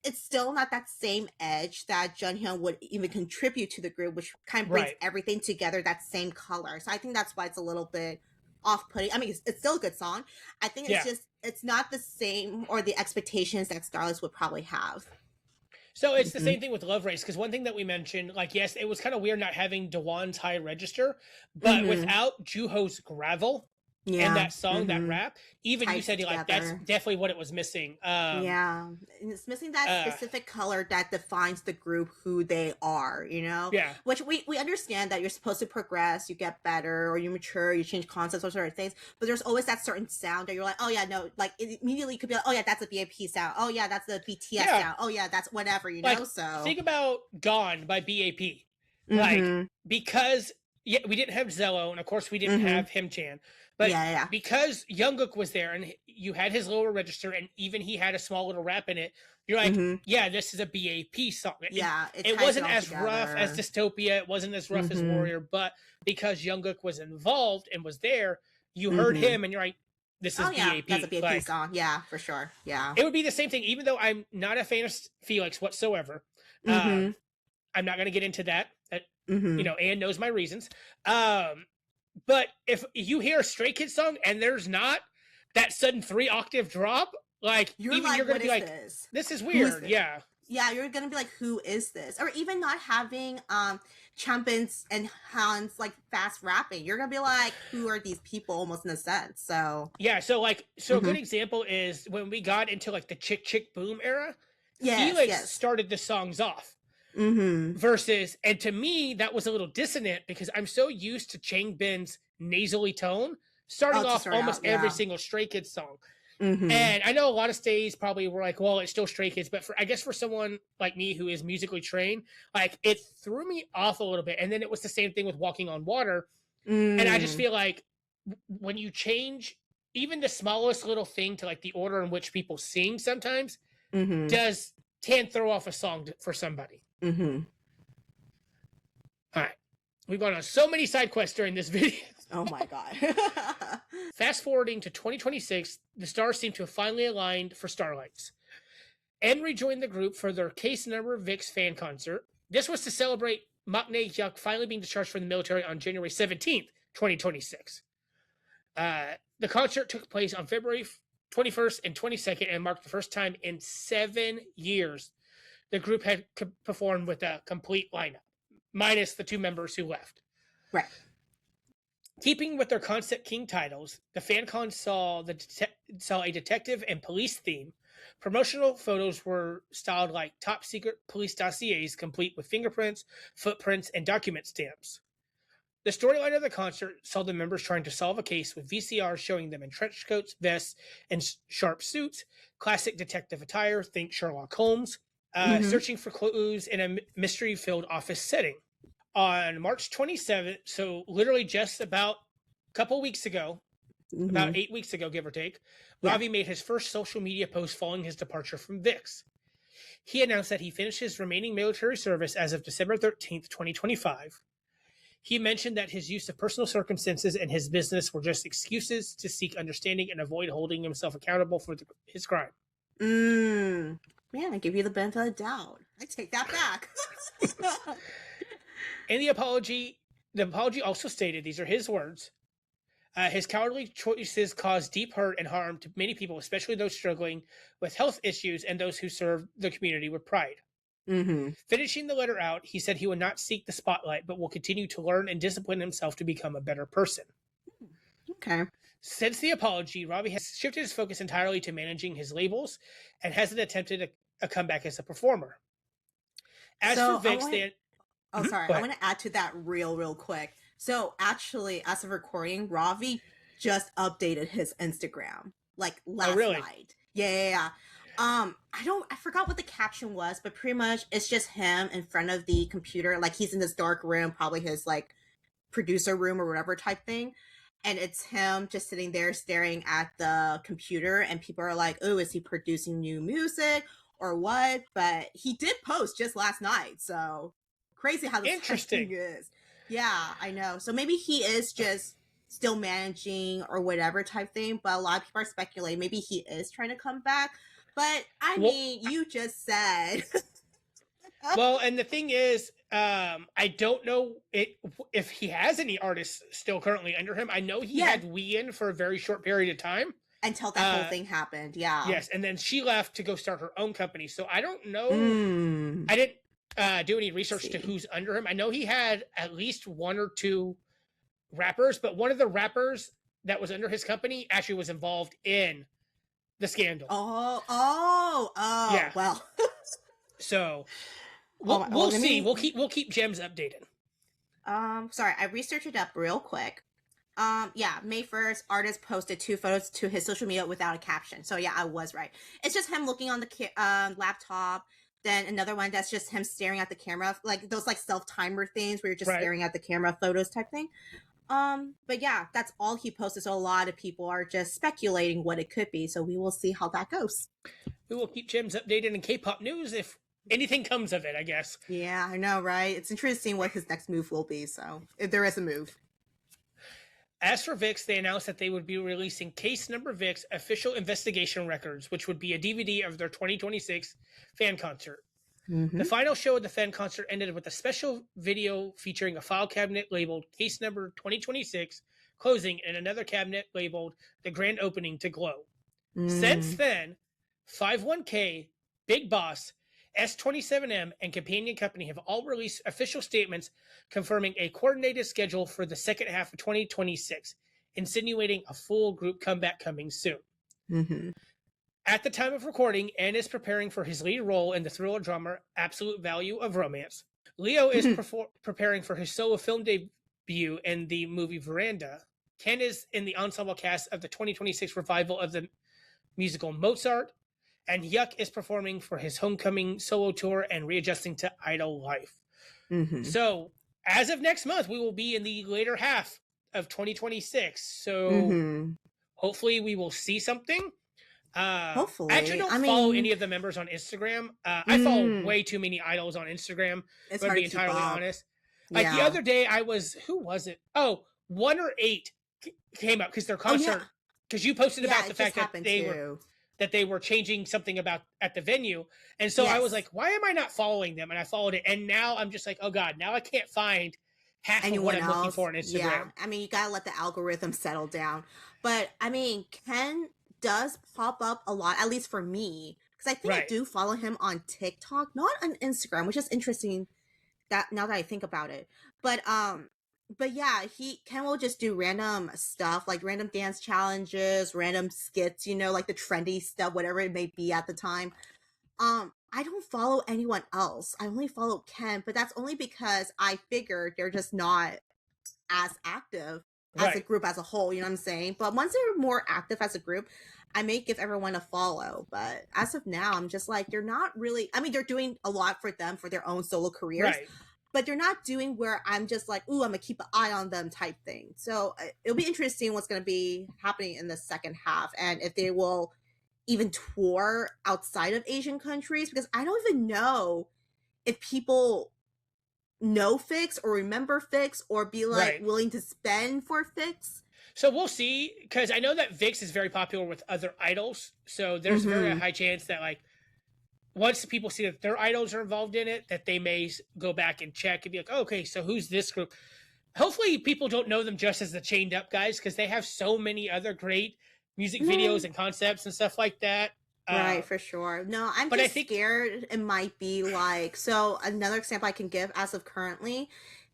It's still not that same edge that Junghyun would even contribute to the group, which kind of brings everything together, that same color. So I think that's why it's a little bit off-putting. I mean, it's still a good song. I think it's just, it's not the same or the expectations that Starlight would probably have. So it's the same thing with Love Race, because one thing that we mentioned, like, yes, it was kind of weird not having Dawon's high register, but without Juho's gravel, and that song, that rap, even Tied you said together. like that's definitely what it was missing. Yeah, and it's missing that specific color that defines the group, who they are, you know? Yeah. Which we understand that you're supposed to progress, you get better, or you mature, you change concepts or certain things, but there's always that certain sound that you're like, oh yeah, no, like it immediately could be like, oh yeah, that's a BAP sound. Oh yeah, that's the BTS sound. Oh yeah, that's whatever, you know? So think about Gone by BAP. Like, because we didn't have Zello, and of course we didn't have Him-chan. But because Jungkook was there and you had his lower register and even he had a small little rap in it, you're like, yeah, this is a BAP song. It wasn't as rough as Dystopia. It wasn't as rough as Warrior. But because Jungkook was involved and was there, you heard him and you're like, this is BAP. That's a BAP song. Yeah, for sure. Yeah. It would be the same thing, even though I'm not a fan of Felix whatsoever. I'm not going to get into that. You know, Anne knows my reasons. But if you hear a Stray Kids song and there's not that sudden 3-octave drop, like you're gonna be like, this is weird. Yeah, you're gonna be like, who is this? Or even not having Champins and Hans like fast rapping, you're gonna be like, who are these people? Almost in a sense. So yeah, so a good example is when we got into like the Chick Boom era. Felix started the songs off. Versus, and to me that was a little dissonant because I'm so used to Changbin's nasally tone starting off almost every single Stray Kids song. And I know a lot of stays probably were like, well, it's still Stray Kids, but I guess for someone like me who is musically trained, like it threw me off a little bit. And then it was the same thing with Walking on Water. And I just feel like when you change even the smallest little thing to like the order in which people sing sometimes can throw off a song for somebody. All right, we've gone on so many side quests during this video. Oh my god. Fast forwarding to 2026, the stars seem to have finally aligned for Starlights. En rejoined the group for their case number Vixx fan concert. This was to celebrate Maknae Hyuk finally being discharged from the military on January 17th, 2026. The concert took place on February 21st and 22nd and marked the first time in 7 years the group had performed with a complete lineup, minus the 2 members who left. Right. Keeping with their Concept King titles, the FanCon saw a detective and police theme. Promotional photos were styled like top secret police dossiers, complete with fingerprints, footprints, and document stamps. The storyline of the concert saw the members trying to solve a case with VCRs showing them in trench coats, vests, and sharp suits, classic detective attire, think Sherlock Holmes, searching for clues in a mystery-filled office setting. On March 27th, so literally just about a couple weeks ago, about 8 weeks ago, give or take, Ravi made his first social media post following his departure from Vixx. He announced that he finished his remaining military service as of December 13th, 2025. He mentioned that his use of personal circumstances and his business were just excuses to seek understanding and avoid holding himself accountable for his crime. Man, I give you the benefit of the doubt. I take that back. In the apology also stated, these are his words, his cowardly choices caused deep hurt and harm to many people, especially those struggling with health issues and those who serve the community with pride. Finishing the letter out, he said he would not seek the spotlight, but will continue to learn and discipline himself to become a better person. Okay. Since the apology, Ravi has shifted his focus entirely to managing his labels and hasn't attempted a comeback as a performer. As for Vixx, I want to add to that real quick. So actually, as of recording, Ravi just updated his Instagram like last night. Yeah. I forgot what the caption was, but pretty much it's just him in front of the computer. Like he's in this dark room, probably his like producer room or whatever type thing. And it's him just sitting there staring at the computer, and people are like, oh, is he producing new music or what? But he did post just last night. So crazy how this thing is. Yeah, I know. So maybe he is just still managing or whatever type thing. But a lot of people are speculating maybe he is trying to come back. But I mean, you just said. Well, and the thing is, I don't know if he has any artists still currently under him. I know he had Wien for a very short period of time. Until that whole thing happened, yeah. Yes, and then she left to go start her own company. So I don't know. I didn't do any research to who's under him. I know he had at least 1 or 2 rappers, but one of the rappers that was under his company actually was involved in the scandal. Yeah. Well. So we'll see. We'll keep Gems updated. Sorry, I researched it up real quick. Yeah, May 1st, artist posted 2 photos to his social media without a caption. So yeah, I was right. It's just him looking on the laptop. Then another one that's just him staring at the camera, like those like self-timer things where you're just staring at the camera photos type thing. But yeah, that's all he posted. So a lot of people are just speculating what it could be. So we will see how that goes. We will keep Gems updated in K-pop news if anything comes of it, I guess. Yeah, I know, right? It's interesting what his next move will be. So if there is a move. As for Vixx, they announced that they would be releasing Case Number Vixx Official Investigation Records, which would be a DVD of their 2026 fan concert. The final show of the fan concert ended with a special video featuring a file cabinet labeled Case Number 2026 closing and another cabinet labeled The Grand Opening to Glow. Since then, 51K, Big Boss, S27M, and Companion Company have all released official statements confirming a coordinated schedule for the second half of 2026, insinuating a full group comeback coming soon. At the time of recording, N is preparing for his lead role in the thriller drama Absolute Value of Romance. Leo is preparing for his solo film debut in the movie Veranda. Ken is in the ensemble cast of the 2026 revival of the musical Mozart. And Hyuk is performing for his homecoming solo tour and readjusting to I-dle life. So, as of next month, we will be in the later half of 2026. So, hopefully we will see something. Hopefully. I actually don't follow any of the members on Instagram. I follow way too many idols on Instagram. It's to be entirely honest. Like the other day, who was it? Oh, 1 or 8 came up because their concert. Because you posted about the fact that they were changing something about at the venue. And so I was like, why am I not following them? And I followed it. And now I'm just like, oh God, now I can't find half of what I'm looking for on Instagram. Yeah. I mean, you got to let the algorithm settle down. But I mean, Ken does pop up a lot, at least for me. Because I think I do follow him on TikTok, not on Instagram, which is interesting that now that I think about it. But yeah, Ken will just do random stuff, like random dance challenges, random skits, you know, like the trendy stuff, whatever it may be at the time. I don't follow anyone else. I only follow Ken, but that's only because I figured they're just not as active as a group as a whole, you know what I'm saying? But once they're more active as a group, I may give everyone a follow. But as of now, I'm just like, they're not really, I mean, they're doing a lot for them for their own solo careers. But they're not doing where I'm just like, ooh, I'm going to keep an eye on them type thing. So it'll be interesting what's going to be happening in the second half. And if they will even tour outside of Asian countries. Because I don't even know if people know Vixx or remember Vixx or be like willing to spend for Vixx. So we'll see. Because I know that Vixx is very popular with other idols. So there's a very high chance that like, once people see that their idols are involved in it, that they may go back and check and be like, oh, okay, so who's this group? Hopefully people don't know them just as the Chained Up guys because they have so many other great music videos and concepts and stuff like that. Right, for sure. No, I'm just scared it might be like, so another example I can give as of currently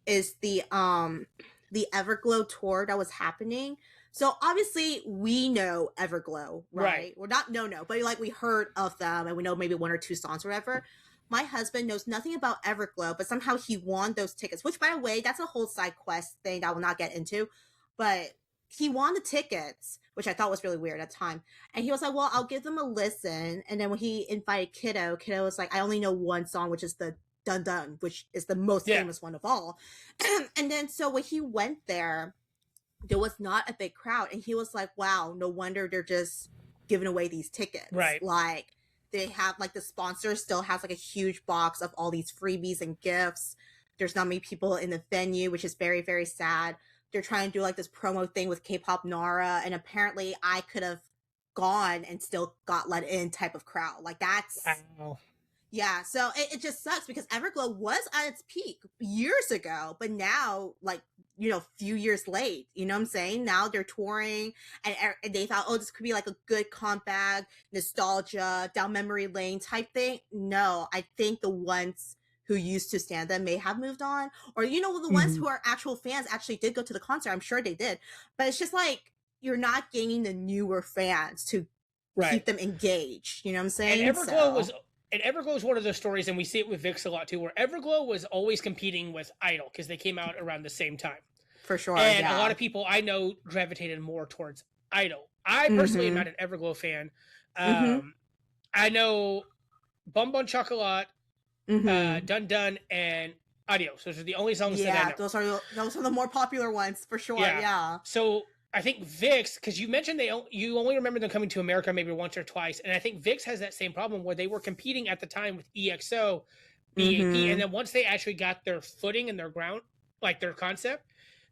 is the Everglow tour that was happening. So obviously we know Everglow, right? We're not but like we heard of them and we know maybe 1 or 2 songs or whatever. My husband knows nothing about Everglow, but somehow he won those tickets, which by the way, that's a whole side quest thing that I will not get into. But he won the tickets, which I thought was really weird at the time. And he was like, well, I'll give them a listen. And then when he invited Kiddo was like, I only know 1 song, which is the Dun Dun, which is the most famous one of all. And then so when he went there was not a big crowd. And he was like, wow, no wonder they're just giving away these tickets. Right. Like they have like the sponsor still has like a huge box of all these freebies and gifts. There's not many people in the venue, which is very, very sad. They're trying to do like this promo thing with K-pop Nara. And apparently I could have gone and still got let in type of crowd. Like that's... Wow. Yeah, so it just sucks because Everglow was at its peak years ago, but now, like, you know, few years late, you know what I'm saying? Now they're touring and they thought, oh, this could be like a good comeback, nostalgia, down memory lane type thing. No, I think the ones who used to stand them may have moved on. Or, you know, the ones who are actual fans actually did go to the concert. I'm sure they did. But it's just like, you're not gaining the newer fans to keep them engaged. You know what I'm saying? And Everglow is one of those stories, and we see it with Vixx a lot too, where Everglow was always competing with I-dle because they came out around the same time. For sure. And a lot of people I know gravitated more towards I-dle. I personally am not an Everglow fan. I know Bonbon Chocolat, Dun Dun, and Adios. Those are the only songs that I know. Those are the more popular ones for sure. Yeah. So I think Vixx, because you mentioned you only remember them coming to America maybe once or twice, and I think Vixx has that same problem where they were competing at the time with EXO, BAP, and then once they actually got their footing and their ground, like their concept,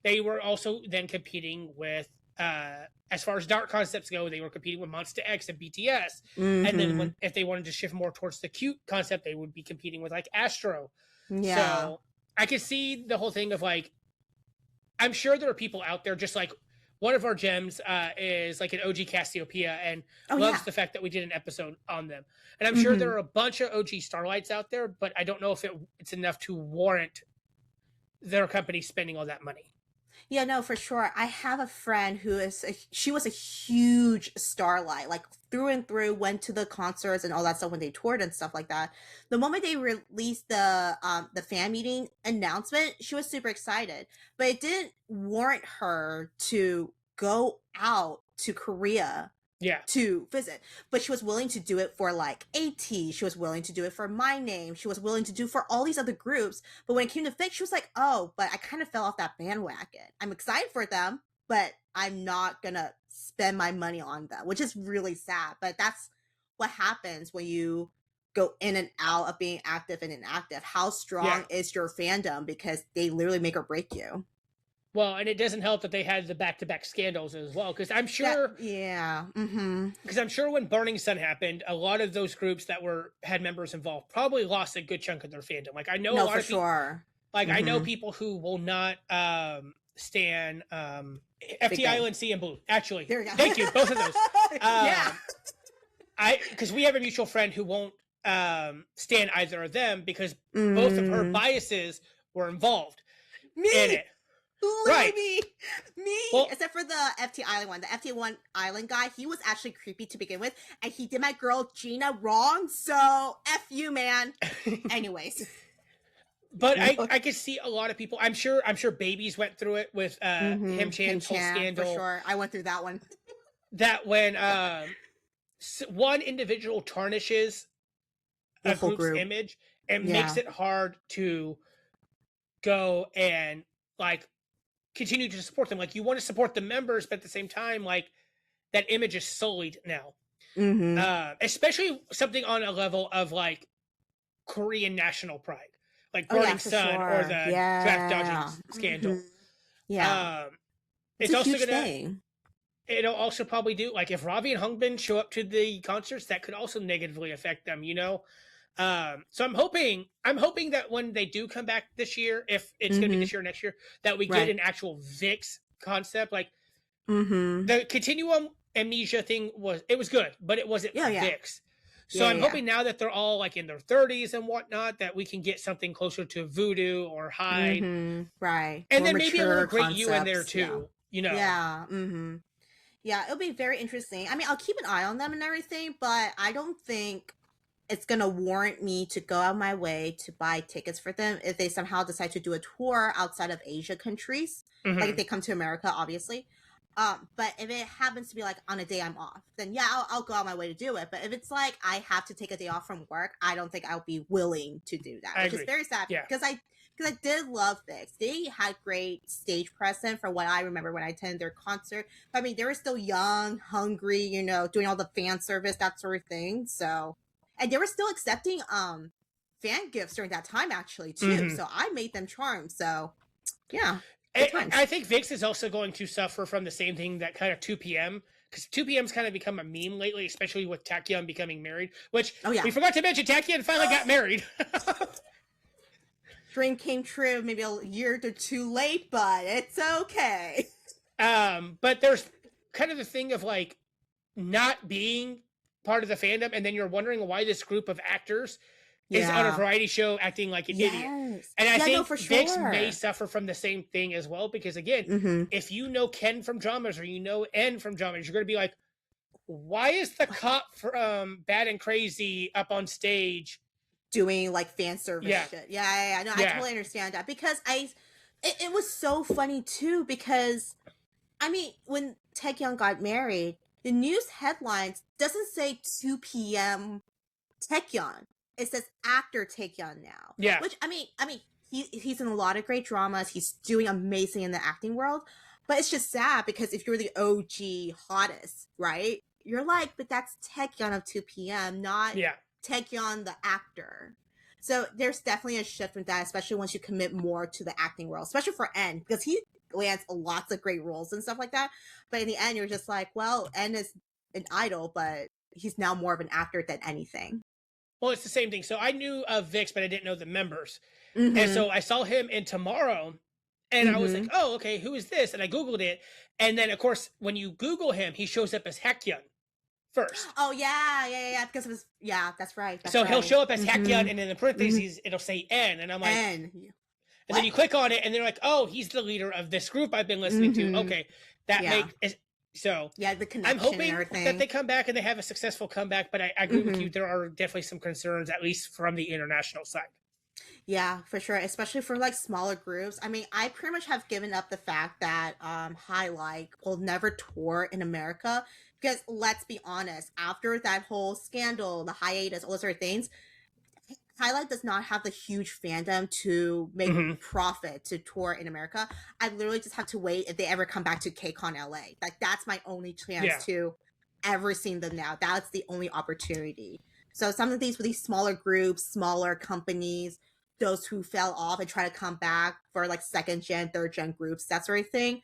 they were also then competing with, as far as dark concepts go, they were competing with Monsta X and BTS, and then if they wanted to shift more towards the cute concept, they would be competing with like Astro. Yeah. So I could see the whole thing of like, I'm sure there are people out there just like. One of our gems is like an OG Cassiopeia and loves the fact that we did an episode on them. And I'm sure there are a bunch of OG Starlights out there, but I don't know if it's enough to warrant their company spending all that money. Yeah, no, for sure. I have a friend she was a huge Starlight, like through and through, went to the concerts and all that stuff when they toured and stuff like that. The moment they released the fan meeting announcement, she was super excited, but it didn't warrant her to go out to Korea to visit. But she was willing to do it for like AT. She was willing to do it for My Name. She was willing to do for all these other groups. But when it came to Vixx, she was like, oh, but I kind of fell off that bandwagon. I'm excited for them, but I'm not going to spend my money on them, which is really sad. But that's what happens when you go in and out of being active and inactive. How strong is your fandom? Because they literally make or break you. Well, and it doesn't help that they had the back-to-back scandals as well, because I'm sure... Because I'm sure when Burning Sun happened, a lot of those groups that had members involved probably lost a good chunk of their fandom. Like, I know a lot of people... Like, I know people who will not stan FT Island C and Blue. Actually, there we go. Thank you, both of those. Because we have a mutual friend who won't stan either of them because both of her biases were involved in it. Me. Well, except for the FT Island one. The FT1 Island guy, he was actually creepy to begin with, and he did my girl Gina wrong, so F you, man. Anyways. But I could see a lot of people. I'm sure Babies went through it with Him Chan's whole scandal. For sure. I went through that one. That when one individual tarnishes a group's image and makes it hard to go and like continue to support them. Like, you want to support the members, but at the same time, like, that image is sullied now. Especially something on a level of like Korean national pride, like Burning Sun or the draft dodging scandal. It's also gonna. It'll also probably do, like, if Ravi and Hungbin show up to the concerts, that could also negatively affect them, you know? So I'm hoping that when they do come back this year, if it's going to be this year or next year, that we get an actual Vixx concept. Like, the Continuum Amnesia thing was good, but it wasn't Vixx. So I'm hoping now that they're all like in their 30s and whatnot, that we can get something closer to Voodoo or Hyde. Right. And then maybe a little Great U in there too, you know? Yeah, it'll be very interesting. I mean, I'll keep an eye on them and everything, but I don't think it's going to warrant me to go out of my way to buy tickets for them if they somehow decide to do a tour outside of Asia countries. Like, if they come to America, obviously. But if it happens to be like on a day I'm off, then I'll go out of my way to do it. But if it's like I have to take a day off from work, I don't think I'll be willing to do that, which is very sad because I did love Vixx. They had great stage presence from what I remember when I attended their concert. I mean, they were still young, hungry, you know, doing all the fan service, that sort of thing. So, and they were still accepting fan gifts during that time actually too. So I made them charm. So yeah. I think Vixx is also going to suffer from the same thing that kind of 2PM, because 2PM's kind of become a meme lately, especially with Taeyeon becoming married, which we forgot to mention. Taeyeon finally got married. Dream came true, maybe a year or two late, but it's okay. But there's kind of the thing of like not being part of the fandom, and then you're wondering why this group of actors is on a variety show acting like an idiot. And I think Vixx may suffer from the same thing as well, because again, if you know Ken from dramas or you know N from dramas, you're going to be like, why is the cop from Bad and Crazy up on stage doing like fan service shit? No, I totally understand that, because it was so funny too, because I mean, when Taeyeon got married, the news headlines doesn't say 2 p.m. Taeyeon. It says actor Taeyeon now. Yeah. Which I mean, he's in a lot of great dramas. He's doing amazing in the acting world. But it's just sad, because if you're the OG hottest, right? You're like, but that's Taeyeon of 2 p.m., not Taeyeon the actor. So there's definitely a shift with that, especially once you commit more to the acting world, especially for N, because he lands lots of great roles and stuff like that. But in the end, you're just like, well, N is an idol, but he's now more of an actor than anything. Well, it's the same thing. So I knew of Vixx, but I didn't know the members. And so I saw him in Tomorrow, and I was like, oh, okay, who is this? And I Googled it. And then, of course, when you Google him, he shows up as Hyun first. Oh, yeah, because of his, that's right. So he'll show up as Hyun, and in the parentheses, it'll say N. And I'm like, N. And then you click on it, and they're like, oh, he's the leader of this group I've been listening to. Okay, that makes... So the connection. I'm hoping and everything. that they come back and they have a successful comeback, but I agree with you. There are definitely some concerns, at least from the international side. Yeah, for sure. Especially for like smaller groups. I mean, I pretty much have given up the fact that Highlight will never tour in America, because let's be honest, after that whole scandal, the hiatus, all those sort of things, Highlight does not have the huge fandom to make profit to tour in America. I literally just have to wait if they ever come back to Kcon LA. Like, that's my only chance to ever see them now. That's the only opportunity. So some of these with these smaller groups, smaller companies, those who fell off and try to come back for like 2nd gen, 3rd gen groups, that sort of thing,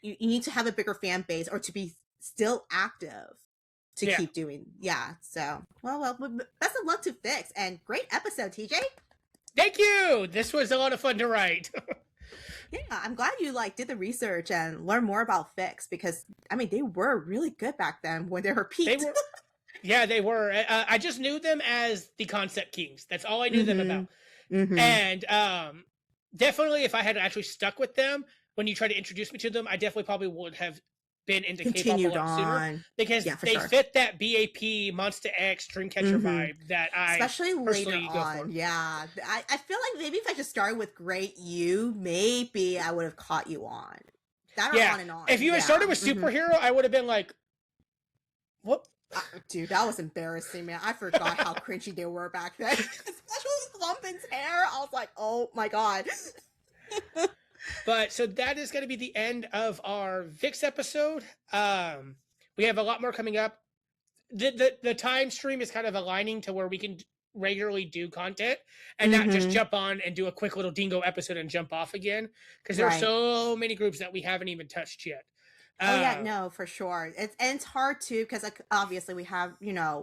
you need to have a bigger fan base or to be still active to keep doing. So well, best of luck to Vixx, and great episode, TJ. Thank you. This was a lot of fun to write. I'm glad you like did the research and learned more about Vixx, because I mean, they were really good back then when they were peaked. They were. I just knew them as the Concept Kings. That's all I knew them about. And definitely, if I had actually stuck with them when you tried to introduce me to them, I definitely probably would have been into K-pop a lot sooner, because they fit that BAP Monsta X Dreamcatcher vibe that I especially later on. I feel like maybe if I just started with Great You, maybe I would have caught you on that. On and on. If you had started with Superhero, I would have been like, what? Dude, that was embarrassing, man. I forgot how cringy they were back then. Especially Lumpin's hair. I was like, oh my god. But so that is going to be the end of our Vixx episode. We have a lot more coming up. The time stream is kind of aligning to where we can regularly do content and not just jump on and do a quick little dingo episode and jump off again, because there are so many groups that we haven't even touched yet. No, for sure. It's hard too, because like obviously we have,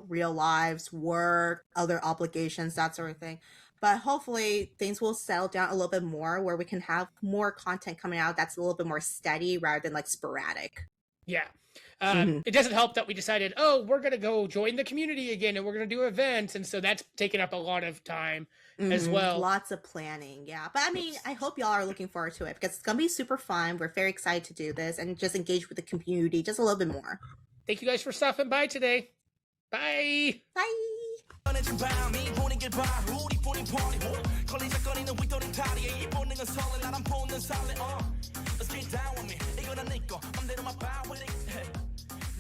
real lives, work, other obligations, that sort of thing. But hopefully things will settle down a little bit more where we can have more content coming out that's a little bit more steady rather than like sporadic. Yeah. It doesn't help that we decided, we're going to go join the community again and we're going to do events. And so that's taken up a lot of time as well. Lots of planning. Yeah. But I mean, I hope y'all are looking forward to it, because it's going to be super fun. We're very excited to do this and just engage with the community just a little bit more. Thank you guys for stopping by today. Bye. Bye.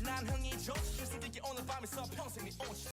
난 흥이 좋지 수들이 오늘 밤에서 평생이 오지